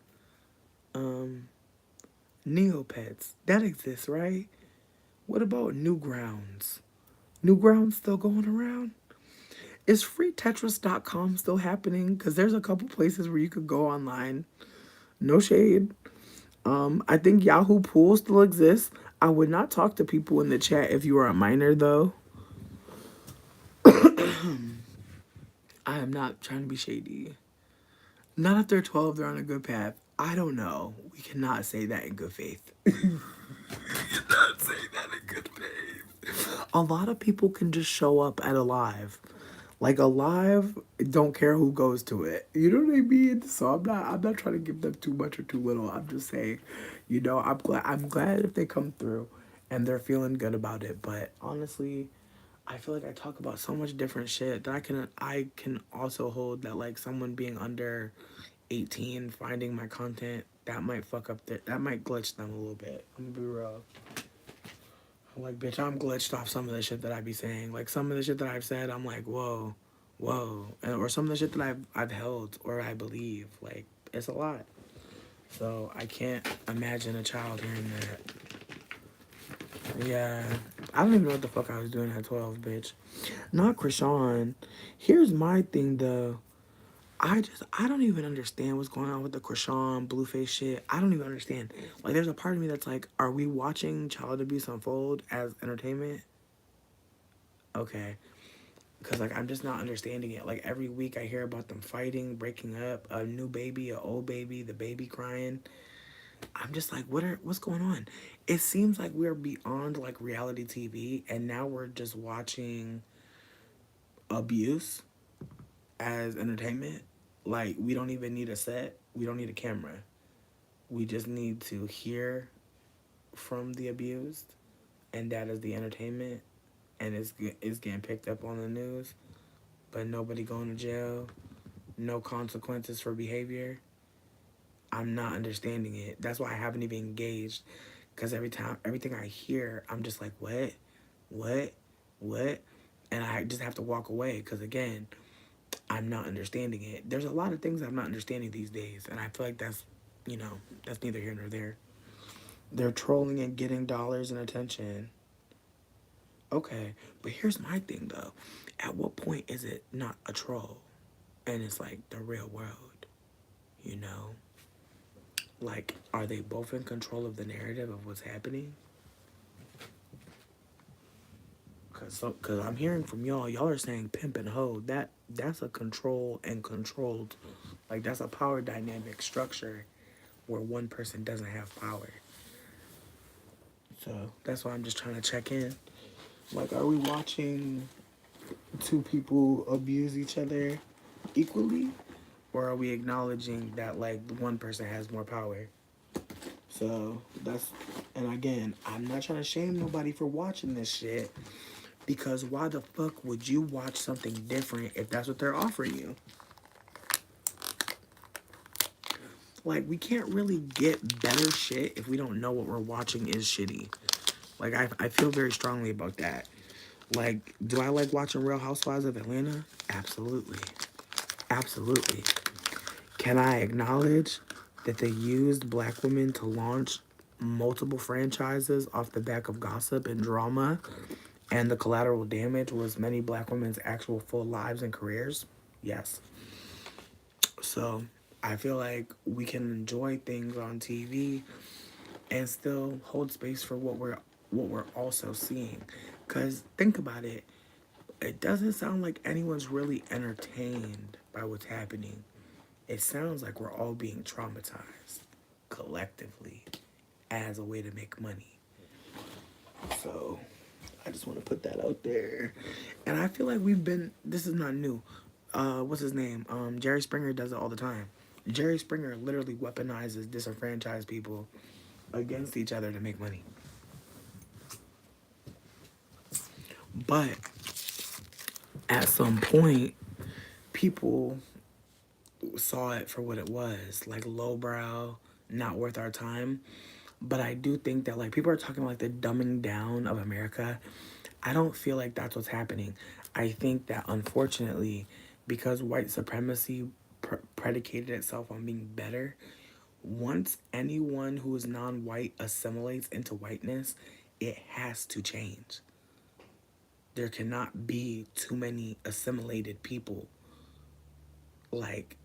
Um, Neopets, that exists, right? What about Newgrounds? Newgrounds still going around? Is freetetris.com still happening? Because there's a couple places where you could go online. No shade. I think Yahoo Pool still exists. I would not talk to people in the chat if you are a minor, though. I am not trying to be shady. Not if they're 12, they're on a good path. I don't know. We cannot say that in good faith. We cannot say that in good faith. A lot of people can just show up at a live. Like a live, don't care who goes to it. You know what I mean? So I'm not trying to give them too much or too little. I'm just saying, I'm glad if they come through and they're feeling good about it. But honestly, I feel like I talk about so much different shit that I can also hold that like someone being under 18 finding my content that might that might glitch them a little bit. I'm gonna be real. Like, bitch, I'm glitched off some of the shit that I be saying. Like, some of the shit that I've said, I'm like, whoa, whoa. Or some of the shit that I've held or I believe. Like, it's a lot. So, I can't imagine a child hearing that. Yeah. I don't even know what the fuck I was doing at 12, bitch. Not Krishan. Here's my thing, though. I don't even understand what's going on with the Krishan Blueface shit. I don't even understand. Like, there's a part of me that's like, are we watching child abuse unfold as entertainment? Okay. Because, like, I'm just not understanding it. Like, every week I hear about them fighting, breaking up, a new baby, a old baby, the baby crying. I'm just like, what's going on? It seems like we're beyond, like, reality TV, and now we're just watching abuse as entertainment. Like, we don't even need a set. We don't need a camera. We just need to hear from the abused, and that is the entertainment, and it's getting picked up on the news, but nobody going to jail, no consequences for behavior. I'm not understanding it. That's why I haven't even engaged, because everything I hear, I'm just like, what, what, and I just have to walk away, because again, I'm not understanding it. There's a lot of things I'm not understanding these days, and I feel like that's neither here nor there. They're trolling and getting dollars and attention. Okay, but here's my thing though. At what point is it not a troll and it's like the real world? You know? Like, are they both in control of the narrative of what's happening? Cause I'm hearing from y'all. Y'all are saying pimp and hoe. That's a control and controlled. Like, that's a power dynamic structure where one person doesn't have power. So that's why I'm just trying to check in. Like, are we watching two people abuse each other equally? Or are we acknowledging that, like, one person has more power? So that's, and again, I'm not trying to shame nobody for watching this shit, because why the fuck would you watch something different if that's what they're offering you? Like, we can't really get better shit if we don't know what we're watching is shitty. Like, I feel very strongly about that. Like, do I like watching Real Housewives of Atlanta? Absolutely. Absolutely. Can I acknowledge that they used black women to launch multiple franchises off the back of gossip and drama, and the collateral damage was many black women's actual full lives and careers? Yes. So I feel like we can enjoy things on TV and still hold space for what we're also seeing. Cause think about it, it doesn't sound like anyone's really entertained by what's happening. It sounds like we're all being traumatized collectively as a way to make money. So I just want to put that out there. And I feel like this is not new. What's his name? Jerry Springer does it all the time. Jerry Springer literally weaponizes disenfranchised people against each other to make money. But at some point, people saw it for what it was, like lowbrow, not worth our time. But I do think that, like, people are talking like the dumbing down of America. I don't feel like that's what's happening. I think that, unfortunately, because white supremacy predicated itself on being better, once anyone who is non-white assimilates into whiteness, it has to change. There cannot be too many assimilated people. Like,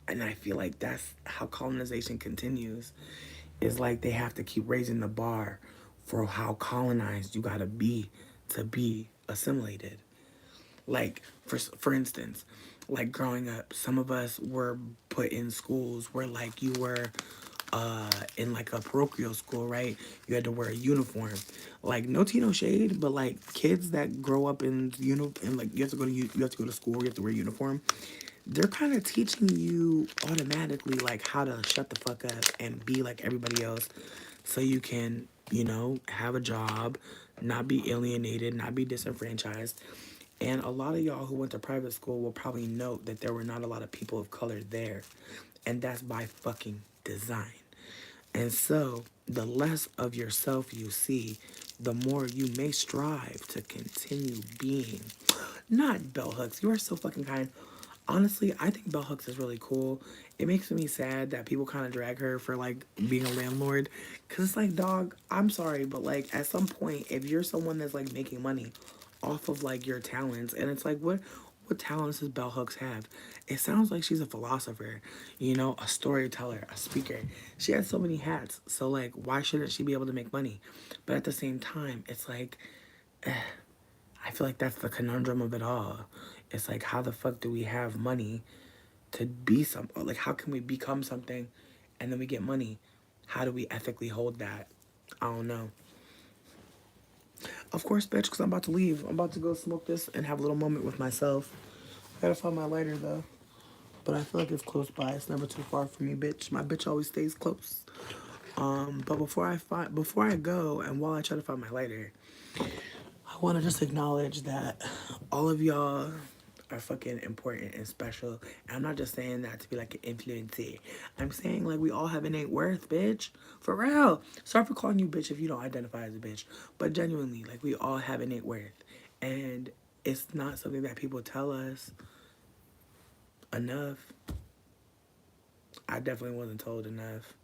and I feel like that's how colonization continues. Is like they have to keep raising the bar for how colonized you gotta be to be assimilated. Like, for instance, like growing up, some of us were put in schools where, like, you were in like a parochial school, right? You had to wear a uniform. Like, no tea, no shade, but like kids that grow up in and like you have to go to school, you have to wear a uniform. They're kind of teaching you automatically like how to shut the fuck up and be like everybody else, so you can, have a job, not be alienated, not be disenfranchised. And a lot of y'all who went to private school will probably note that there were not a lot of people of color there. And that's by fucking design. And so, the less of yourself you see, the more you may strive to continue being. Not bell hooks. You are so fucking kind. honestly, I think Bell Hooks is really cool. It makes me sad that people kind of drag her for like being a landlord, cause it's like, dog, I'm sorry, but like at some point, if you're someone that's like making money off of like your talents, and it's like, what talents does Bell Hooks have? It sounds like she's a philosopher, you know, a storyteller, a speaker. She has so many hats, so like, why shouldn't she be able to make money? But at the same time, it's like, I feel like that's the conundrum of it all. It's like, how the fuck do we have money to be some, like, how can we become something and then we get money? How do we ethically hold that? I don't know. Of course, bitch, because I'm about to leave. I'm about to go smoke this and have a little moment with myself. I gotta find my lighter though. But I feel like it's close by. It's never too far from me, bitch. My bitch always stays close. But before I go and while I try to find my lighter, I want to just acknowledge that all of y'all are fucking important and special. And I'm not just saying that to be like an influencer. I'm saying like we all have innate worth, bitch. For real. Sorry for calling you bitch if you don't identify as a bitch. But genuinely, like we all have innate worth. And it's not something that people tell us enough. I definitely wasn't told enough.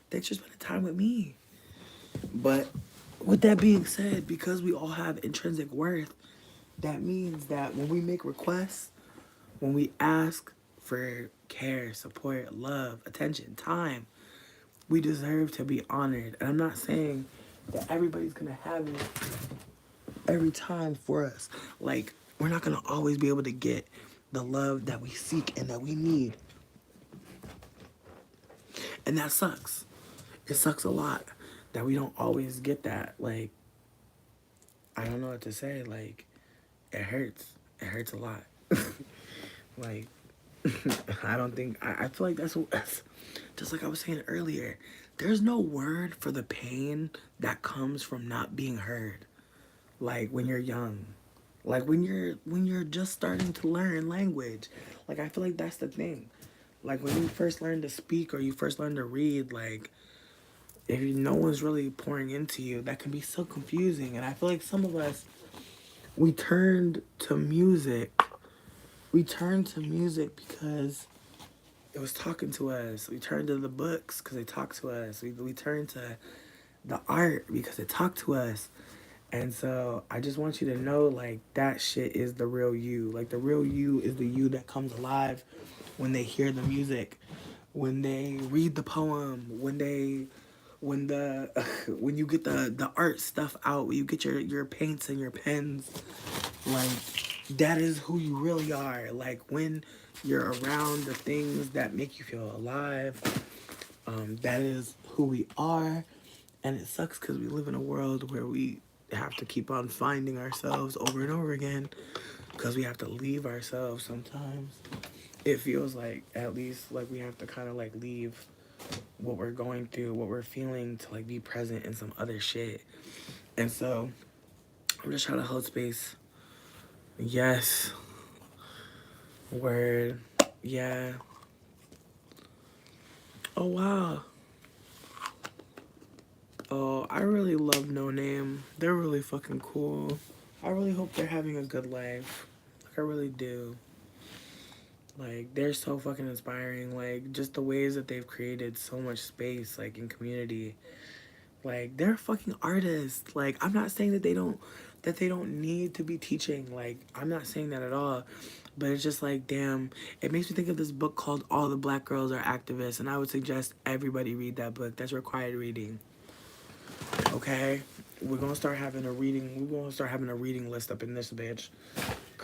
Thanks for spending time with me. But with that being said, because we all have intrinsic worth, that means that when we make requests, when we ask for care, support, love, attention, time, we deserve to be honored. And I'm not saying that everybody's gonna have it every time for us. Like, we're not gonna always be able to get the love that we seek and that we need. And that sucks. It sucks a lot that we don't always get that. Like, I don't know what to say. Like, it hurts. It hurts a lot. Like, I don't think, I feel like that's just like I was saying earlier. There's no word for the pain that comes from not being heard. Like when you're young, like when you're just starting to learn language. Like I feel like that's the thing. Like when you first learn to speak or you first learn to read, like if no one's really pouring into you, that can be so confusing. And I feel like some of us, we turned to music. We turned to music because it was talking to us. We turned to the books because they talked to us. We turned to the art because it talked to us. And so I just want you to know, like, that shit is the real you. Like, the real you is the you that comes alive when they hear the music, when they read the poem, when the, when you get the art stuff out, when you get your paints and your pens, like, that is who you really are. Like, when you're around the things that make you feel alive, that is who we are. And it sucks because we live in a world where we have to keep on finding ourselves over and over again because we have to leave ourselves sometimes. It feels like, at least, like we have to kind of like leave what we're going through, what we're feeling to like be present in some other shit. And so I'm just trying to hold space. Yes. Word. Yeah. Oh, wow. Oh, I really love No Name. They're really fucking cool. I really hope they're having a good life. Like, I really do. Like, they're so fucking inspiring. Like, just the ways that they've created so much space, like, in community. Like, they're fucking artists. Like, I'm not saying that they don't need to be teaching. Like, I'm not saying that at all. But it's just like, damn, it makes me think of this book called All the Black Girls Are Activists. And I would suggest everybody read that book. That's required reading. Okay? We're gonna start having a reading list up in this bitch.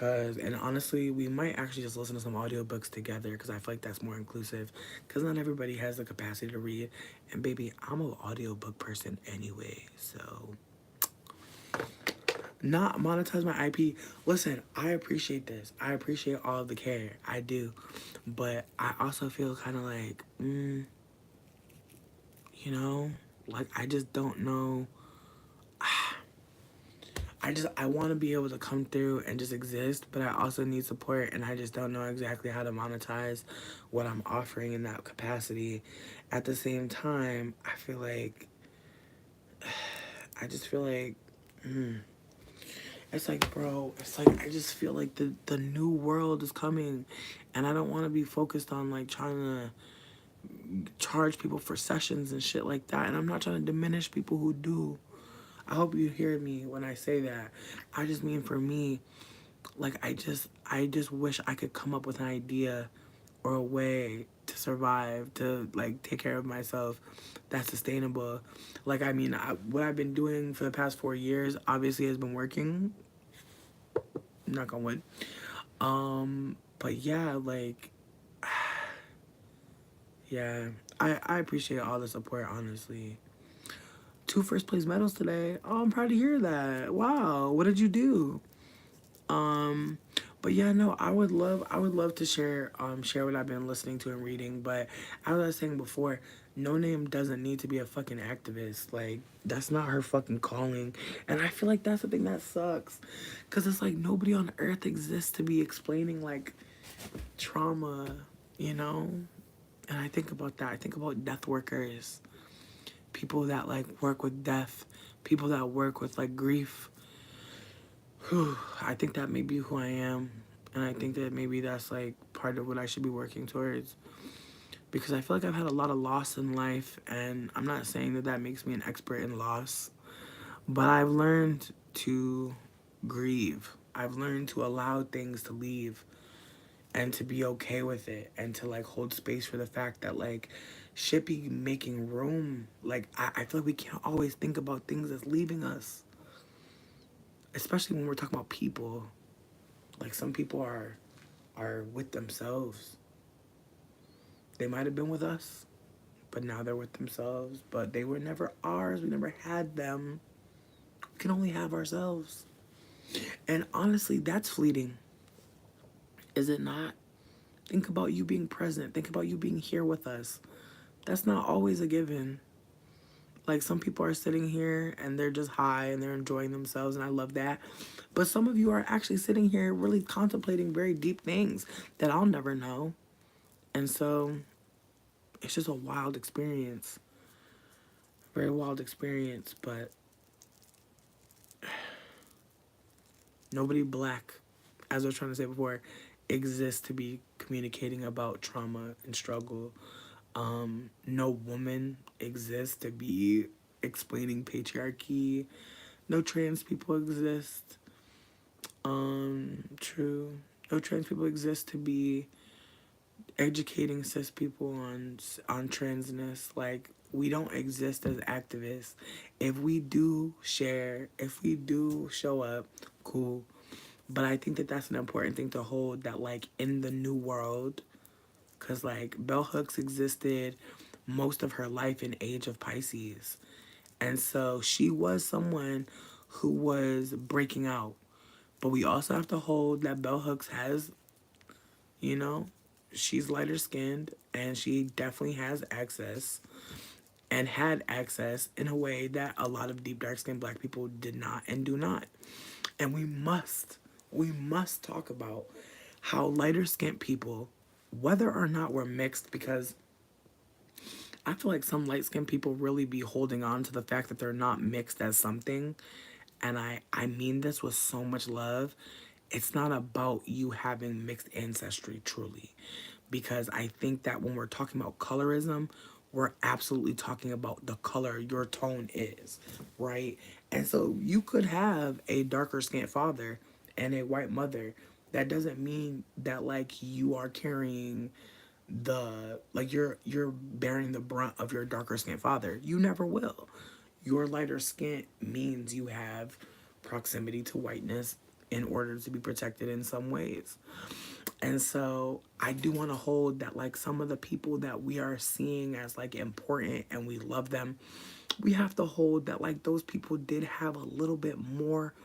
And honestly, we might actually just listen to some audiobooks together because I feel like that's more inclusive. Because not everybody has the capacity to read. And baby, I'm an audiobook person anyway. So, not monetize my IP. Listen, I appreciate this. I appreciate all of the care. I do. But I also feel kind of like, you know, like I just don't know. I want to be able to come through and just exist, but I also need support, and I just don't know exactly how to monetize what I'm offering in that capacity. At the same time, I feel like, I just feel like, and It's like, bro, it's like I just feel like the new world is coming, and I don't want to be focused on like trying to charge people for sessions and shit like that. And I'm not trying to diminish people who do. I hope you hear me when I say that. I just mean for me, like I just wish I could come up with an idea or a way to survive, to like take care of myself that's sustainable. Like I mean, what I've been doing for the past 4 years obviously has been working. Knock on wood. But yeah, like yeah, I appreciate all the support. Honestly, 2 first place medals today. Oh, I'm proud to hear that. Wow, what did you do? Um, but yeah, no, I would love to share what I've been listening to and reading. But as I was saying before, No Name doesn't need to be a fucking activist. Like that's not her fucking calling. And I feel like that's the thing that sucks, cause it's like nobody on earth exists to be explaining like trauma, you know. And I think about that. I think about death workers, people that like work with death, people that work with like grief. Whew, I think that may be who I am. And I think that maybe that's like part of what I should be working towards. Because I feel like I've had a lot of loss in life. And I'm not saying that that makes me an expert in loss. But I've learned to grieve. I've learned to allow things to leave and to be okay with it. And to like hold space for the fact that like shit be making room. Like I feel like we can't always think about things that's leaving us. Especially when we're talking about people. Like some people are with themselves. They might have been with us, but now they're with themselves. But they were never ours. We never had them. We can only have ourselves. And honestly, that's fleeting. Is it not? Think about you being present. Think about you being here with us. That's not always a given. Like some people are sitting here and they're just high and they're enjoying themselves, and I love that. But some of you are actually sitting here really contemplating very deep things that I'll never know. And so it's just a wild experience. Very wild experience, but nobody black, as I was trying to say before, exists to be communicating about trauma and struggle. No woman exists to be explaining patriarchy. No trans people exist. True. No trans people exist to be educating cis people on transness. Like we don't exist as activists. If we do share, if we do show up, cool. But I think that that's an important thing to hold, that like in the new world, because like Bell Hooks existed most of her life in Age of Pisces. And so she was someone who was breaking out. But we also have to hold that Bell Hooks has, you know, she's lighter skinned and she definitely has access and had access in a way that a lot of deep dark skinned black people did not and do not. And we must talk about how lighter skinned people, whether or not we're mixed, because I feel like some light skinned people really be holding on to the fact that they're not mixed as something. And I mean this with so much love. It's not about you having mixed ancestry, truly. Because I think that when we're talking about colorism, we're absolutely talking about the color your tone is, right? And so you could have a darker skinned father and a white mother. That doesn't mean that like you are carrying the like you're bearing the brunt of your darker skinned father. You never will. Your lighter skin means you have proximity to whiteness in order to be protected in some ways. And so I do want to hold that like some of the people that we are seeing as like important and we love them, we have to hold that like those people did have a little bit more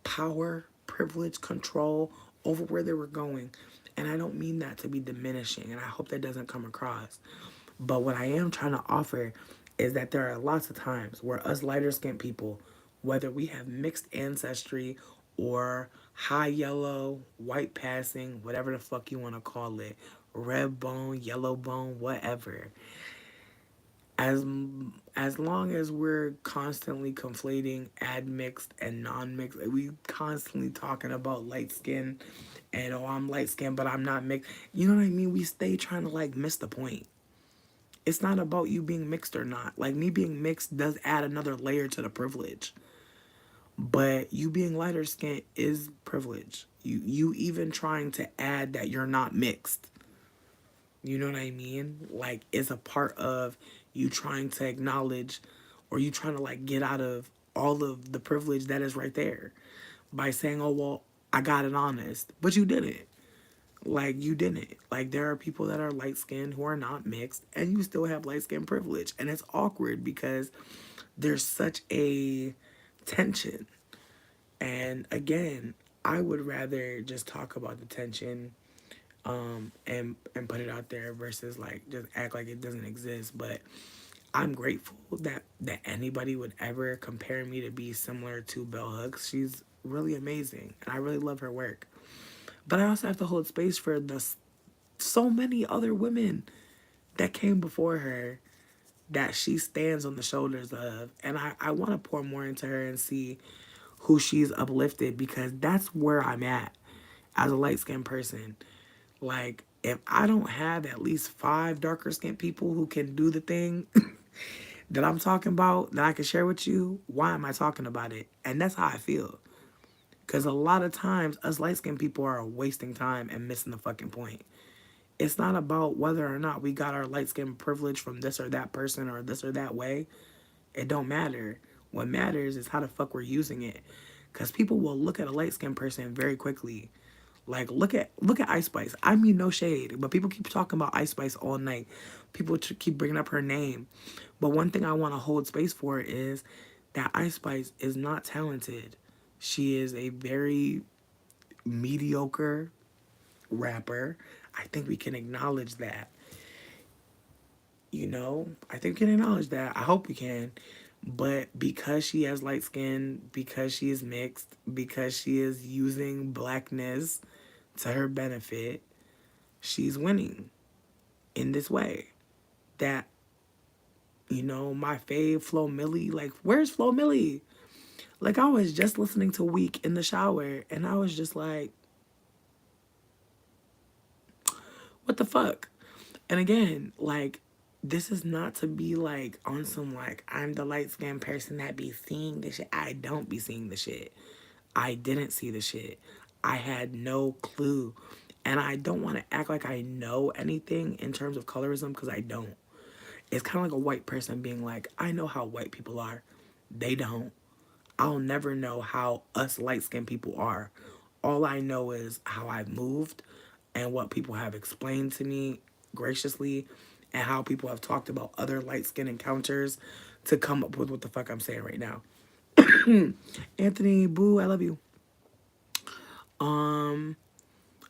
power, privilege, control over where they were going. And I don't mean that to be diminishing, and I hope that doesn't come across. But what I am trying to offer is that there are lots of times where us lighter skinned people, whether we have mixed ancestry or high yellow, white passing, whatever the fuck you want to call it, red bone, yellow bone, whatever, as as long as we're constantly conflating admixed and non-mixed, we constantly talking about light skin and oh I'm light skin but I'm not mixed. You know what I mean? We stay trying to like miss the point. It's not about you being mixed or not. Like me being mixed does add another layer to the privilege. But you being lighter skin is privilege. You even trying to add that you're not mixed. You know what I mean? Like it's a part of you trying to acknowledge or you trying to like get out of all of the privilege that is right there by saying, "Oh, well, I got it honest." But you didn't. Like you didn't. Like there are people that are light skinned who are not mixed and you still have light skin privilege. And it's awkward because there's such a tension. And again, I would rather just talk about the tension and put it out there versus like just act like it doesn't exist. But I'm grateful that anybody would ever compare me to be similar to Bell Hooks. She's really amazing and I really love her work. But I also have to hold space for the so many other women that came before her that she stands on the shoulders of. And I want to pour more into her and see who she's uplifted because that's where I'm at as a light skinned person. Like, if I don't have at least 5 darker skinned people who can do the thing that I'm talking about that I can share with you, why am I talking about it? And that's how I feel. Because a lot of times, us light skinned people are wasting time and missing the fucking point. It's not about whether or not we got our light skin privilege from this or that person or this or that way. It don't matter. What matters is how the fuck we're using it. Cause people will look at a light skinned person very quickly. Like look at Ice Spice. I mean no shade, but people keep talking about Ice Spice all night. People keep bringing up her name. But one thing I want to hold space for is that Ice Spice is not talented. She is a very mediocre rapper. I think we can acknowledge that. I think we can acknowledge that. I hope we can. But because she has light skin, because she is mixed, because she is using blackness to her benefit, she's winning in this way. That, my fave Flo Millie, like, where's Flo Millie? Like, I was just listening to Week in the shower, and I was just like, what the fuck? And again, like, this is not to be like on some like I'm the light skinned person that be seeing the shit. I don't be seeing the shit. I didn't see the shit. I had no clue. And I don't want to act like I know anything in terms of colorism because I don't. It's kind of like a white person being like, I know how white people are. They don't. I'll never know how us light skinned people are. All I know is how I've moved and what people have explained to me graciously and how people have talked about other light skin encounters to come up with what the fuck I'm saying right now. Anthony, boo, I love you. Um,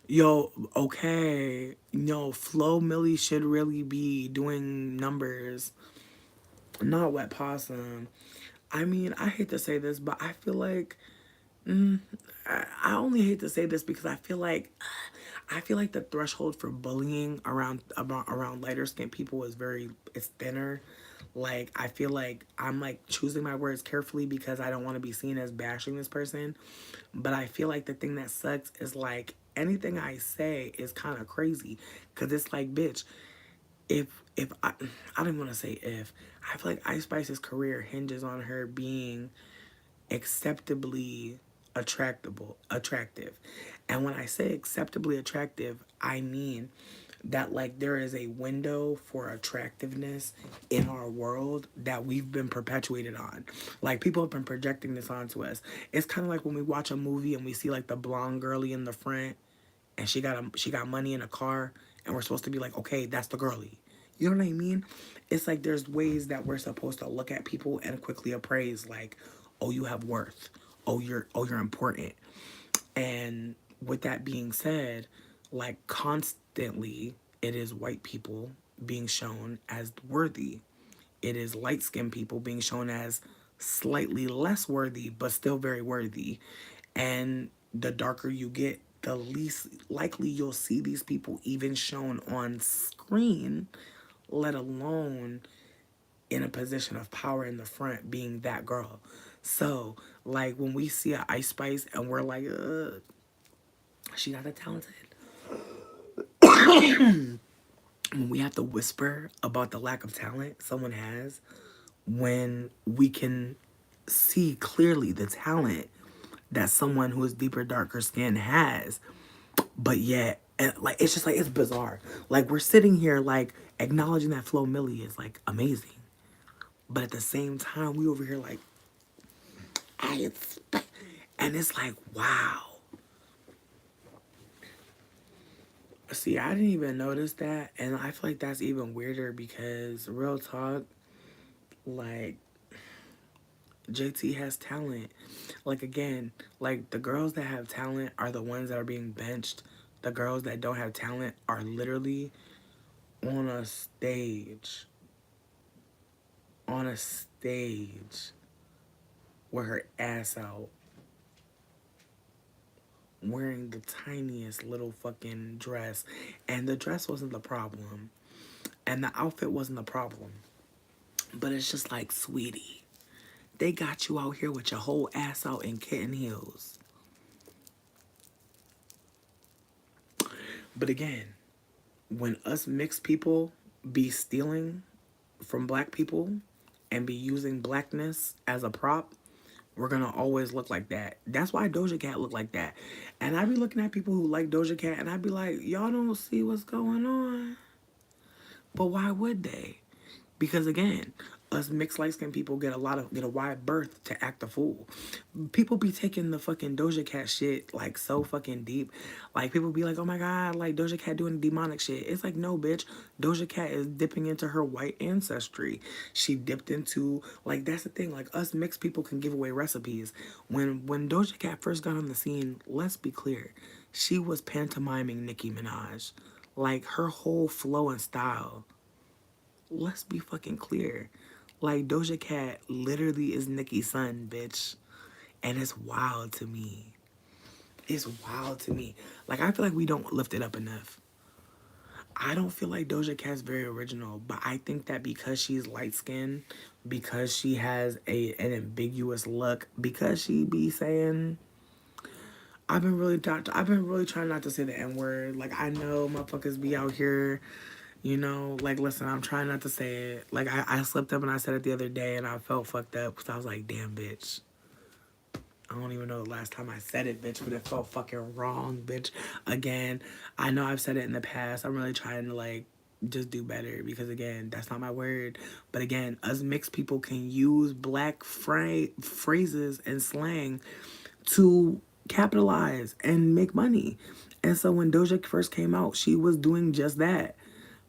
Yo, okay. No, Flo Millie should really be doing numbers, not Wet Possum. I mean, I hate to say this, but I feel like I only hate to say this because I feel like the threshold for bullying around lighter skinned people is thinner. Like I feel like I'm like choosing my words carefully because I don't want to be seen as bashing this person. But I feel like the thing that sucks is like anything I say is kind of crazy because it's like bitch, if I don't want to say if I feel like Ice Spice's career hinges on her being acceptably attractive. And when I say acceptably attractive, I mean that like there is a window for attractiveness in our world that we've been perpetuated on. Like people have been projecting this onto us. It's kind of like when we watch a movie and we see like the blonde girlie in the front and she got money in a car and we're supposed to be like, okay, that's the girlie. You know what I mean? It's like there's ways that we're supposed to look at people and quickly appraise like, oh, you have worth. Oh, you're important. And with that being said, like constantly it is white people being shown as worthy. It is light skinned people being shown as slightly less worthy, but still very worthy. And the darker you get, the least likely you'll see these people even shown on screen, let alone in a position of power in the front being that girl. So, like, when we see a Ice Spice and we're like, she not that talented. When we have to whisper about the lack of talent someone has, when we can see clearly the talent that someone who is deeper, darker skin has, but yet, and like, it's just like, it's bizarre. Like, we're sitting here, like, acknowledging that Flo Milli is, like, amazing. But at the same time, we over here, like, I expect, and it's like, wow. See, I didn't even notice that, and I feel like that's even weirder because, real talk, like, JT has talent. Like, again, like, the girls that have talent are the ones that are being benched. The girls that don't have talent are literally on a stage. On a stage. With her ass out. Wearing the tiniest little fucking dress. And the dress wasn't the problem. And the outfit wasn't the problem. But it's just like, sweetie, they got you out here with your whole ass out in kitten heels. But again, when us mixed people be stealing from black people and be using blackness as a prop, we're gonna always look like that. That's why Doja Cat look like that. And I be looking at people who like Doja Cat and I be like, y'all don't see what's going on. But why would they? Because again, us mixed light skinned people get a wide berth to act a fool. People be taking the fucking Doja Cat shit like so fucking deep. Like, people be like, oh my god, like Doja Cat doing demonic shit. It's like, no, bitch. Doja Cat is dipping into her white ancestry. She dipped into, like, that's the thing. Like, us mixed people can give away recipes. When Doja Cat first got on the scene, let's be clear, she was pantomiming Nicki Minaj. Like, her whole flow and style, let's be fucking clear. Like, Doja Cat literally is Nicki's son, bitch. And it's wild to me. It's wild to me. Like, I feel like we don't lift it up enough. I don't feel like Doja Cat's very original, but I think that because she's light skinned, because she has an ambiguous look, because she be saying, I've been really trying not to say the N word. Like, I know motherfuckers be out here, you know, like, listen, I'm trying not to say it. Like, I slipped up and I said it the other day and I felt fucked up because I was like, damn, bitch. I don't even know the last time I said it, bitch, but it felt fucking wrong, bitch. Again, I know I've said it in the past. I'm really trying to, like, just do better because, again, that's not my word. But, again, us mixed people can use black phrases and slang to capitalize and make money. And so when Doja first came out, she was doing just that.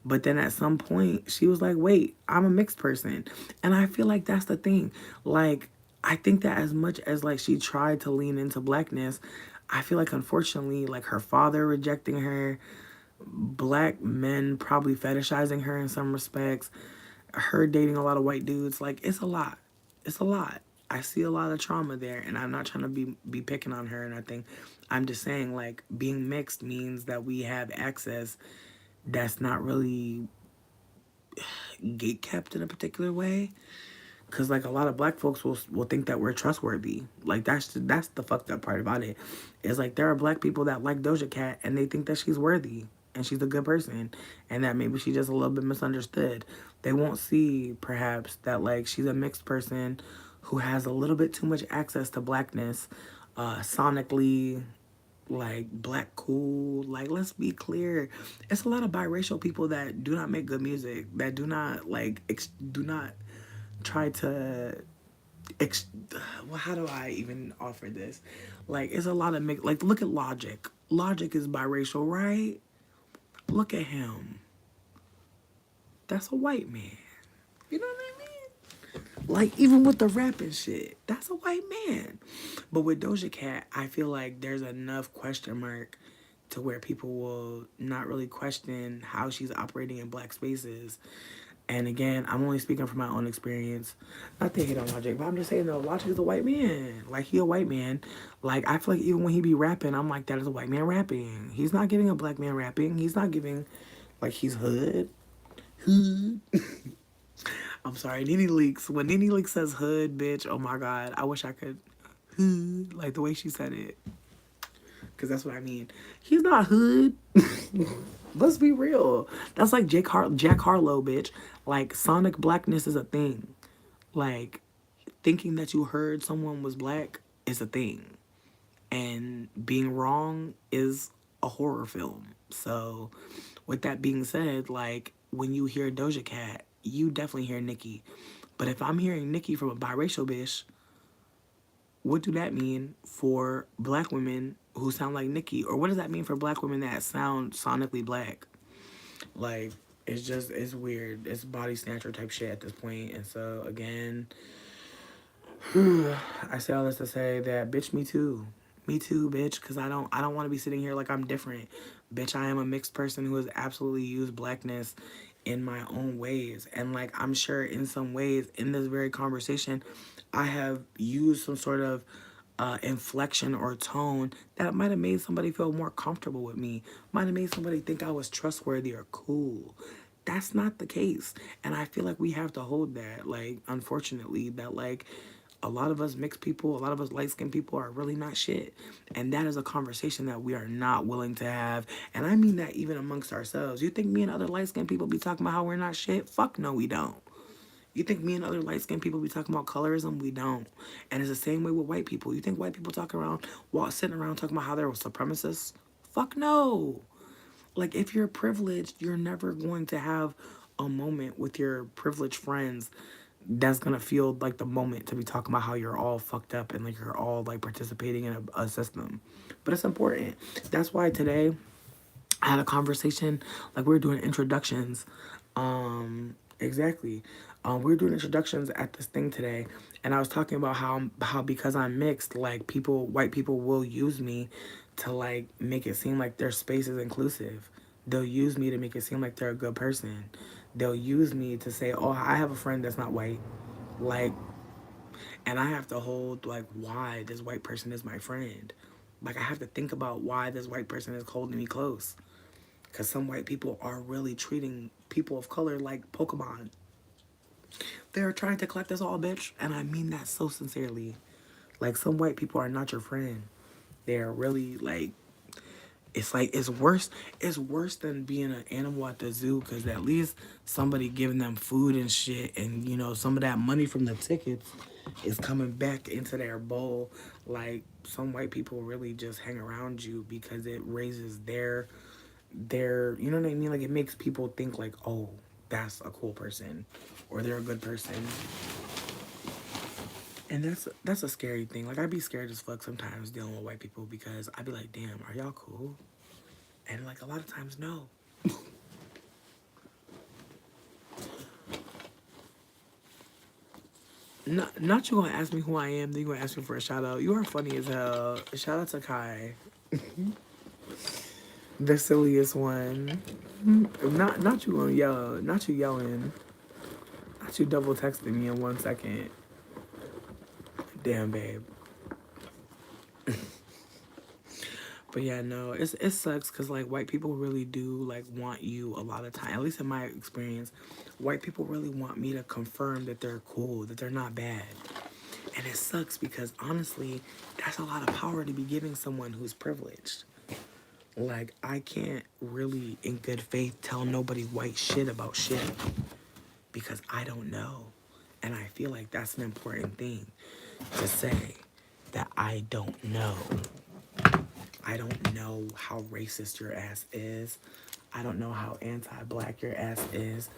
But then at some point, she was like, wait, I'm a mixed person. And I feel like that's the thing. Like, I think that as much as, like, she tried to lean into blackness, I feel like, unfortunately, like, her father rejecting her, black men probably fetishizing her in some respects, her dating a lot of white dudes, like, it's a lot. It's a lot. I see a lot of trauma there, and I'm not trying to be picking on her and I think I'm just saying, like, being mixed means that we have access that's not really gate kept in a particular way. Cause like a lot of black folks will think that we're trustworthy. Like that's the fucked up part about it. Is like there are black people that like Doja Cat and they think that she's worthy and she's a good person and that maybe she's just a little bit misunderstood. They won't see perhaps that like she's a mixed person who has a little bit too much access to blackness, sonically, like black cool. Like, let's be clear, it's a lot of biracial people that do not make good music, that do not like do not try to well, how do I even offer this? Like, it's a lot of like, look at Logic. Logic is biracial, right? Look at him. That's a white man. You know what I mean? Like, even with the rap and shit, that's a white man. But with Doja Cat, I feel like there's enough question mark to where people will not really question how she's operating in black spaces. And again, I'm only speaking from my own experience. Not to hate on Logic, but I'm just saying, though, Logic is a white man. Like, he a white man. Like, I feel like even when he be rapping, I'm like, that is a white man rapping. He's not giving a black man rapping. He's not giving, like, he's hood. Hood. I'm sorry, Nene Leaks. When Nene Leaks says hood, bitch, oh my god, I wish I could hood like the way she said it. Cause that's what I mean. He's not hood. Let's be real. That's like Jack Harlow, bitch. Like sonic blackness is a thing. Like thinking that you heard someone was black is a thing. And being wrong is a horror film. So, with that being said, like when you hear Doja Cat, you definitely hear Nicki. But if I'm hearing Nicki from a biracial bitch, what do that mean for black women who sound like Nicki? Or what does that mean for black women that sound sonically black? Like, it's weird. It's body snatcher type shit at this point. And so, again, I say all this to say that, bitch, me too. Me too, bitch, because I don't want to be sitting here like I'm different. Bitch, I am a mixed person who has absolutely used blackness in my own ways. And like I'm sure in some ways in this very conversation, I have used some sort of inflection or tone that might have made somebody feel more comfortable with me, might have made somebody think I was trustworthy or cool. That's not the case. And I feel like we have to hold that, like, unfortunately, that, like, a lot of us mixed people, a lot of us light skinned people are really not shit. And that is a conversation that we are not willing to have. And I mean that even amongst ourselves. You think me and other light skinned people be talking about how we're not shit? Fuck no, we don't. You think me and other light skinned people be talking about colorism? We don't. And it's the same way with white people. You think white people talking around, while sitting around talking about how they're supremacists? Fuck no. Like, if you're privileged, you're never going to have a moment with your privileged friends that's gonna feel like the moment to be talking about how you're all fucked up and like you're all like participating in a system. But it's important. That's why today I had a conversation, like we were doing introductions. Exactly. We were doing introductions at this thing today, and I was talking about how because I'm mixed, like white people will use me to like make it seem like their space is inclusive. They'll use me to make it seem like they're a good person. They'll use me to say, "Oh, I have a friend that's not white," like, and I have to hold like why this white person is my friend. Like I have to think about why this white person is holding me close. Because some white people are really treating people of color like Pokemon. They're trying to collect us all, bitch. And I mean that so sincerely. Like, some white people are not your friend. They're really, like, it's worse. It's worse than being an animal at the zoo because at least somebody giving them food and shit. And, you know, some of that money from the tickets is coming back into their bowl. Like, some white people really just hang around you because it raises their you know what I mean? Like it makes people think like, oh, that's a cool person or they're a good person. And that's a scary thing. Like I'd be scared as fuck sometimes dealing with white people because I'd be like, damn, are y'all cool? And like a lot of times no. Not you gonna ask me who I am, then you gonna ask me for a shout out. You are funny as hell. Shout out to Kai. The silliest one. Not you gonna yell, not you yelling. Not you double texting me in 1 second. Damn, babe. But yeah, no, it sucks because like white people really do like want you a lot of time. At least in my experience, white people really want me to confirm that they're cool, that they're not bad. And it sucks because honestly, that's a lot of power to be giving someone who's privileged. Like I can't really, in good faith, tell nobody white shit about shit because I don't know, and I feel like that's an important thing to say that I don't know. I don't know how racist your ass is. I don't know how anti-black your ass is.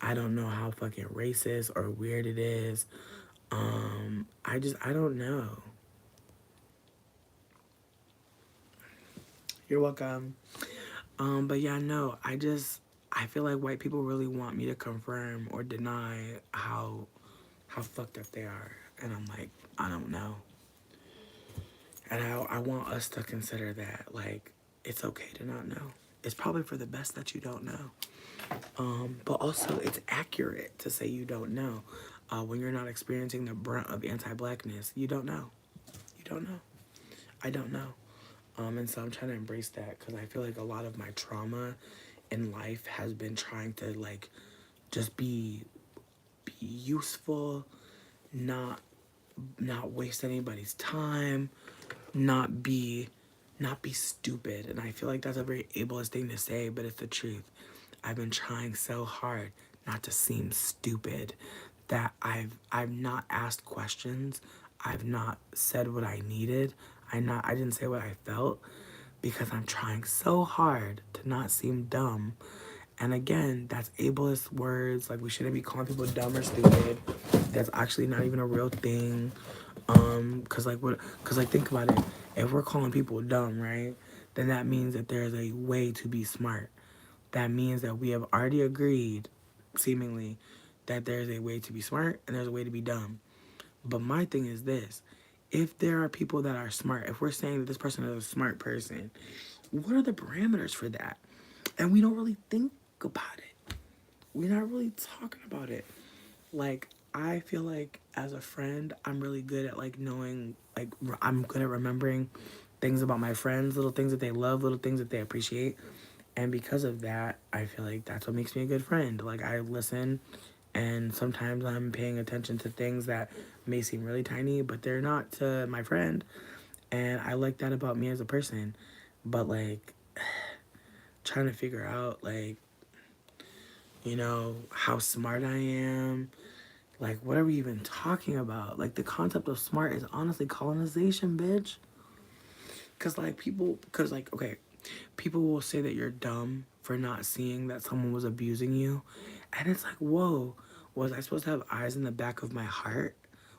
I don't know how fucking racist or weird it is. I don't know. You're welcome. But yeah, no, I feel like white people really want me to confirm or deny how fucked up they are. And I'm like, I don't know. And I want us to consider that, like, it's okay to not know. It's probably for the best that you don't know. But also, it's accurate to say you don't know. When you're not experiencing the brunt of anti-blackness, you don't know. You don't know. I don't know. And so I'm trying to embrace that because I feel like a lot of my trauma in life has been trying to, like, just be be useful, not waste anybody's time, not be stupid. And I feel like that's a very ableist thing to say, but it's the truth. I've been trying so hard not to seem stupid that I've not asked questions. I've not said what I needed. I didn't say what I felt because I'm trying so hard to not seem dumb. And again, that's ableist words. Like, we shouldn't be calling people dumb or stupid. That's actually not even a real thing. Cause think about it. If we're calling people dumb, right, then that means that there's a way to be smart. That means that we have already agreed, seemingly, that there's a way to be smart and there's a way to be dumb. But my thing is this: if there are people that are smart, if we're saying that this person is a smart person, what are the parameters for that? And we don't really think about it. We're not really talking about it. Like, I feel like as a friend, I'm really good at like knowing, like, I'm good at remembering things about my friends, little things that they love, little things that they appreciate. And because of that, I feel like that's what makes me a good friend. Like, I listen, and sometimes I'm paying attention to things that may seem really tiny, but they're not to my friend. And I like that about me as a person. But like, trying to figure out, like, how smart I am. Like, what are we even talking about? Like, the concept of smart is honestly colonization, bitch. Okay, people will say that you're dumb for not seeing that someone was abusing you. And it's like, whoa, was I supposed to have eyes in the back of my heart?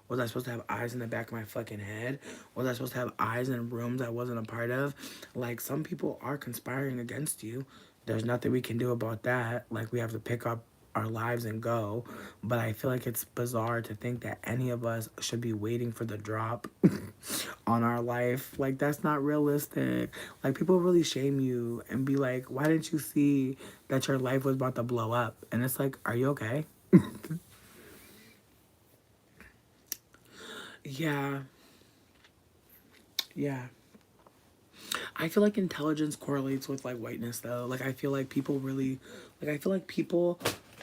Was I supposed to have eyes in the back of my fucking head? Was I supposed to have eyes in rooms I wasn't a part of? Like, some people are conspiring against you. There's nothing we can do about that. Like, we have to pick up our lives and go. But I feel like it's bizarre to think that any of us should be waiting for the drop on our life. Like, that's not realistic. Like, people really shame you and be like, why didn't you see that your life was about to blow up? And it's like, are you okay? Yeah. Yeah. I feel like intelligence correlates with like whiteness though. Like, I feel like people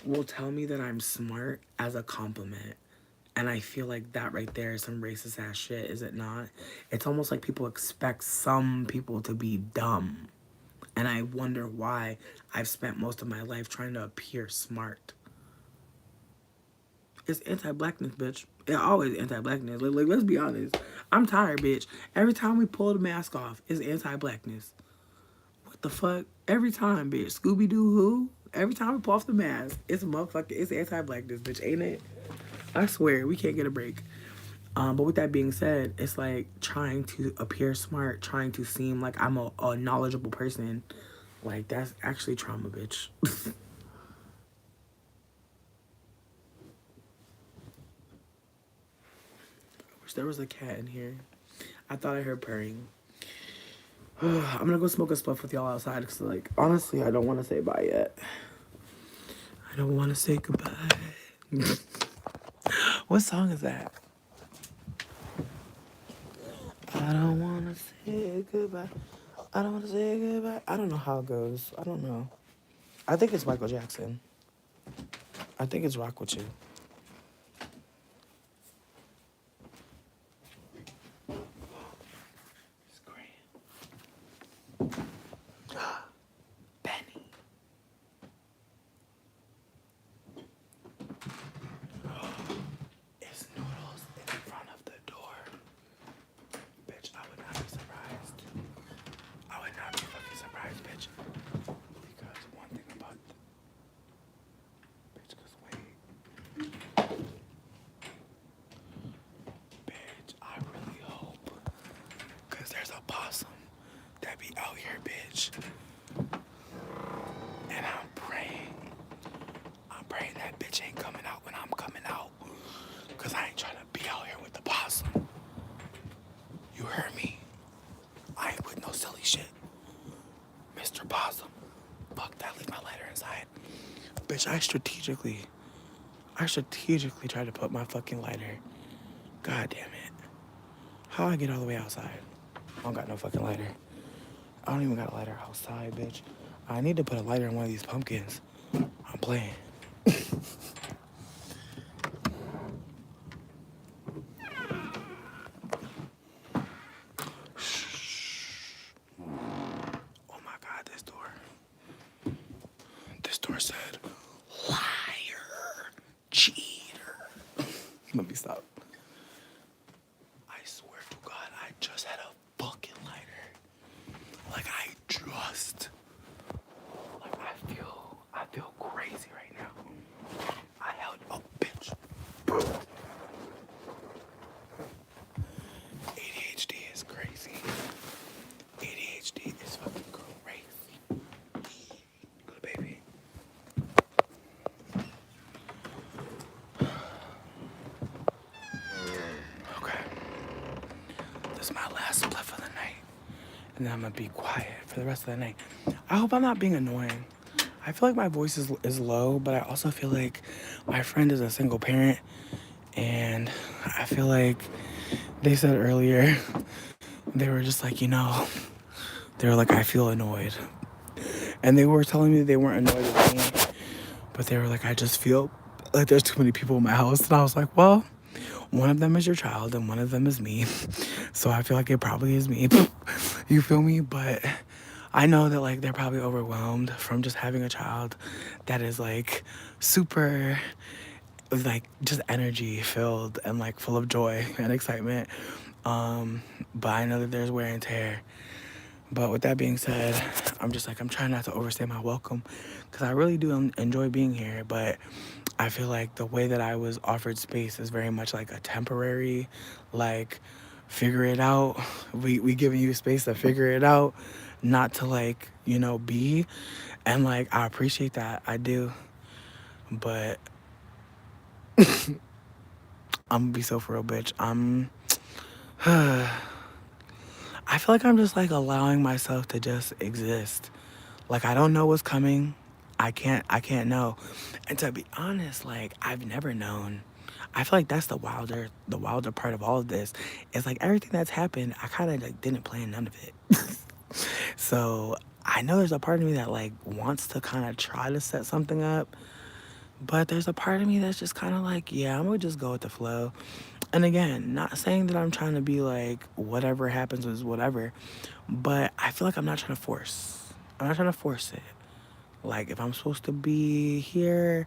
will tell me that I'm smart as a compliment. And I feel like that right there is some racist ass shit, is it not? It's almost like people expect some people to be dumb. And I wonder why I've spent most of my life trying to appear smart. It's anti-blackness, bitch. It's always anti-blackness. Like, let's be honest. I'm tired, bitch. Every time we pull the mask off, it's anti-blackness. What the fuck? Every time, bitch. Scooby-Doo who? Every time we pull off the mask, it's anti-blackness, bitch, ain't it? I swear, we can't get a break. But with that being said, it's like trying to appear smart, trying to seem like I'm a knowledgeable person. Like, that's actually trauma, bitch. Wish there was a cat in here. I thought I heard purring. I'm gonna go smoke a spliff with y'all outside because, like, honestly, I don't want to say bye yet. I don't want to say goodbye. What song is that? I don't want to say goodbye. I don't want to say goodbye. I don't know how it goes. I don't know. I think it's Michael Jackson. I think it's Rock With You. It's great. Benny. It's noodles in front of the door. Bitch, I would not be surprised. I would not be fucking surprised, bitch. Because one thing about... Bitch, cause wait. Bitch, I really hope. Cause there's a possum that be out here, bitch. And I'm praying that bitch ain't coming out when I'm coming out. Cause I ain't trying to be out here with the possum. You heard me? I ain't with no silly shit. Mr. Possum. Fuck that, leave my lighter inside. Bitch, I strategically tried to put my fucking lighter. God damn it. How I get all the way outside? I don't got no fucking lighter. I don't even got a lighter outside, bitch. I need to put a lighter in one of these pumpkins. I'm playing. I just had a fucking lighter. Like I feel crazy right now. I held, oh bitch. ADHD is crazy. ADHD is fucking crazy. Good baby. Okay. This is my last spliff of the night. And then I'm gonna be quiet for the rest of the night. I hope I'm not being annoying. I feel like my voice is low, but I also feel like my friend is a single parent. And I feel like they said earlier, they were just like, they were like, I feel annoyed. And they were telling me they weren't annoyed with me, but they were like, I just feel like there's too many people in my house. And I was like, well, one of them is your child and one of them is me. So I feel like it probably is me. You feel me? But I know that like they're probably overwhelmed from just having a child that is like super like just energy filled and like full of joy and excitement. But I know that there's wear and tear. But with that being said, I'm just like, I'm trying not to overstay my welcome because I really do enjoy being here. But I feel like the way that I was offered space is very much like a temporary, like, figure it out. We giving you space to figure it out, not to like, be. And like, I appreciate that. I do. But I'm gonna be so for real, bitch. I feel like I'm just like allowing myself to just exist. Like I don't know what's coming. I can't know. And to be honest, like I've never known. I feel like that's the wilder part of all of this. It's like everything that's happened, I kind of like didn't plan none of it. So I know there's a part of me that like wants to kind of try to set something up, but there's a part of me that's just kind of like, yeah, I'm gonna just go with the flow. And again, not saying that I'm trying to be like whatever happens is whatever, but I feel like I'm not trying to force. I'm not trying to force it. Like if I'm supposed to be here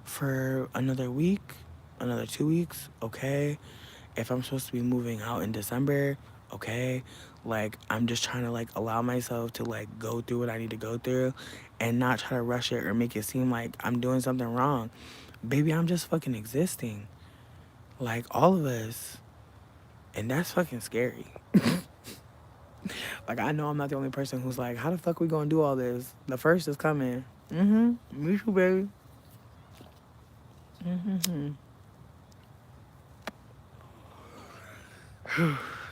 for another week, another 2 weeks, okay. If I'm supposed to be moving out in December, okay. Like I'm just trying to like allow myself to like go through what I need to go through and not try to rush it or make it seem like I'm doing something wrong. Baby, I'm just fucking existing. Like all of us. And that's fucking scary. Like I know I'm not the only person who's like, how the fuck we gonna do all this? The first is coming. Me too, baby.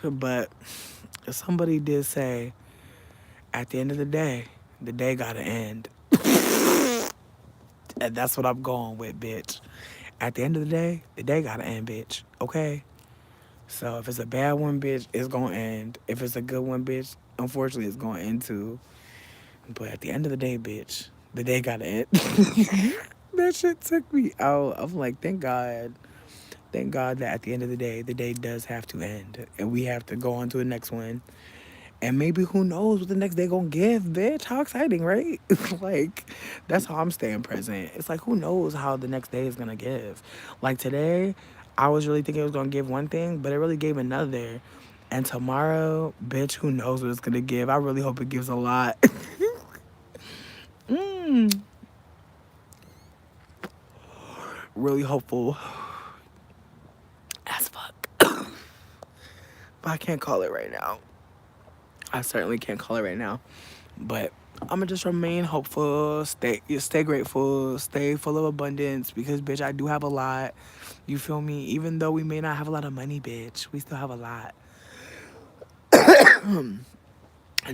But somebody did say, at the end of the day gotta end. And that's what I'm going with, bitch. At the end of the day gotta end, bitch. Okay? So if it's a bad one, bitch, it's gonna end. If it's a good one, bitch, unfortunately, it's gonna end too. But at the end of the day, bitch, the day gotta end. That shit took me out. I'm like, thank God. Thank God that at the end of the day does have to end. And we have to go on to the next one. And maybe who knows what the next day gonna give, bitch. How exciting, right? Like, that's how I'm staying present. It's like, who knows how the next day is gonna give. Like today, I was really thinking it was gonna give one thing, but it really gave another. And tomorrow, bitch, who knows what it's gonna give. I really hope it gives a lot. Really hopeful as fuck. But I can't call it right now. I certainly can't call it right now. But I'ma just remain hopeful, stay grateful, stay full of abundance because bitch I do have a lot. You feel me? Even though we may not have a lot of money, bitch, we still have a lot. And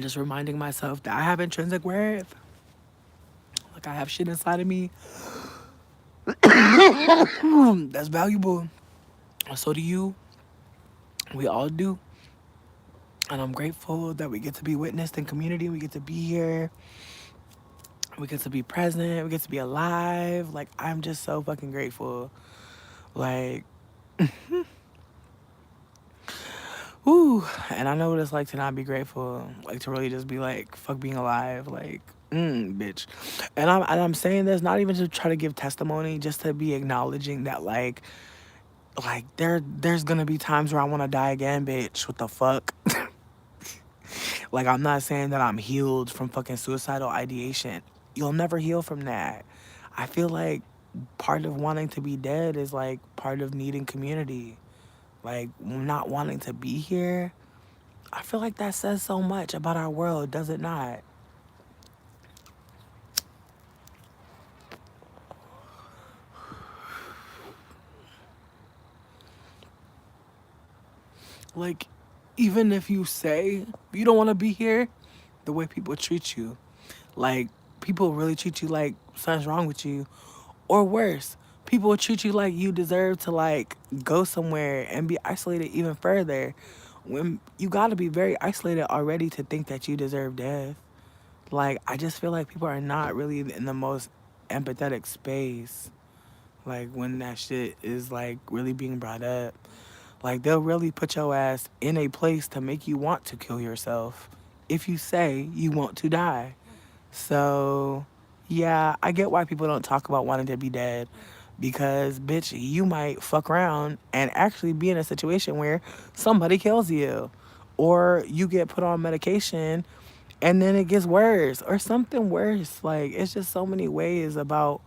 just reminding myself that I have intrinsic worth. Like I have shit inside of me that's valuable. So do you. We all do. And I'm grateful that we get to be witnessed in community. We get to be here. We get to be present. We get to be alive. Like, I'm just so fucking grateful. Like, whew. And I know what it's like to not be grateful. Like, to really just be like, fuck being alive. Like, bitch. And I'm saying this not even to try to give testimony, just to be acknowledging that, like, Like there's gonna be times where I wanna die again, bitch. What the fuck? Like I'm not saying that I'm healed from fucking suicidal ideation. You'll never heal from that. I feel like part of wanting to be dead is like part of needing community. Like not wanting to be here. I feel like that says so much about our world, does it not? Like, even if you say you don't want to be here, the way people treat you, like, people really treat you like something's wrong with you. Or worse, people will treat you like you deserve to, like, go somewhere and be isolated even further. When you gotta be very isolated already to think that you deserve death. Like, I just feel like people are not really in the most empathetic space. Like, when that shit is, like, really being brought up. Like they'll really put your ass in a place to make you want to kill yourself if you say you want to die. So, yeah, I get why people don't talk about wanting to be dead because bitch, you might fuck around and actually be in a situation where somebody kills you or you get put on medication and then it gets worse or something worse. Like it's just so many ways about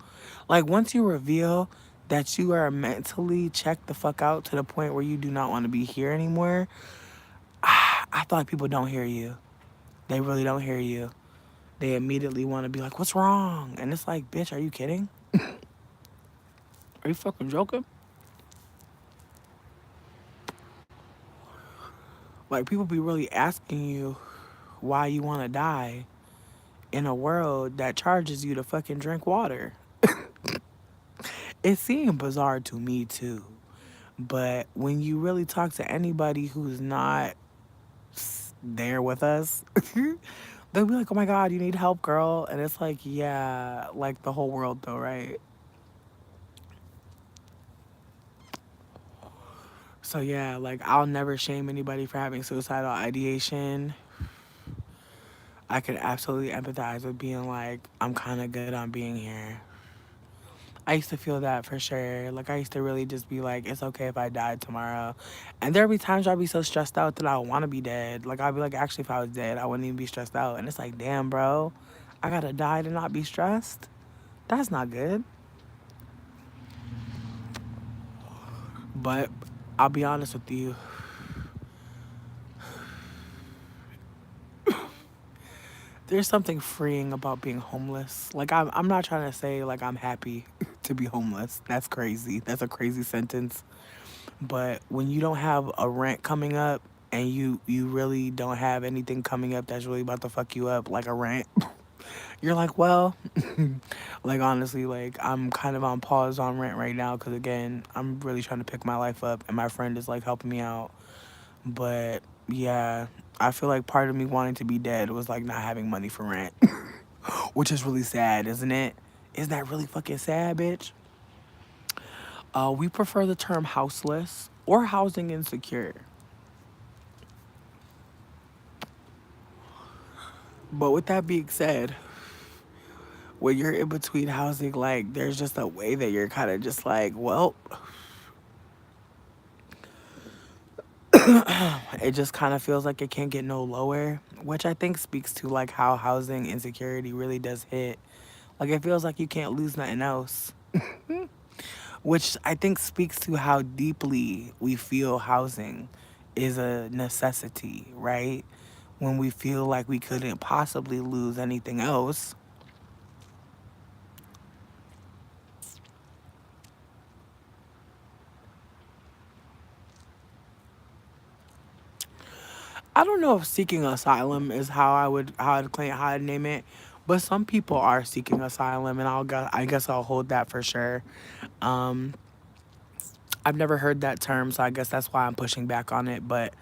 like once you reveal that you are mentally checked the fuck out to the point where you do not want to be here anymore, I feel like people don't hear you. They really don't hear you. They immediately want to be like, "What's wrong?" And it's like, "Bitch, are you kidding? Are you fucking joking?" Like people be really asking you why you want to die in a world that charges you to fucking drink water. It seemed bizarre to me too. But when you really talk to anybody who's not there with us, they'll be like, "Oh my God, you need help, girl." And it's like, yeah, like the whole world, though, right? So, yeah, like I'll never shame anybody for having suicidal ideation. I could absolutely empathize with being like, I'm kind of good on being here. I used to feel that for sure. Like I used to really just be like, it's okay if I died tomorrow. And there'd be times where I'd be so stressed out that I would want to be dead. Like I'd be like, actually, if I was dead, I wouldn't even be stressed out. And it's like, damn, bro, I gotta die to not be stressed. That's not good. But I'll be honest with you. There's something freeing about being homeless. Like I'm not trying to say like I'm happy to be homeless. That's crazy. That's a crazy sentence. But when you don't have a rent coming up and you really don't have anything coming up that's really about to fuck you up like a rent, you're like, well, like honestly, like I'm kind of on pause on rent right now because again, I'm really trying to pick my life up and my friend is like helping me out. But yeah, I feel like part of me wanting to be dead was like not having money for rent, which is really sad, isn't it? Is that really fucking sad, bitch? We prefer the term houseless or housing insecure. But with that being said, when you're in between housing, like there's just a way that you're kind of just like, well, it just kind of feels like it can't get no lower, which I think speaks to like how housing insecurity really does hit. Like it feels like you can't lose nothing else, which I think speaks to how deeply we feel housing is a necessity, right? When we feel like we couldn't possibly lose anything else. I don't know if seeking asylum is how I'd claim how I'd name it, but some people are seeking asylum, and I guess I'll hold that for sure. Um, I've never heard that term, so I guess that's why I'm pushing back on it. But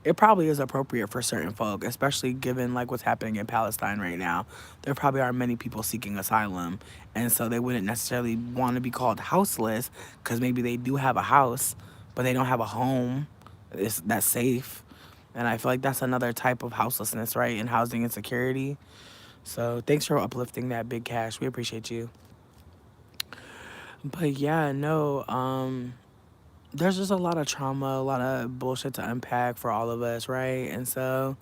it probably is appropriate for certain folk, especially given like what's happening in Palestine right now. There probably are many people seeking asylum, and so they wouldn't necessarily want to be called houseless because maybe they do have a house, but they don't have a home. That's safe. And I feel like that's another type of houselessness, right? And housing insecurity. So thanks for uplifting that, Big Cash. We appreciate you. But yeah, no. there's just a lot of trauma, a lot of bullshit to unpack for all of us, right? And so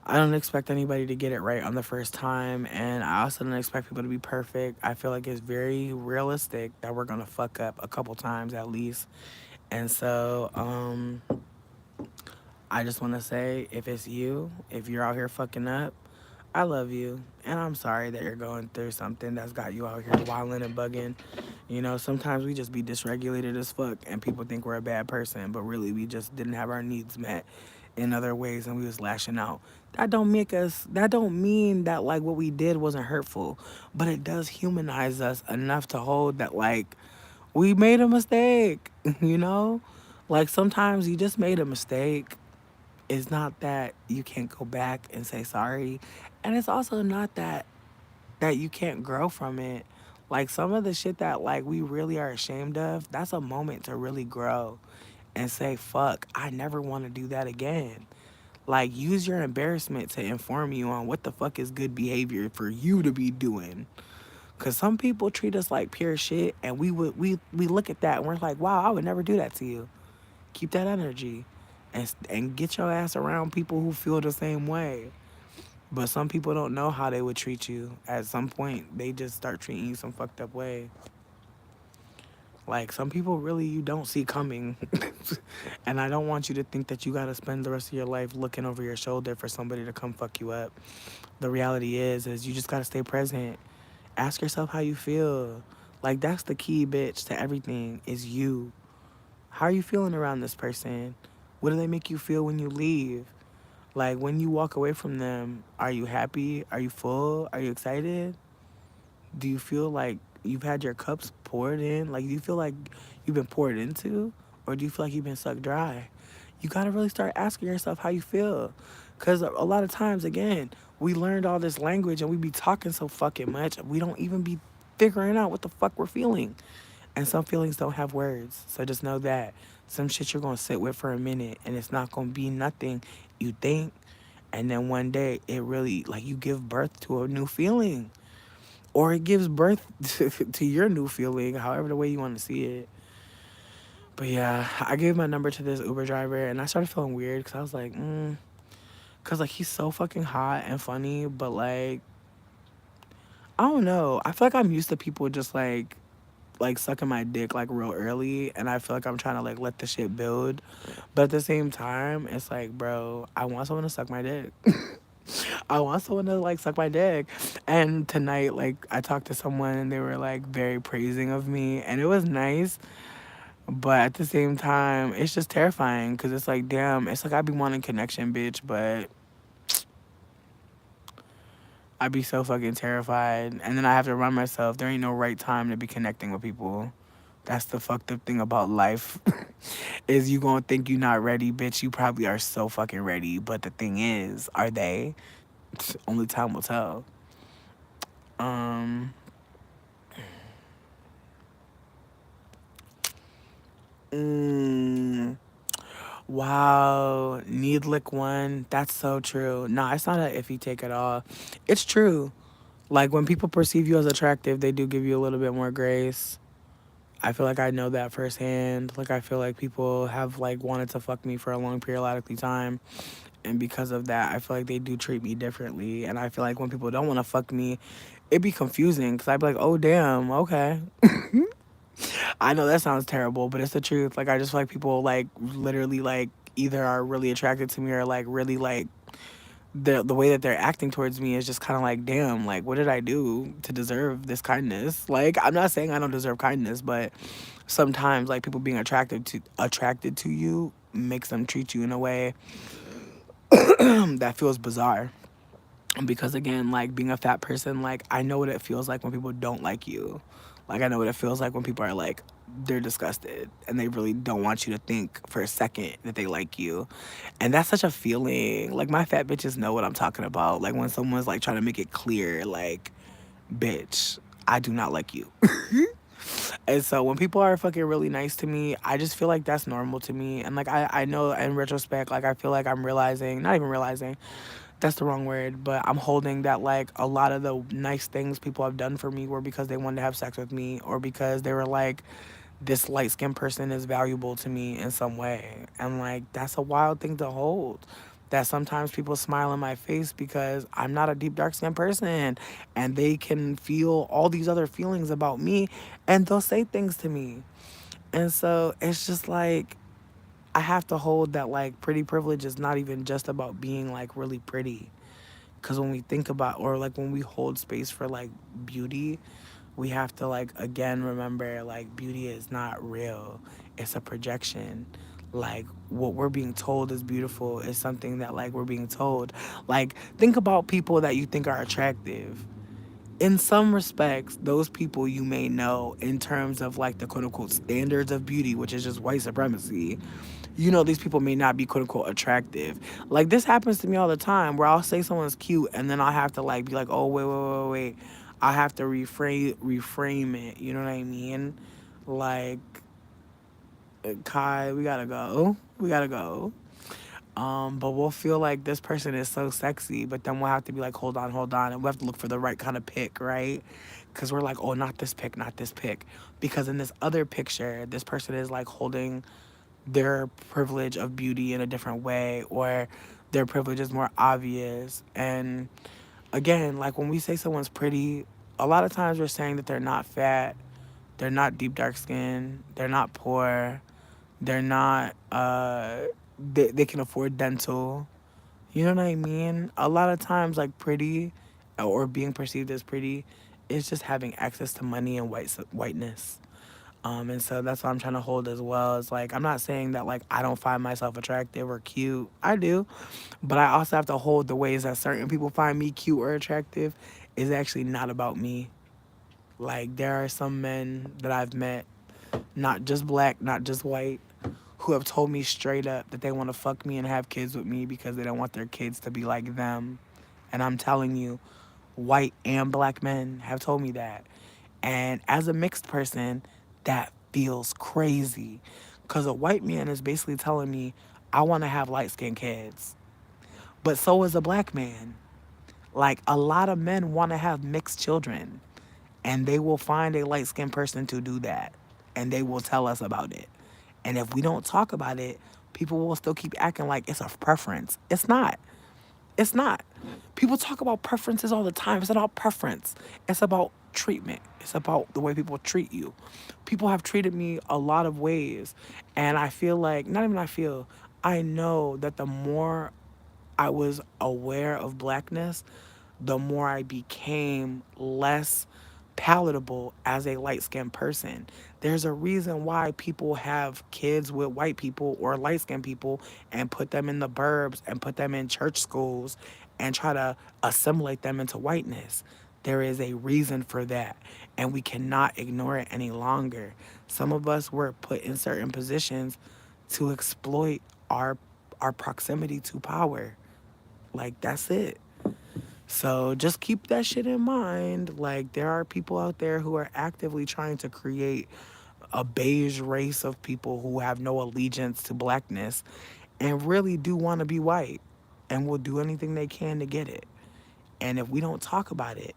I don't expect anybody to get it right on the first time, and I also don't expect people to be perfect. I feel like it's very realistic that we're gonna fuck up a couple times at least. And so, I just want to say, if it's you, if you're out here fucking up, I love you, and I'm sorry that you're going through something that's got you out here wilding and bugging. You know, sometimes we just be dysregulated as fuck, and people think we're a bad person, but really we just didn't have our needs met in other ways, and we was lashing out. That don't make us. That don't mean that like what we did wasn't hurtful, but it does humanize us enough to hold that like we made a mistake. You know, like sometimes you just made a mistake. It's not that you can't go back and say sorry, and it's also not that you can't grow from it. Like some of the shit that like we really are ashamed of, that's a moment to really grow and say, fuck, I never want to do that again. Like use your embarrassment to inform you on what the fuck is good behavior for you to be doing. Cause some people treat us like pure shit, and we look at that and we're like, wow, I would never do that to you. Keep that energy, and get your ass around people who feel the same way. But some people don't know how they would treat you. At some point, they just start treating you some fucked up way. Like some people really you don't see coming. And I don't want you to think that you gotta spend the rest of your life looking over your shoulder for somebody to come fuck you up. The reality is you just gotta stay present. Ask yourself how you feel. Like that's the key, bitch, to everything is you. How are you feeling around this person? What do they make you feel when you leave? Like when you walk away from them, are you happy? Are you full? Are you excited? Do you feel like you've had your cups poured in? Like, do you feel like you've been poured into? Or do you feel like you've been sucked dry? You gotta really start asking yourself how you feel. Because a lot of times, again, we learned all this language and we be talking so fucking much, we don't even be figuring out what the fuck we're feeling. And some feelings don't have words. So just know that some shit you're gonna sit with for a minute and it's not gonna be nothing you think. And then one day it really, like, you give birth to a new feeling, or it gives birth to your new feeling, however the way you want to see it. But yeah, I gave my number to this Uber driver, and I started feeling weird because I was like, because like he's so fucking hot and funny, but like I don't know. I feel like I'm used to people just like sucking my dick like real early, and I feel like I'm trying to like let the shit build. But at the same time, it's like, bro, I want someone to suck my dick. I want someone to like suck my dick. And tonight, like, I talked to someone and they were like very praising of me, and it was nice. But at the same time, it's just terrifying because it's like, damn, it's like I be wanting connection, bitch, but I be so fucking terrified. And then I have to remind myself there ain't no right time to be connecting with people. That's the fucked up thing about life. Is you gonna think you not ready, bitch. You probably are so fucking ready. But the thing is, are they? Only time will tell. Um, mm, wow, need lick one. That's so true. Nah, it's not a iffy take at all. It's true. Like when people perceive you as attractive, they do give you a little bit more grace. I feel like I know that firsthand. Like I feel like people have like wanted to fuck me for a long periodically time, and because of that, I feel like they do treat me differently. And I feel like when people don't want to fuck me, it be confusing because I'd be like, oh damn, okay. I know that sounds terrible, but it's the truth. Like I just feel like people like literally like either are really attracted to me or like really like the way that they're acting towards me is just kind of like, damn, like what did I do to deserve this kindness? Like I'm not saying I don't deserve kindness, but sometimes like people being attracted to you makes them treat you in a way that feels bizarre. Because again, like being a fat person, like I know what it feels like when people don't like you. Like I know what it feels like when people are like they're disgusted and they really don't want you to think for a second that they like you. And that's such a feeling. Like my fat bitches know what I'm talking about. Like when someone's like trying to make it clear, like, bitch, I do not like you. And so when people are fucking really nice to me, I just feel like that's normal to me. And like I know in retrospect, like I feel like I'm realizing, not even realizing, that's the wrong word, but I'm holding that like a lot of the nice things people have done for me were because they wanted to have sex with me or because they were like this light skinned person is valuable to me in some way. And like, that's a wild thing to hold. That sometimes people smile in my face because I'm not a deep, dark skinned person and they can feel all these other feelings about me and they'll say things to me. And so it's just like, I have to hold that like pretty privilege is not even just about being like really pretty. Because when we think about, or like when we hold space for like beauty, we have to like again remember like beauty is not real, it's a projection. Like what we're being told is beautiful is something that like we're being told. Like think about people that you think are attractive. In some respects, those people you may know in terms of like the quote unquote standards of beauty, which is just white supremacy. You know, these people may not be quote unquote attractive. Like this happens to me all the time where I'll say someone's cute and then I'll have to like be like, oh wait. I have to reframe it. You know what I mean? Like, Kai, we gotta go. We gotta go. But we'll feel like this person is so sexy, but then we'll have to be like, hold on, and we have to look for the right kind of pick, right? Because we're like, oh, not this pick, not this pick. Because in this other picture, this person is like holding their privilege of beauty in a different way, or their privilege is more obvious. And again, like when we say someone's pretty, a lot of times we're saying that they're not fat, they're not deep dark skin, they're not poor, they're not they can afford dental. You know what I mean? A lot of times like pretty or being perceived as pretty is just having access to money and whiteness. And so that's what I'm trying to hold as well. It's like I'm not saying that like I don't find myself attractive or cute. I do, but I also have to hold the ways that certain people find me cute or attractive is actually not about me. Like there are some men that I've met, not just black, not just white, who have told me straight up that they want to fuck me and have kids with me because they don't want their kids to be like them. And I'm telling you, white and black men have told me that. And as a mixed person, that feels crazy. Because a white man is basically telling me, I want to have light skinned kids. But so is a black man. Like a lot of men want to have mixed children. And they will find a light skinned person to do that. And they will tell us about it. And if we don't talk about it, people will still keep acting like it's a preference. It's not. It's not. People talk about preferences all the time. It's not about preference. It's about treatment. It's about the way people treat you. People have treated me a lot of ways. And I feel like, not even I feel, I know that the more I was aware of blackness, the more I became less palatable as a light skinned person. There's a reason why people have kids with white people or light skinned people and put them in the burbs and put them in church schools and try to assimilate them into whiteness. There is a reason for that, and we cannot ignore it any longer. Some of us were put in certain positions to exploit our proximity to power. Like that's it. So just keep that shit in mind. Like there are people out there who are actively trying to create a beige race of people who have no allegiance to blackness and really do want to be white and will do anything they can to get it. And if we don't talk about it,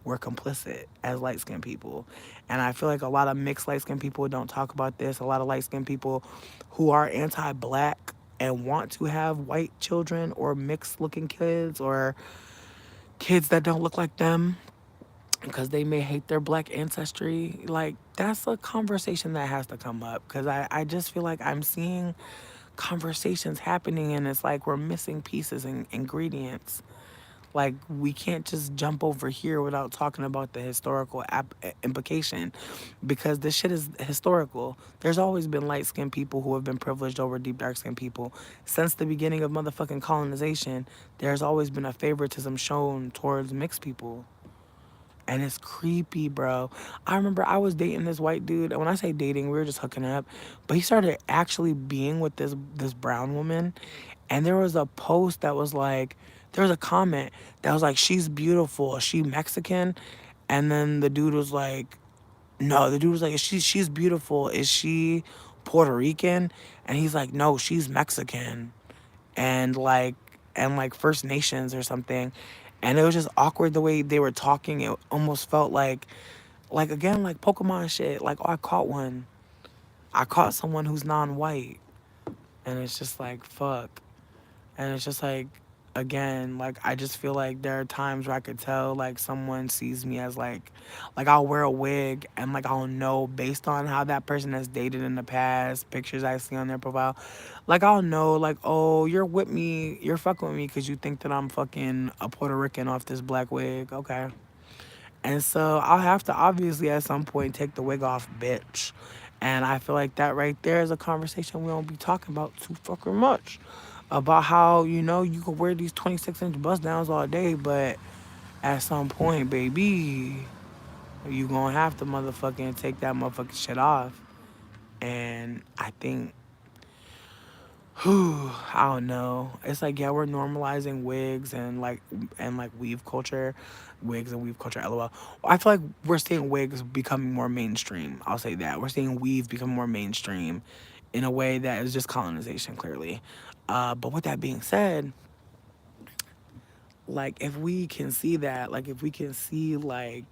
we're complicit as light skinned people. And I feel like a lot of mixed light skinned people don't talk about this. A lot of light skinned people who are anti black and want to have white children or mixed looking kids or kids that don't look like them because they may hate their black ancestry. Like, that's a conversation that has to come up because I just feel like I'm seeing conversations happening and it's like we're missing pieces and ingredients. Like, we can't just jump over here without talking about the historical implication because this shit is historical. There's always been light skinned people who have been privileged over deep dark skinned people. Since the beginning of motherfucking colonization, there's always been a favoritism shown towards mixed people. And it's creepy, bro. I remember I was dating this white dude, and when I say dating, we were just hooking up. But he started actually being with this brown woman, and there was a post that was like, there was a comment that was like, "She's beautiful. Is she Mexican?" And then the dude was like, "No." The dude was like, "She's beautiful. Is she Puerto Rican?" And he's like, "No, she's Mexican." And like First Nations or something. And it was just awkward the way they were talking. It almost felt like again like Pokemon shit. Like, oh, I caught one. I caught someone who's non-white, and it's just like fuck. And it's just like, again, like I just feel like there are times where I could tell like someone sees me as like I'll wear a wig and like I'll know based on how that person has dated in the past, pictures I see on their profile, like I'll know like, oh, you're with me, you're fucking with me because you think that I'm fucking a Puerto Rican off this black wig, okay. And so I'll have to obviously at some point take the wig off, bitch. And I feel like that right there is a conversation we don't be talking about too fucking much. About how, you know, you can wear these 26-inch bust downs all day, but at some point, baby, you gonna have to motherfucking take that motherfucking shit off. And I think I don't know. It's like yeah, we're normalizing wigs and like weave culture, wigs and weave culture. LOL. I feel like we're seeing wigs becoming more mainstream. I'll say that we're seeing weave become more mainstream, in a way that is just colonization, clearly. But with that being said, like if we can see that, like if we can see like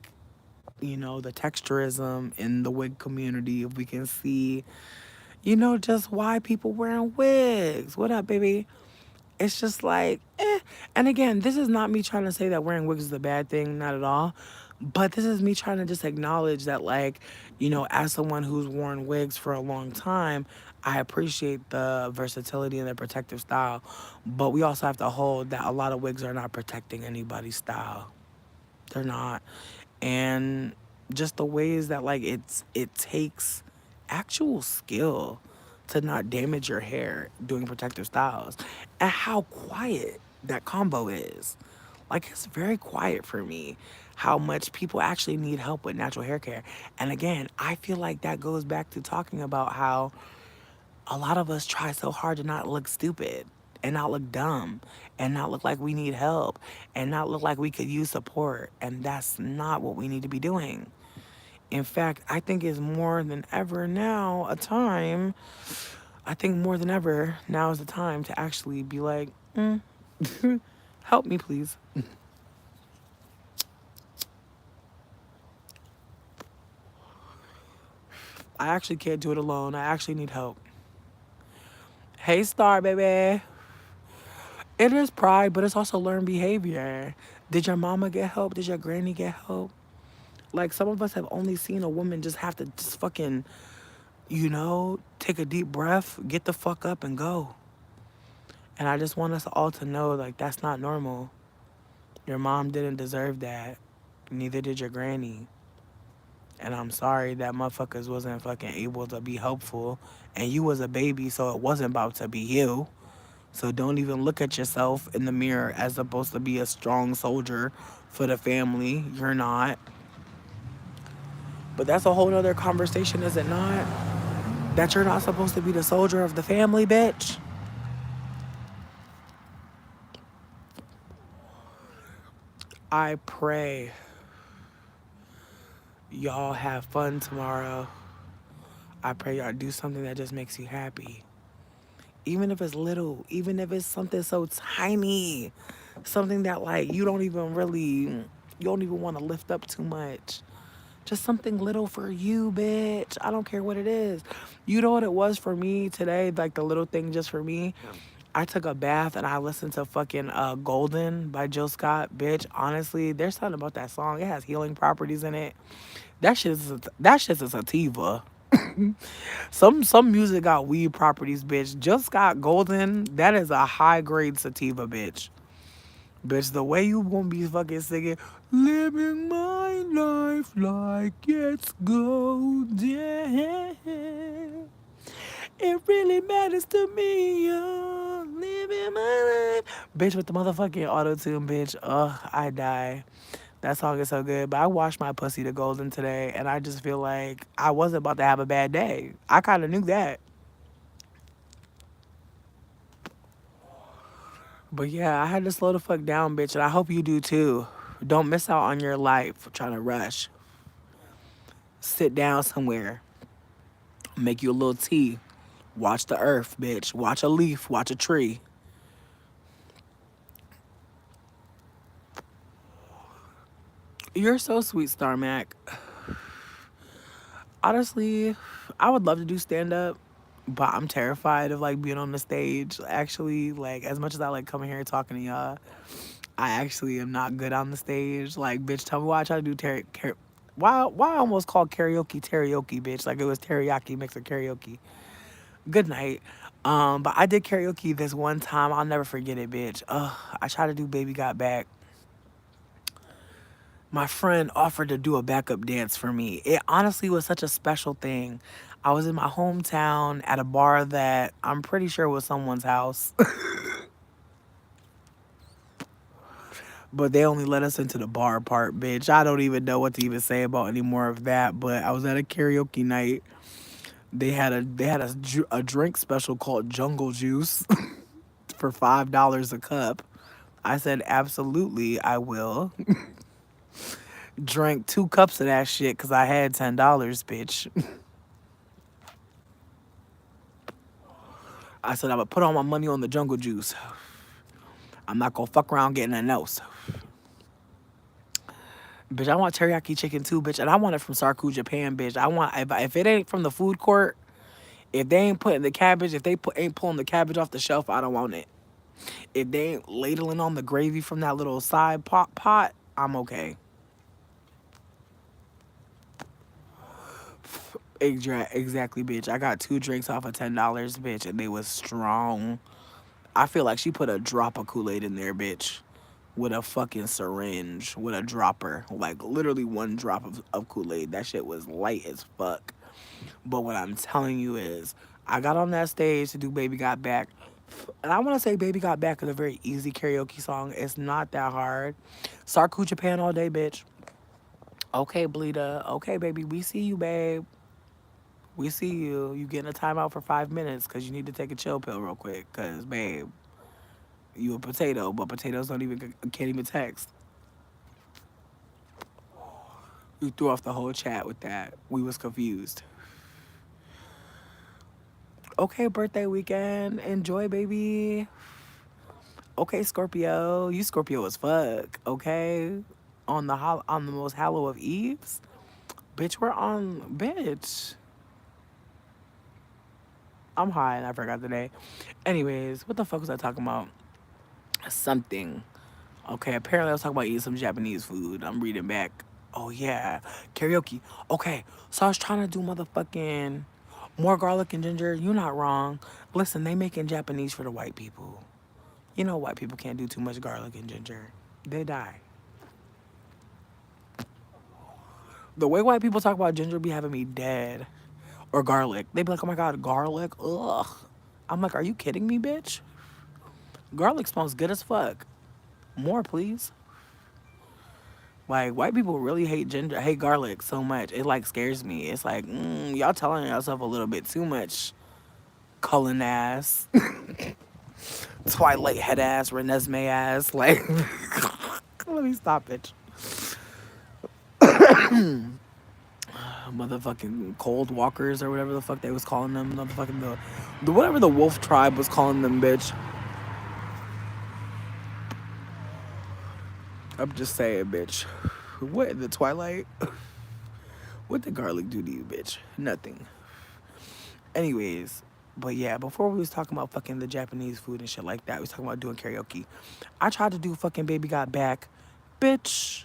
you know the texturism in the wig community, if we can see you know just why people wearing wigs. What up, baby? It's just like, eh. And again, this is not me trying to say that wearing wigs is a bad thing, not at all. But this is me trying to just acknowledge that, like, you know, as someone who's worn wigs for a long time, I appreciate the versatility and the protective style. But we also have to hold that a lot of wigs are not protecting anybody's style. They're not. And just the ways that like it takes actual skill to not damage your hair doing protective styles, and how quiet that combo is. Like it's very quiet for me how much people actually need help with natural hair care. And again, I feel like that goes back to talking about how a lot of us try so hard to not look stupid and not look dumb and not look like we need help and not look like we could use support. And that's not what we need to be doing. In fact, I think it's more than ever now a time, I think more than ever now is the time to actually be like, help me, please. I actually can't do it alone. I actually need help. Hey, Star, baby. It is pride, but it's also learned behavior. Did your mama get help? Did your granny get help? Like some of us have only seen a woman just have to just fucking, you know, take a deep breath, get the fuck up and go. And I just want us all to know like that's not normal. Your mom didn't deserve that. Neither did your granny. And I'm sorry that motherfuckers wasn't fucking able to be helpful. And you was a baby, so it wasn't about to be you. So don't even look at yourself in the mirror as supposed to be a strong soldier for the family. You're not. But that's a whole nother conversation, is it not? That you're not supposed to be the soldier of the family, bitch. I pray y'all have fun tomorrow. I pray y'all do something that just makes you happy. Even if it's little, even if it's something so tiny, something that like you don't even want to lift up too much. Just something little for you, bitch. I don't care what it is. You know what it was for me today? Like the little thing just for me. I took a bath and I listened to fucking Golden by Jill Scott. Bitch, honestly, there's something about that song. It has healing properties in it. That shit's a sativa. Some music got weed properties, bitch. Jill Scott Golden, that is a high grade sativa, bitch. Bitch, the way you gonna be fucking singing, living my life like it's golden. It really matters to me, yo. Living my life. Bitch, with the motherfucking auto tune, bitch. Ugh, I die. That song is so good. But I washed my pussy to golden today, and I just feel like I wasn't about to have a bad day. I kind of knew that. But yeah, I had to slow the fuck down, bitch, and I hope you do too. Don't miss out on your life trying to rush. Sit down somewhere. Make you a little tea. Watch the earth, bitch. Watch a leaf. Watch a tree. You're so sweet, Star Mac. Honestly, I would love to do stand up, but I'm terrified of like being on the stage. Actually, like as much as I like coming here and talking to y'all, I actually am not good on the stage. Like, bitch, tell me why I try to do why I almost called karaoke, bitch. Like it was teriyaki mixed with karaoke. Good night. But I did karaoke this one time. I'll never forget it, bitch. I tried to do Baby Got Back. My friend offered to do a backup dance for me. It honestly was such a special thing. I was in my hometown at a bar that I'm pretty sure was someone's house, but they only let us into the bar part, bitch. I don't even know what to even say about any more of that. But I was at a karaoke night. They had a drink special called Jungle Juice for $5 a cup. I said absolutely, I will. Drank 2 cups of that shit because I had $10, bitch. I said I would put all my money on the Jungle Juice. I'm not gonna fuck around getting nothing else. Bitch, I want teriyaki chicken too, bitch, and I want it from Sarku, Japan, bitch. I want if it ain't from the food court, if they ain't putting the cabbage, if they ain't pulling the cabbage off the shelf, I don't want it. If they ain't ladling on the gravy from that little side pot, I'm okay. Exactly, bitch. I got 2 drinks off of $10, bitch, and they was strong. I feel like she put a drop of Kool-Aid in there, bitch. With a fucking syringe, with a dropper. Like, literally 1 drop of Kool-Aid. That shit was light as fuck. But what I'm telling you is, I got on that stage to do Baby Got Back. And I want to say Baby Got Back is a very easy karaoke song. It's not that hard. Sarku Japan all day, bitch. Okay, Bleeda. Okay, baby. We see you, babe. We see you. You getting a timeout for 5 minutes because you need to take a chill pill real quick. Because, babe, you a potato, but potatoes can't even text. You threw off the whole chat with that. We was confused. Okay, birthday weekend. Enjoy, baby. Okay, Scorpio. You Scorpio as fuck. Okay, on the most hollow of eves, bitch. We're on, bitch. I'm high and I forgot the day. Anyways, what the fuck was I talking about? Something. Okay, apparently I was talking about eating some Japanese food. I'm reading back. Oh yeah, karaoke. Okay, so I was trying to do motherfucking more garlic and ginger. You're not wrong. Listen, they making Japanese for the white people. You know white people can't do too much garlic and ginger. They die. The way white people talk about ginger be having me dead. Or garlic. They be like, oh my god, garlic? Ugh. I'm like, are you kidding me, bitch? Garlic smells good as fuck. More, please. Like, white people really hate garlic so much. It, like, scares me. It's like, y'all telling yourself a little bit too much. Cullen ass. Twilight head ass. Renesmee ass. Like, let me stop it. Motherfucking cold walkers or whatever the fuck they was calling them. Motherfucking the whatever the wolf tribe was calling them, bitch. I'm just saying, bitch. What in the Twilight? What did garlic do to you, bitch? Nothing. Anyways, but yeah, before we was talking about fucking the Japanese food and shit like that, we was talking about doing karaoke. I tried to do fucking Baby Got Back. Bitch,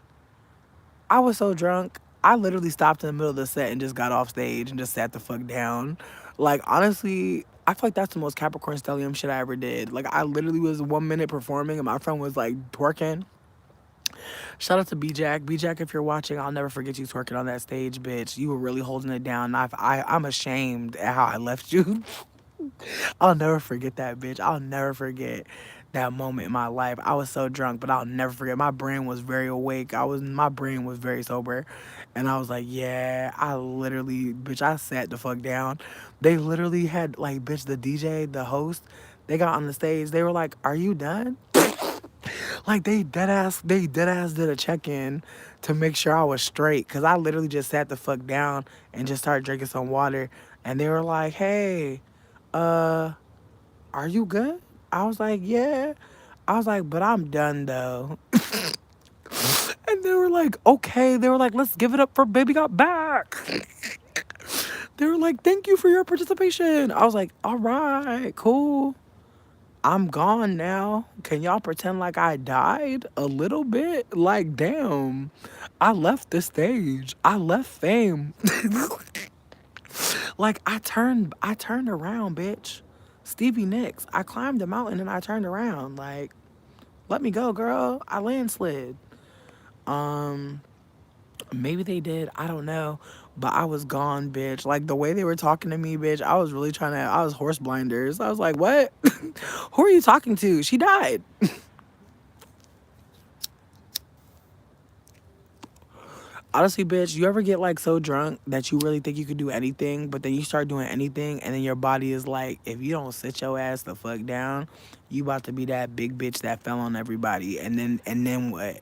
I was so drunk. I literally stopped in the middle of the set and just got off stage and just sat the fuck down. Like, honestly, I feel like that's the most Capricorn stellium shit I ever did. Like, I literally was 1 minute performing and my friend was like twerking. Shout out to B-Jack. B-Jack, if you're watching, I'll never forget you twerking on that stage, bitch. You were really holding it down. I'm ashamed at how I left you. I'll never forget that, bitch. I'll never forget that moment in my life. I was so drunk, but I'll never forget. My brain was very awake. My brain was very sober. And I was like, yeah, I literally, bitch, I sat the fuck down. They literally had, like, bitch, the DJ, the host, they got on the stage. They were like, are you done? Like they dead ass did a check-in to make sure I was straight. Cause I literally just sat the fuck down and just started drinking some water. And they were like, hey, are you good? I was like, yeah. I was like, but I'm done though. And they were like, okay. They were like, let's give it up for Baby Got Back. They were like, thank you for your participation. I was like, all right, cool. I'm gone now. Can y'all pretend like I died a little bit? Like, damn. I left the stage. I left fame. Like I turned around, bitch. Stevie Nicks. I climbed the mountain and I turned around. Like, let me go, girl. I landslid. Um, Maybe they did. I don't know. But I was gone, bitch. Like the way they were talking to me, bitch, I was really trying to I was horse blinders. I was like, what? Who are you talking to? She died. Honestly, bitch, you ever get like so drunk that you really think you could do anything, but then you start doing anything, and then your body is like, if you don't sit your ass the fuck down, you about to be that big bitch that fell on everybody, and then what?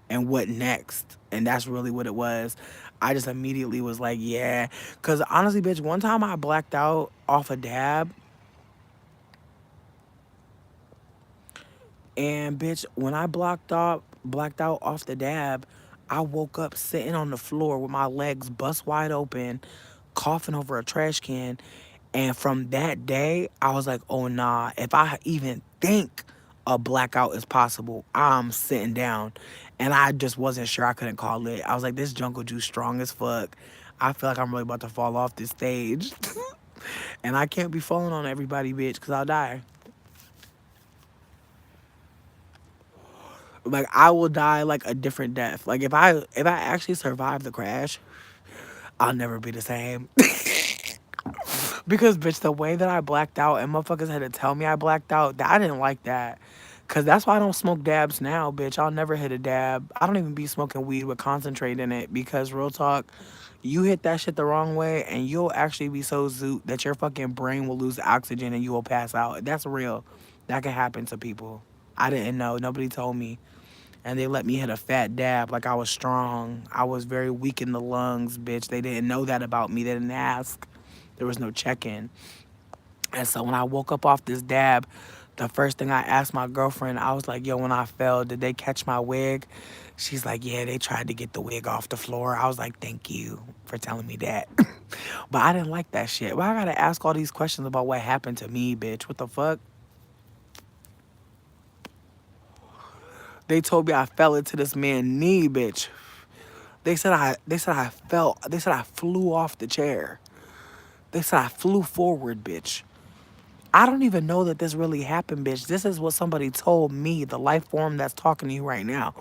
And what next? And that's really what it was. I just immediately was like, yeah, cause honestly, bitch, one time I blacked out off a dab, and bitch, when I blacked out off the dab, I woke up sitting on the floor with my legs bust wide open, coughing over a trash can. And from that day, I was like, oh nah, if I even think a blackout is possible, I'm sitting down. And I just wasn't sure I couldn't call it. I was like, this jungle juice strong as fuck. I feel like I'm really about to fall off this stage. And I can't be falling on everybody, bitch, because I'll die. Like I will die like a different death. Like if I actually survive the crash, I'll never be the same. Because bitch, the way that I blacked out and motherfuckers had to tell me I blacked out, I didn't like that. Cause that's why I don't smoke dabs now, bitch. I'll never hit a dab. I don't even be smoking weed with concentrate in it because real talk, you hit that shit the wrong way and you'll actually be so zoot that your fucking brain will lose oxygen and you will pass out. That's real. That can happen to people. I didn't know. Nobody told me. And they let me hit a fat dab like I was strong. I was very weak in the lungs, bitch. They didn't know that about me. They didn't ask. There was no check-in. And so when I woke up off this dab, the first thing I asked my girlfriend, I was like, yo, when I fell, did they catch my wig? She's like, yeah, they tried to get the wig off the floor. I was like, thank you for telling me that. But I didn't like that shit. Why I gotta ask all these questions about what happened to me, bitch? What the fuck? They told me I fell into this man's knee, bitch. They said I flew off the chair. They said I flew forward, bitch. I don't even know that this really happened, bitch. This is what somebody told me, the life form that's talking to you right now.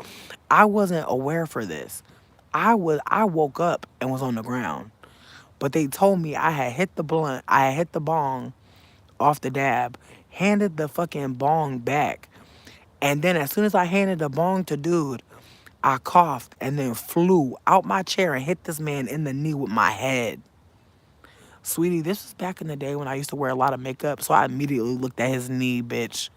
I wasn't aware for this. I woke up and was on the ground. But they told me I had hit the blunt, I had hit the bong off the dab, handed the fucking bong back. And then as soon as I handed the bong to dude, I coughed and then flew out my chair and hit this man in the knee with my head. Sweetie, this was back in the day when I used to wear a lot of makeup, so I immediately looked at his knee, bitch.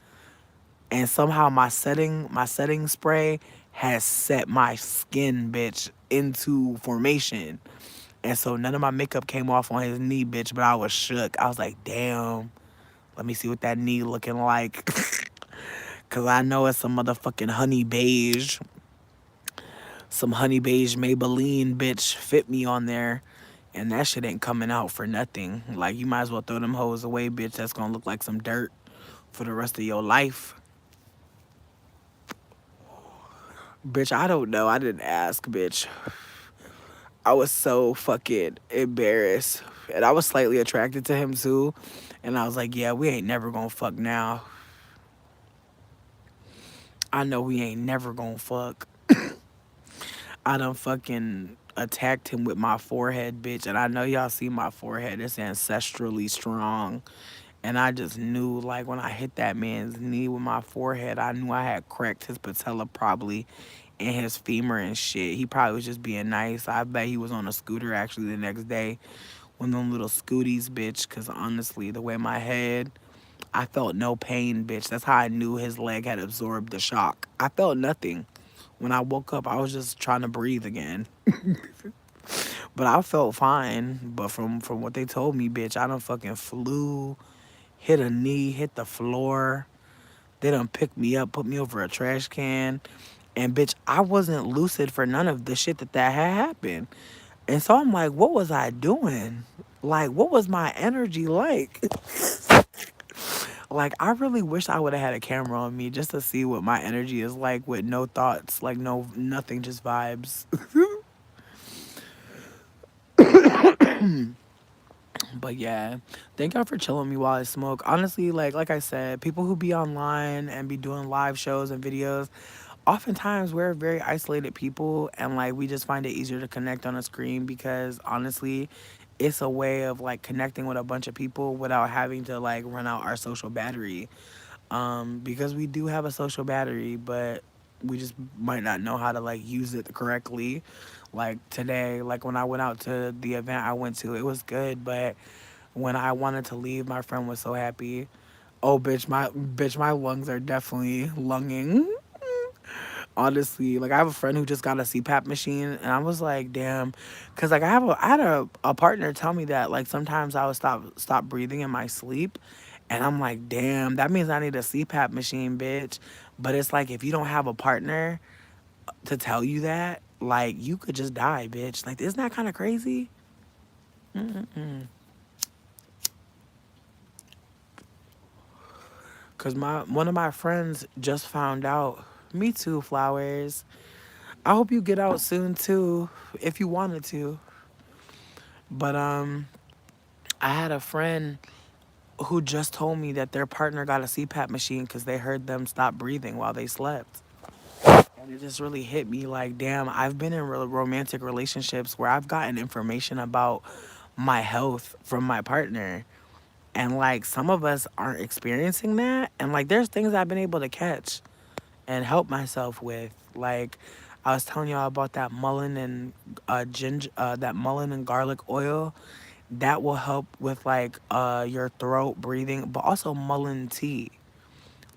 And somehow my setting spray has set my skin, bitch, into formation. And so none of my makeup came off on his knee, bitch, but I was shook. I was like, damn, let me see what that knee looking like. Cause I know it's some motherfucking honey beige. Some honey beige Maybelline, bitch, fit me on there. And that shit ain't coming out for nothing. Like, you might as well throw them hoes away, bitch. That's gonna look like some dirt for the rest of your life. Bitch, I don't know. I didn't ask, bitch. I was so fucking embarrassed. And I was slightly attracted to him, too. And I was like, yeah, we ain't never gonna fuck now. I know we ain't never gonna fuck. I done fucking attacked him with my forehead, bitch. And I know y'all see my forehead. It's ancestrally strong. And I just knew, like, when I hit that man's knee with my forehead, I knew I had cracked his patella probably and his femur and shit. He probably was just being nice. I bet he was on a scooter actually the next day. One of them little scooties, bitch. Because honestly, the way my head, I felt no pain, bitch. That's how I knew his leg had absorbed the shock. I felt nothing. When I woke up, I was just trying to breathe again. But I felt fine. But from what they told me, bitch, I done fucking flew, hit a knee, hit the floor. They done picked me up, put me over a trash can. And bitch, I wasn't lucid for none of the shit that had happened. And so I'm like, what was I doing? Like, what was my energy like? Like, I really wish I would have had a camera on me just to see what my energy is like with no thoughts, like no nothing, just vibes. But yeah, thank y'all for chilling me while I smoke. Honestly, like I said, people who be online and be doing live shows and videos, oftentimes we're very isolated people, and like we just find it easier to connect on a screen because honestly, it's a way of like connecting with a bunch of people without having to like run out our social battery. Because we do have a social battery, but we just might not know how to like use it correctly. Like today, like when I went out to the event I went to, it was good, but when I wanted to leave, my friend was so happy. Oh, my lungs are definitely lunging. Honestly, like I have a friend who just got a CPAP machine, and I was like, damn, because like I had a partner tell me that like sometimes I would stop breathing in my sleep, and I'm like, damn, that means I need a CPAP machine, bitch. But it's like if you don't have a partner to tell you that, like you could just die, bitch. Like isn't that kind of crazy? Cause my one of my friends just found out. Me too, flowers. I hope you get out soon too, if you wanted to. But I had a friend who just told me that their partner got a CPAP machine because they heard them stop breathing while they slept. And it just really hit me like, damn, I've been in romantic relationships where I've gotten information about my health from my partner. And like some of us aren't experiencing that. And like there's things I've been able to catch and help myself with. Like I was telling y'all about that mullein and that mullein and garlic oil that will help with like your throat breathing, but also mullein tea.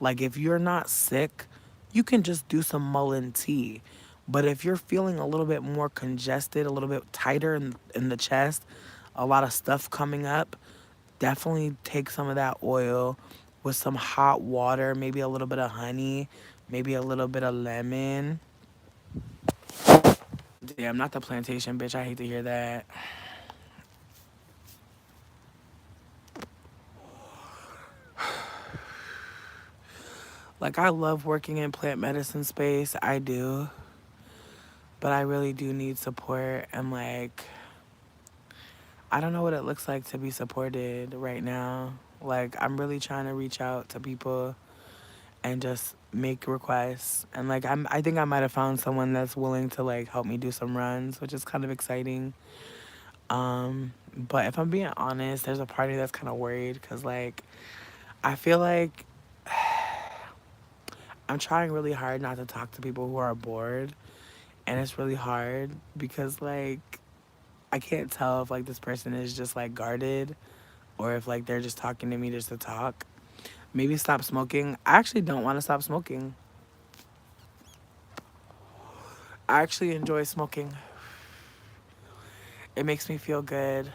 Like if you're not sick, you can just do some mullein tea. But if you're feeling a little bit more congested, a little bit tighter in the chest, a lot of stuff coming up, definitely take some of that oil with some hot water, maybe a little bit of honey, maybe a little bit of lemon. Damn, not the plantation, bitch. I hate to hear that. Like, I love working in plant medicine space. I do. But I really do need support. And, like, I don't know what it looks like to be supported right now. Like, I'm really trying to reach out to people and just make requests. And, like, I think I might have found someone that's willing to, like, help me do some runs, which is kind of exciting. But if I'm being honest, there's a party that's kind of worried because, like, I feel like I'm trying really hard not to talk to people who are bored. And it's really hard because, like, I can't tell if, like, this person is just, like, guarded or if, like, they're just talking to me just to talk. Maybe stop smoking. I actually don't want to stop smoking. I actually enjoy smoking. It makes me feel good.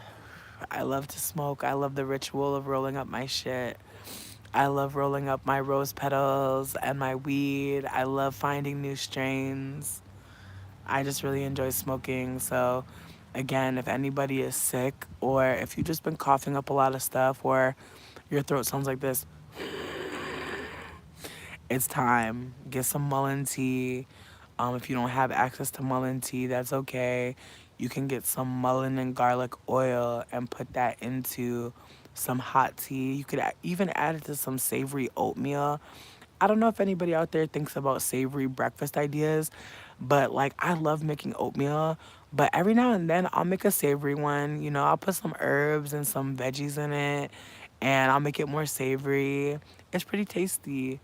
I love to smoke. I love the ritual of rolling up my shit. I love rolling up my rose petals and my weed. I love finding new strains. I just really enjoy smoking. So, again, if anybody is sick or if you've just been coughing up a lot of stuff or your throat sounds like this, it's time. Get some mullein tea. If you don't have access to mullein tea, that's okay. You can get some mullein and garlic oil and put that into some hot tea. You could even add it to some savory oatmeal. I don't know if anybody out there thinks about savory breakfast ideas, but like I love making oatmeal. But every now and then I'll make a savory one. You know, I'll put some herbs and some veggies in it and I'll make it more savory. It's pretty tasty.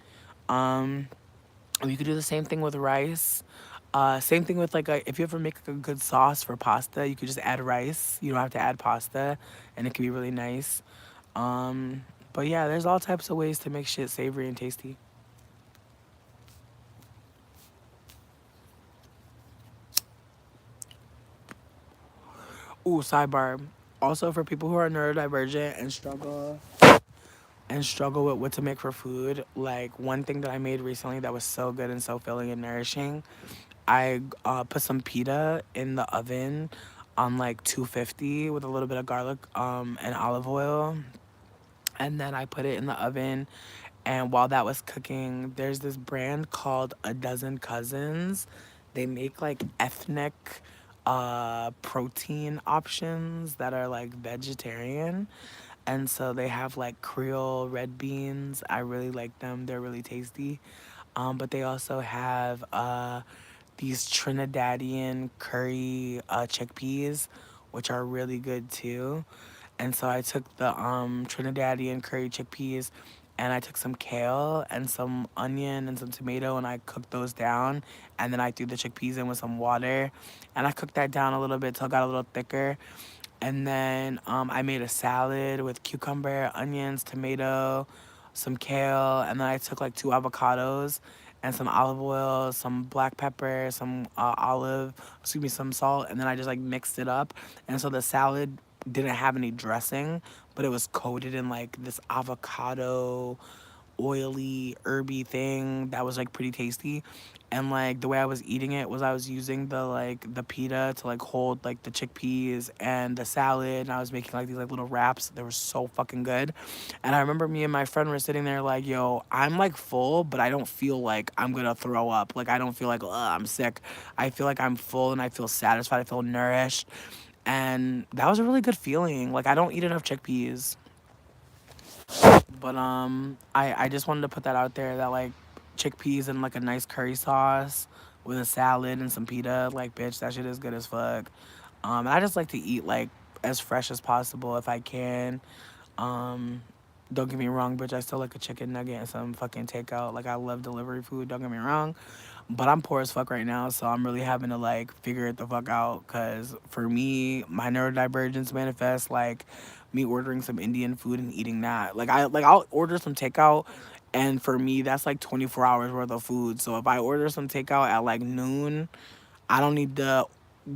Um, you could do the same thing with rice. Same thing with like if you ever make a good sauce for pasta, you could just add rice. You don't have to add pasta, and it can be really nice. Um, but yeah, there's all types of ways to make shit savory and tasty. Ooh, sidebar. Also for people who are neurodivergent and struggle with what to make for food, like one thing that I made recently that was so good and so filling and nourishing, I put some pita in the oven on like 250 with a little bit of garlic and olive oil. And then I put it in the oven. And while that was cooking, there's this brand called A Dozen Cousins. They make like ethnic protein options that are like vegetarian. And so they have like Creole red beans. I really like them. They're really tasty. But they also have these Trinidadian curry chickpeas, which are really good too. And so I took the Trinidadian curry chickpeas and I took some kale and some onion and some tomato and I cooked those down. And then I threw the chickpeas in with some water and I cooked that down a little bit till it got a little thicker. And then I made a salad with cucumber, onions, tomato, some kale, and then I took like 2 avocados and some olive oil, some black pepper, some some salt, and then I just like mixed it up. And so the salad didn't have any dressing, but it was coated in like this avocado oily, herby thing that was like pretty tasty. And like the way I was eating it was I was using the pita to like hold like the chickpeas and the salad, and I was making like these like little wraps. They were so fucking good. And I remember me and my friend were sitting there like, yo, I'm like full, but I don't feel like I'm gonna throw up. Like I don't feel like, ugh, I'm sick. I feel like I'm full and I feel satisfied. I feel nourished. And that was a really good feeling. Like I don't eat enough chickpeas. But I just wanted to put that out there that like chickpeas and like a nice curry sauce with a salad and some pita, like bitch, that shit is good as fuck. And I just like to eat like as fresh as possible if I can. Um, don't get me wrong, bitch. I still like a chicken nugget and some fucking takeout. Like I love delivery food. Don't get me wrong, but I'm poor as fuck right now, so I'm really having to like figure it the fuck out. Cause for me, my neurodivergence manifests like me ordering some Indian food and eating that. I'll order some takeout, and for me that's like 24 hours worth of food. So if I order some takeout at like noon, I don't need to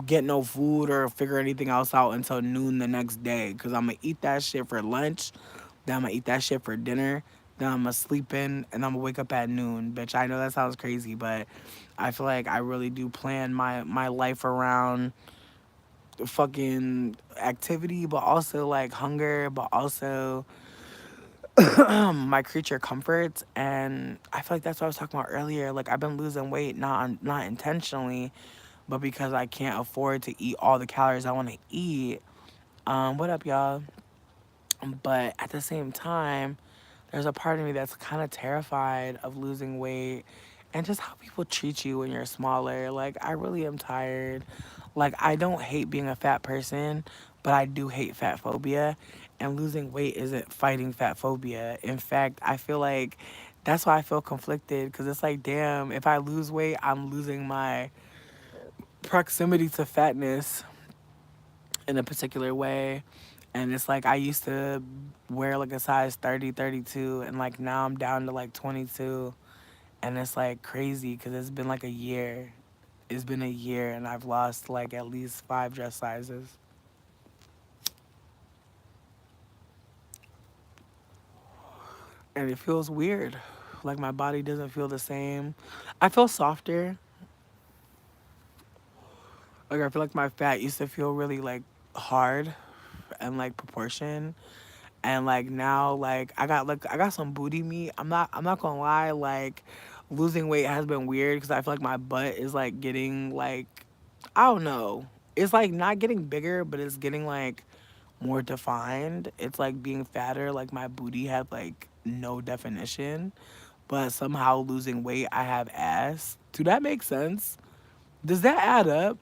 get no food or figure anything else out until noon the next day. Cause I'm gonna eat that shit for lunch, then I'm gonna eat that shit for dinner, then I'm gonna sleep in, and I'm gonna wake up at noon. Bitch, I know that sounds crazy, but I feel like I really do plan my life around fucking activity, but also like hunger, but also my creature comforts. And I feel like that's what I was talking about earlier. Like I've been losing weight not intentionally, but because I can't afford to eat all the calories I want to eat. What up, y'all? But at the same time, there's a part of me that's kind of terrified of losing weight and just how people treat you when you're smaller. Like, I really am tired. Like, I don't hate being a fat person, but I do hate fat phobia. And losing weight isn't fighting fat phobia. In fact, I feel like that's why I feel conflicted because it's like, damn, if I lose weight, I'm losing my proximity to fatness in a particular way. And it's like I used to wear like a size 30, 32, and like now I'm down to like 22. And it's like crazy because it's been like a year. It's been a year and I've lost like at least 5 dress sizes. And it feels weird. Like my body doesn't feel the same. I feel softer. Like I feel like my fat used to feel really like hard and like proportion. And like now I got some booty meat. I'm not gonna lie, like losing weight has been weird because I feel like my butt is like getting like, I don't know, it's like not getting bigger but it's getting like more defined. It's like being fatter. Like my booty had like no definition, but somehow losing weight I have ass. Do that make sense? Does that add up?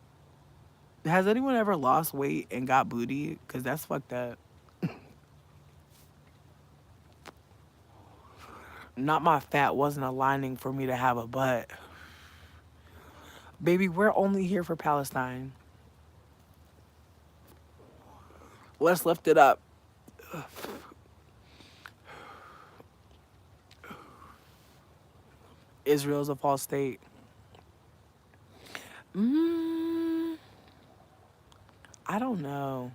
Has anyone ever lost weight and got booty? Because that's fucked up. Not my fat wasn't aligning for me to have a butt. Baby, we're only here for Palestine. Let's lift it up. Israel's a false state. Mm, I don't know.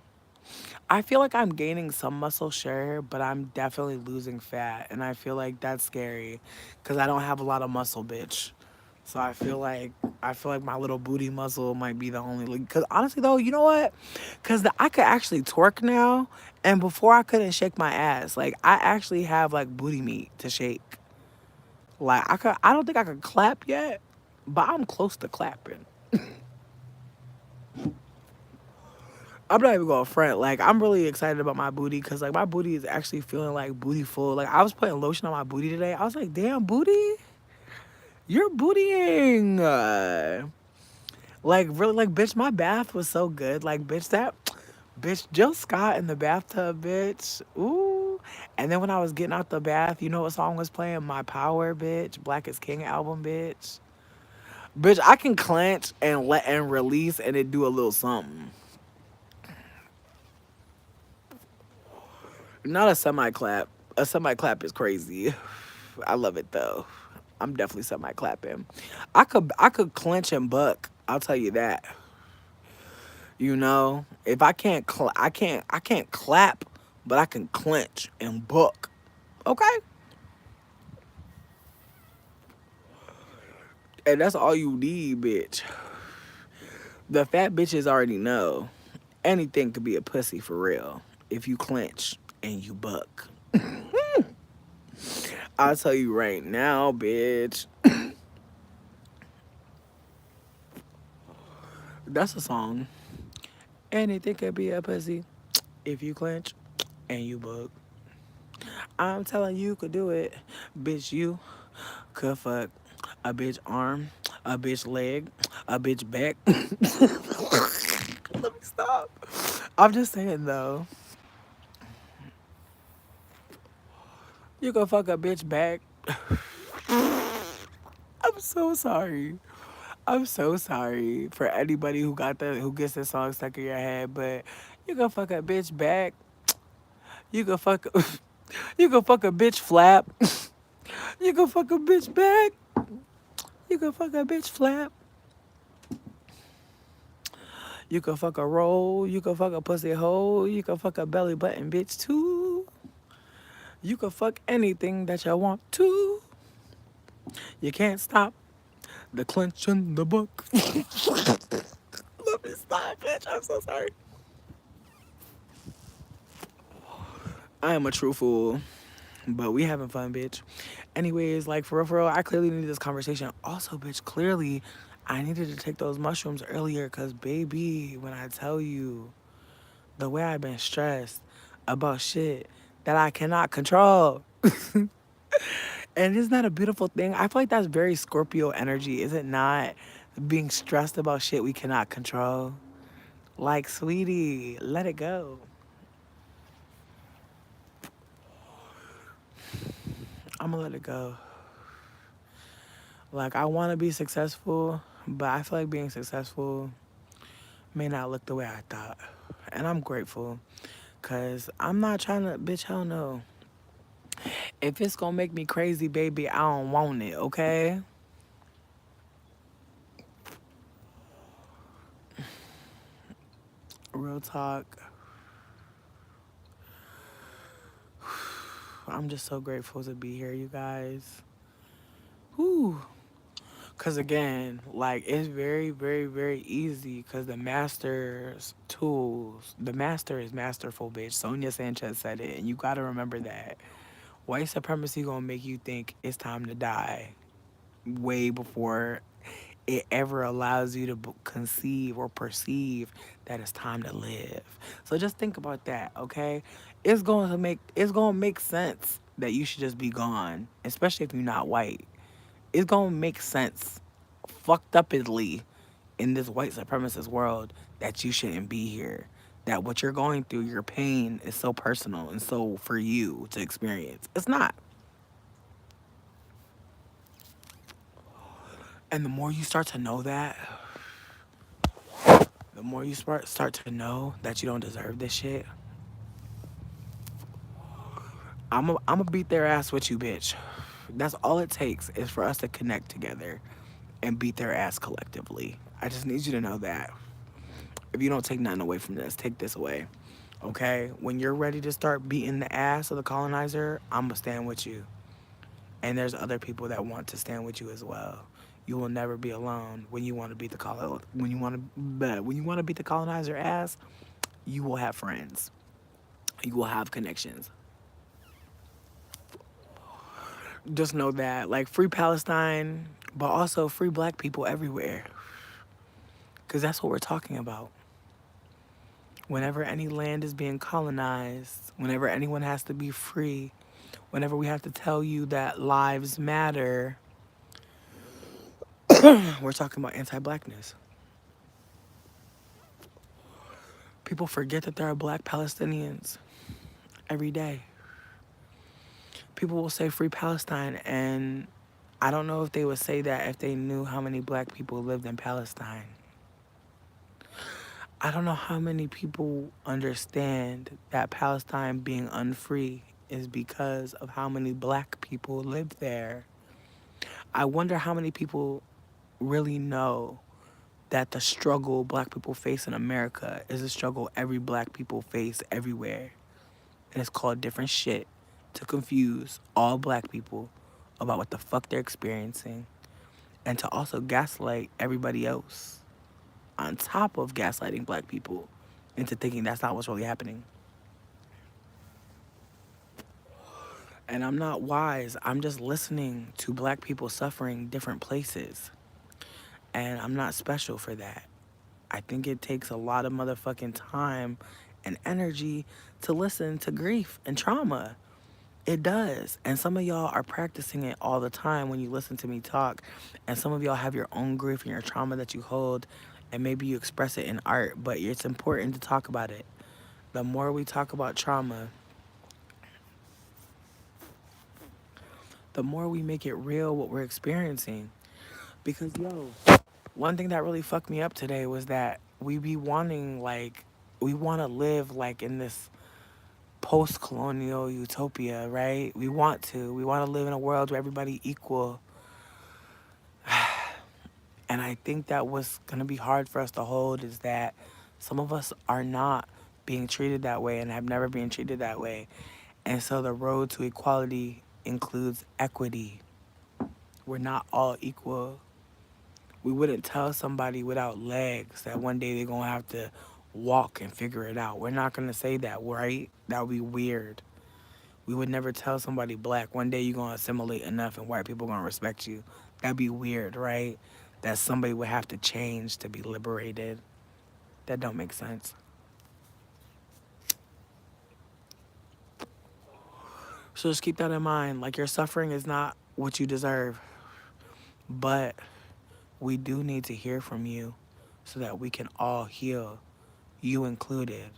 I feel like I'm gaining some muscle, sure, but I'm definitely losing fat. And I feel like that's scary because I don't have a lot of muscle, bitch. So I feel like I feel like my little booty muscle might be the only, because honestly though, you know what? Because I could actually twerk now, and before I couldn't shake my ass. Like I actually have like booty meat to shake. Like I don't think I could clap yet, but I'm close to clapping. I'm not even going to front. Like I'm really excited about my booty because like my booty is actually feeling like booty full. Like I was putting lotion on my booty today. I was like, damn booty, you're bootying. Like really, like bitch, my bath was so good. Like bitch, that bitch Jill Scott in the bathtub, bitch. Ooh. And then when I was getting out the bath, you know what song was playing? My Power, bitch. Black is King album, bitch. Bitch, I can clench and let and release and it do a little something. Not a semi clap. A semi clap is crazy. I love it though. I'm definitely semi clapping. I could clench and buck. I'll tell you that. You know, if I can't clap, but I can clench and buck. Okay, and that's all you need, bitch. The fat bitches already know anything could be a pussy for real if you clench and you buck. I'll tell you right now, bitch. That's a song. Anything could be a pussy if you clench and you buck. I'm telling you could do it, bitch. You could fuck a bitch arm, a bitch leg, a bitch back. Let me stop. I'm just saying though, you could fuck a bitch back. I'm so sorry. I'm so sorry for anybody who gets this song stuck in your head, but you can fuck a bitch back. You can fuck you can fuck a bitch flap. You can fuck a bitch back. You can fuck a bitch flap. You can fuck a roll. You can fuck a pussy hole. You can fuck a belly button bitch too. You can fuck anything that you want to. You can't stop the clench in the book. Let me stop, bitch. I'm so sorry. I am a true fool, but we having fun, bitch. Anyways, like for real, I clearly needed this conversation. Also, bitch, clearly, I needed to take those mushrooms earlier, cause baby, when I tell you the way I've been stressed about shit that I cannot control. And isn't that a beautiful thing? I feel like that's very Scorpio energy, is it not? Being stressed about shit we cannot control. Like, sweetie, let it go. I'm gonna let it go. Like, I wanna be successful, but I feel like being successful may not look the way I thought. And I'm grateful, cause I'm not trying to, bitch, hell no. If it's gonna make me crazy, baby, I don't want it, okay? Real talk. I'm just so grateful to be here, you guys. Whew. Cause again, like it's very, very, very easy. Cause the master's tools, the master is masterful, bitch. Sonia Sanchez said it, and you gotta remember that. White supremacy gonna make you think it's time to die, way before it ever allows you to conceive or perceive that it's time to live. So just think about that, okay? It's gonna make sense that you should just be gone, especially if you're not white. It's gonna make sense, fucked upedly, in this white supremacist world that you shouldn't be here. That what you're going through, your pain, is so personal and so for you to experience. It's not. And the more you start to know that, the more you start to know that you don't deserve this shit, I'm gonna beat their ass with you, bitch. That's all it takes is for us to connect together and beat their ass collectively. I just need you to know that. If you don't take nothing away from this, take this away. Okay? When you're ready to start beating the ass of the colonizer, I'm gonna stand with you. And there's other people that want to stand with you as well. you will never be alone when you want to beat the when you want to beat the colonizer ass. You will have friends. You will have connections. Just know that, like, free Palestine, but also free black people everywhere. Because that's what we're talking about. Whenever any land is being colonized, whenever anyone has to be free, whenever we have to tell you that lives matter, we're talking about anti blackness. People forget that there are black Palestinians every day. People will say free Palestine, and I don't know if they would say that if they knew how many black people lived in Palestine. I don't know how many people understand that Palestine being unfree is because of how many black people live there. I wonder how many people really know that the struggle black people face in America is a struggle every black people face everywhere. And it's called different shit to confuse all black people about what the fuck they're experiencing and to also gaslight everybody else on top of gaslighting black people into thinking that's not what's really happening. And I'm not wise. I'm just listening to black people suffering different places. And I'm not special for that. I think it takes a lot of motherfucking time and energy to listen to grief and trauma. It does. And some of y'all are practicing it all the time when you listen to me talk. And some of y'all have your own grief and your trauma that you hold. And maybe you express it in art. But it's important to talk about it. The more we talk about trauma, the more we make it real what we're experiencing. Because, yo, one thing that really fucked me up today was that we be wanting, like, we want to live, like, in this post-colonial utopia, right? We want to. We want to live in a world where everybody equal. And I think that what's going to be hard for us to hold is that some of us are not being treated that way and have never been treated that way. And so the road to equality includes equity. We're not all equal. We wouldn't tell somebody without legs that one day they're going to have to walk and figure it out. We're not going to say that, right? That would be weird. We would never tell somebody black one day you're going to assimilate enough and white people going to respect you. That'd be weird, right? That somebody would have to change to be liberated. That don't make sense. So just keep that in mind. Like, your suffering is not what you deserve. But we do need to hear from you so that we can all heal, you included.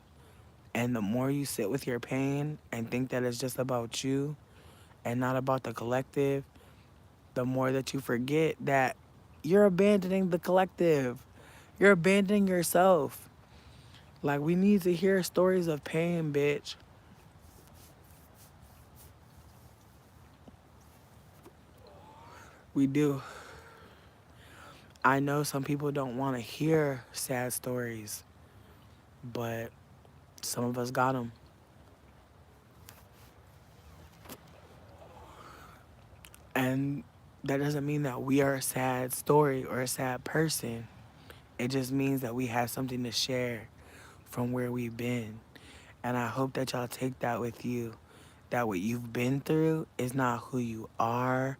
And the more you sit with your pain and think that it's just about you and not about the collective, the more that you forget that you're abandoning the collective. You're abandoning yourself. Like, we need to hear stories of pain, bitch. We do. I know some people don't want to hear sad stories, but some of us got them. And that doesn't mean that we are a sad story or a sad person. It just means that we have something to share from where we've been. And I hope that y'all take that with you. That what you've been through is not who you are.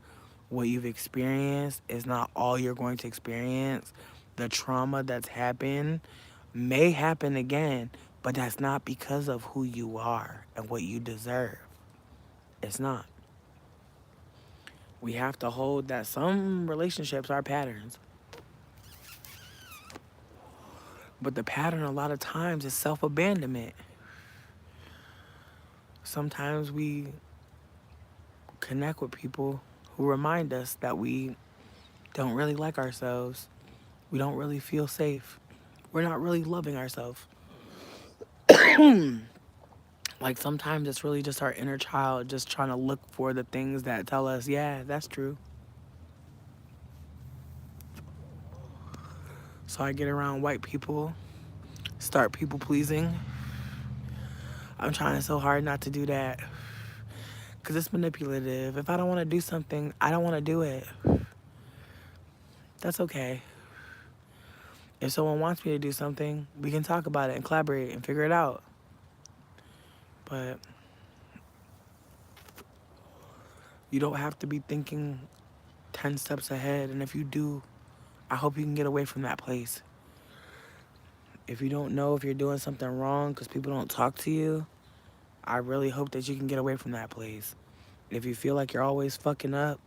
What you've experienced is not all you're going to experience. The trauma that's happened may happen again, but that's not because of who you are and what you deserve. It's not. We have to hold that some relationships are patterns. But the pattern a lot of times is self-abandonment. Sometimes we connect with people who remind us that we don't really like ourselves. We don't really feel safe. We're not really loving ourselves. Like, sometimes it's really just our inner child just trying to look for the things that tell us, yeah, that's true. So I get around white people, start people pleasing. I'm trying so hard not to do that because it's manipulative. If I don't want to do something, I don't want to do it. That's okay. If someone wants me to do something, we can talk about it and collaborate and figure it out. But you don't have to be thinking 10 steps ahead. And if you do, I hope you can get away from that place. If you don't know if you're doing something wrong because people don't talk to you, I really hope that you can get away from that place. If you feel like you're always fucking up,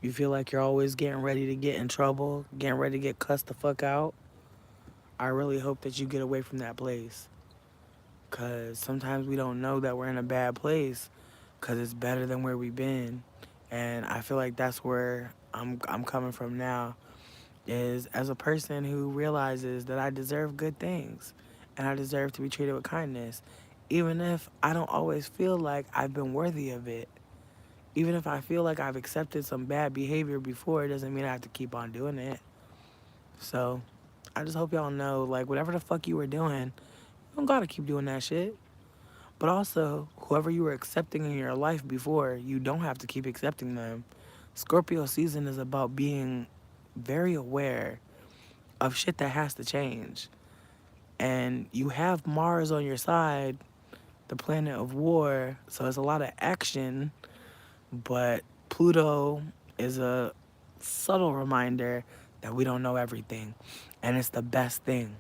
you feel like you're always getting ready to get in trouble, getting ready to get cussed the fuck out, I really hope that you get away from that place. Because sometimes we don't know that we're in a bad place because it's better than where we've been. And I feel like that's where I'm coming from now, is as a person who realizes that I deserve good things and I deserve to be treated with kindness, even if I don't always feel like I've been worthy of it. Even if I feel like I've accepted some bad behavior before, it doesn't mean I have to keep on doing it. So I just hope y'all know, like, whatever the fuck you were doing, you don't gotta keep doing that shit. But also, whoever you were accepting in your life before, you don't have to keep accepting them. Scorpio season is about being very aware of shit that has to change. And you have Mars on your side, the planet of war, so it's a lot of action, but Pluto is a subtle reminder that we don't know everything. And it's the best thing.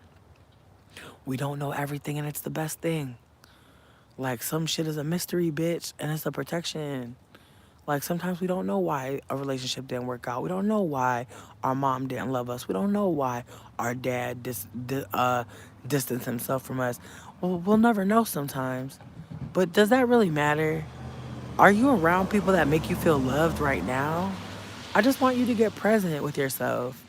We don't know everything, and it's the best thing. Like, some shit is a mystery, bitch, and it's a protection. Like, sometimes we don't know why a relationship didn't work out. We don't know why our mom didn't love us. We don't know why our dad distanced himself from us. Well, we'll never know sometimes. But does that really matter? Are you around people that make you feel loved right now? I just want you to get present with yourself.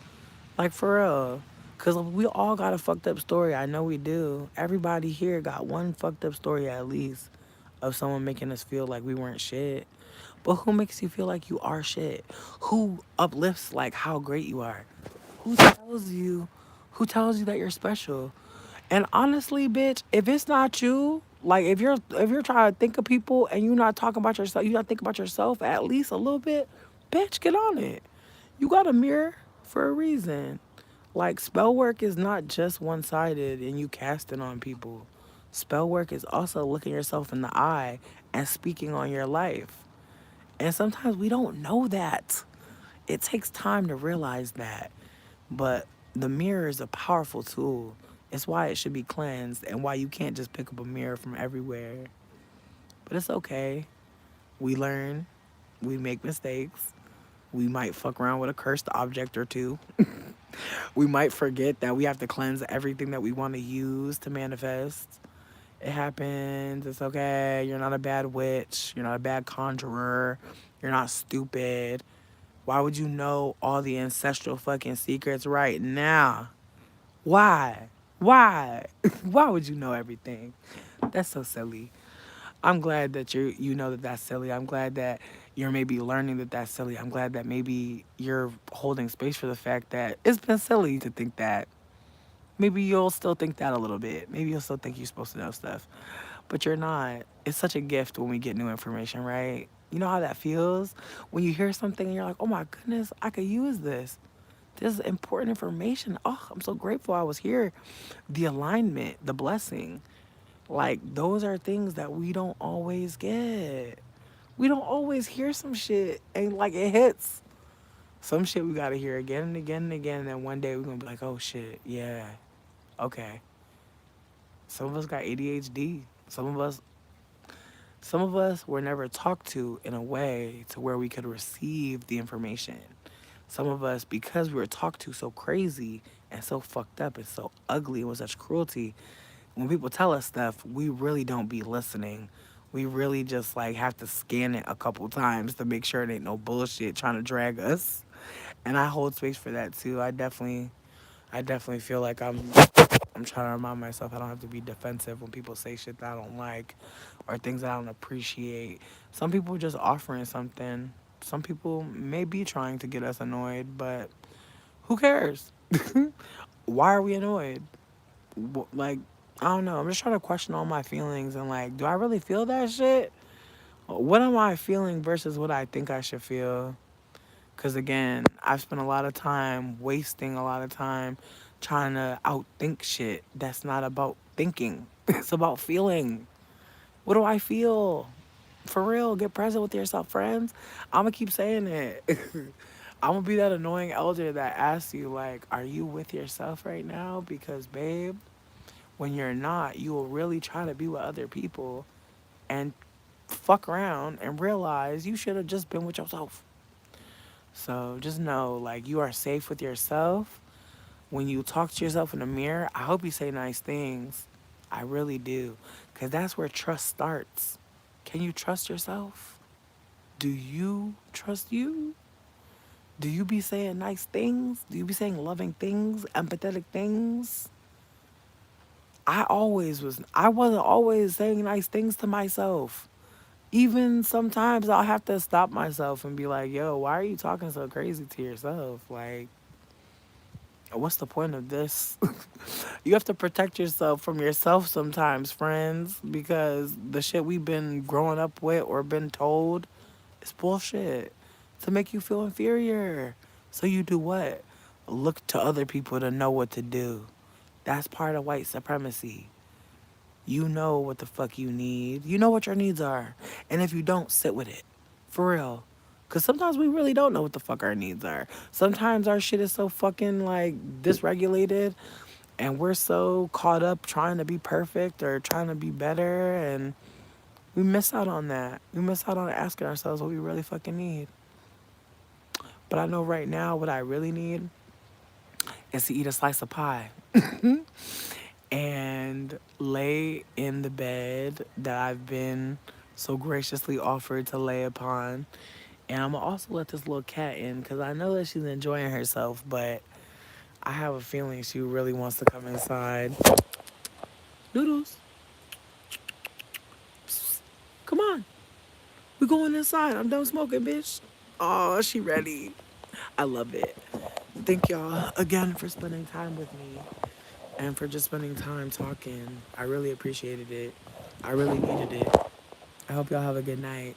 Like, for real. Because we all got a fucked up story. I know we do. Everybody here got one fucked up story at least of someone making us feel like we weren't shit. But who makes you feel like you are shit? Who uplifts like how great you are? Who tells you that you're special? And honestly, bitch, if it's not you, like, if you're trying to think of people and you're not talking about yourself, you not think about yourself at least a little bit, bitch, get on it. You got a mirror for a reason. Like, spell work is not just one sided and you casting on people. Spell work is also looking yourself in the eye and speaking on your life. And sometimes we don't know that. It takes time to realize that. But the mirror is a powerful tool. It's why it should be cleansed and why you can't just pick up a mirror from everywhere. But it's okay. We learn, we make mistakes. We might fuck around with a cursed object or two. We might forget that we have to cleanse everything that we want to use to manifest. It happens. It's okay. You're not a bad witch. You're not a bad conjurer. You're not stupid. Why would you know all the ancestral fucking secrets right now? Why? Why? Why would you know everything? That's so silly. I'm glad that you know that that's silly. I'm glad that you're maybe learning that that's silly. I'm glad that maybe you're holding space for the fact that it's been silly to think that. Maybe you'll still think that a little bit. Maybe you'll still think you're supposed to know stuff. But you're not. It's such a gift when we get new information, right? You know how that feels? When you hear something and you're like, oh my goodness, I could use this. This is important information. Oh, I'm so grateful I was here. The alignment, the blessing. Like, those are things that we don't always get. We don't always hear some shit and like it hits. Some shit we gotta hear again and again and again. And then one day we're gonna be like, oh shit, yeah, okay. Some of us got ADHD. Some of us were never talked to in a way to where we could receive the information. Some of us, because we were talked to so crazy and so fucked up and so ugly and with such cruelty, when people tell us stuff, we really don't be listening. We really just like have to scan it a couple times to make sure it ain't no bullshit trying to drag us. And I hold space for that too. I definitely feel like I'm trying to remind myself I don't have to be defensive when people say shit that I don't like or things that I don't appreciate. Some people just offering something. Some people may be trying to get us annoyed, but who cares? Why are we annoyed? Like, I don't know. I'm just trying to question all my feelings and like, do I really feel that shit? What am I feeling versus what I think I should feel? Because again, I've spent a lot of time wasting a lot of time trying to outthink shit. That's not about thinking, it's about feeling. What do I feel? For real, get present with yourself, friends. I'm gonna keep saying it. I'm gonna be that annoying elder that asks you, like, are you with yourself right now? Because, babe, when you're not, you will really try to be with other people and fuck around and realize you should have just been with yourself. So just know, like, you are safe with yourself. When you talk to yourself in the mirror, I hope you say nice things. I really do. Because that's where trust starts. Can you trust yourself? Do you trust you? Do you be saying nice things? Do you be saying loving things, empathetic things? I wasn't always saying nice things to myself. Even sometimes I'll have to stop myself and be like, yo, why are you talking so crazy to yourself? Like, what's the point of this? You have to protect yourself from yourself sometimes, friends, because the shit we've been growing up with or been told is bullshit to make you feel inferior. So you do what? Look to other people to know what to do. That's part of white supremacy. You know what the fuck you need. You know what your needs are. And if you don't, sit with it. For real. Because sometimes we really don't know what the fuck our needs are. Sometimes our shit is so fucking like dysregulated and we're so caught up trying to be perfect or trying to be better and we miss out on that. We miss out on asking ourselves what we really fucking need. But I know right now what I really need is to eat a slice of pie and lay in the bed that I've been so graciously offered to lay upon. And I'm gonna also let this little cat in because I know that she's enjoying herself, but I have a feeling she really wants to come inside. Noodles, come on. We going inside. I'm done smoking, bitch. Oh, she ready. I love it. Thank y'all again for spending time with me and for just spending time talking. I really appreciated it. I really needed it. I hope y'all have a good night.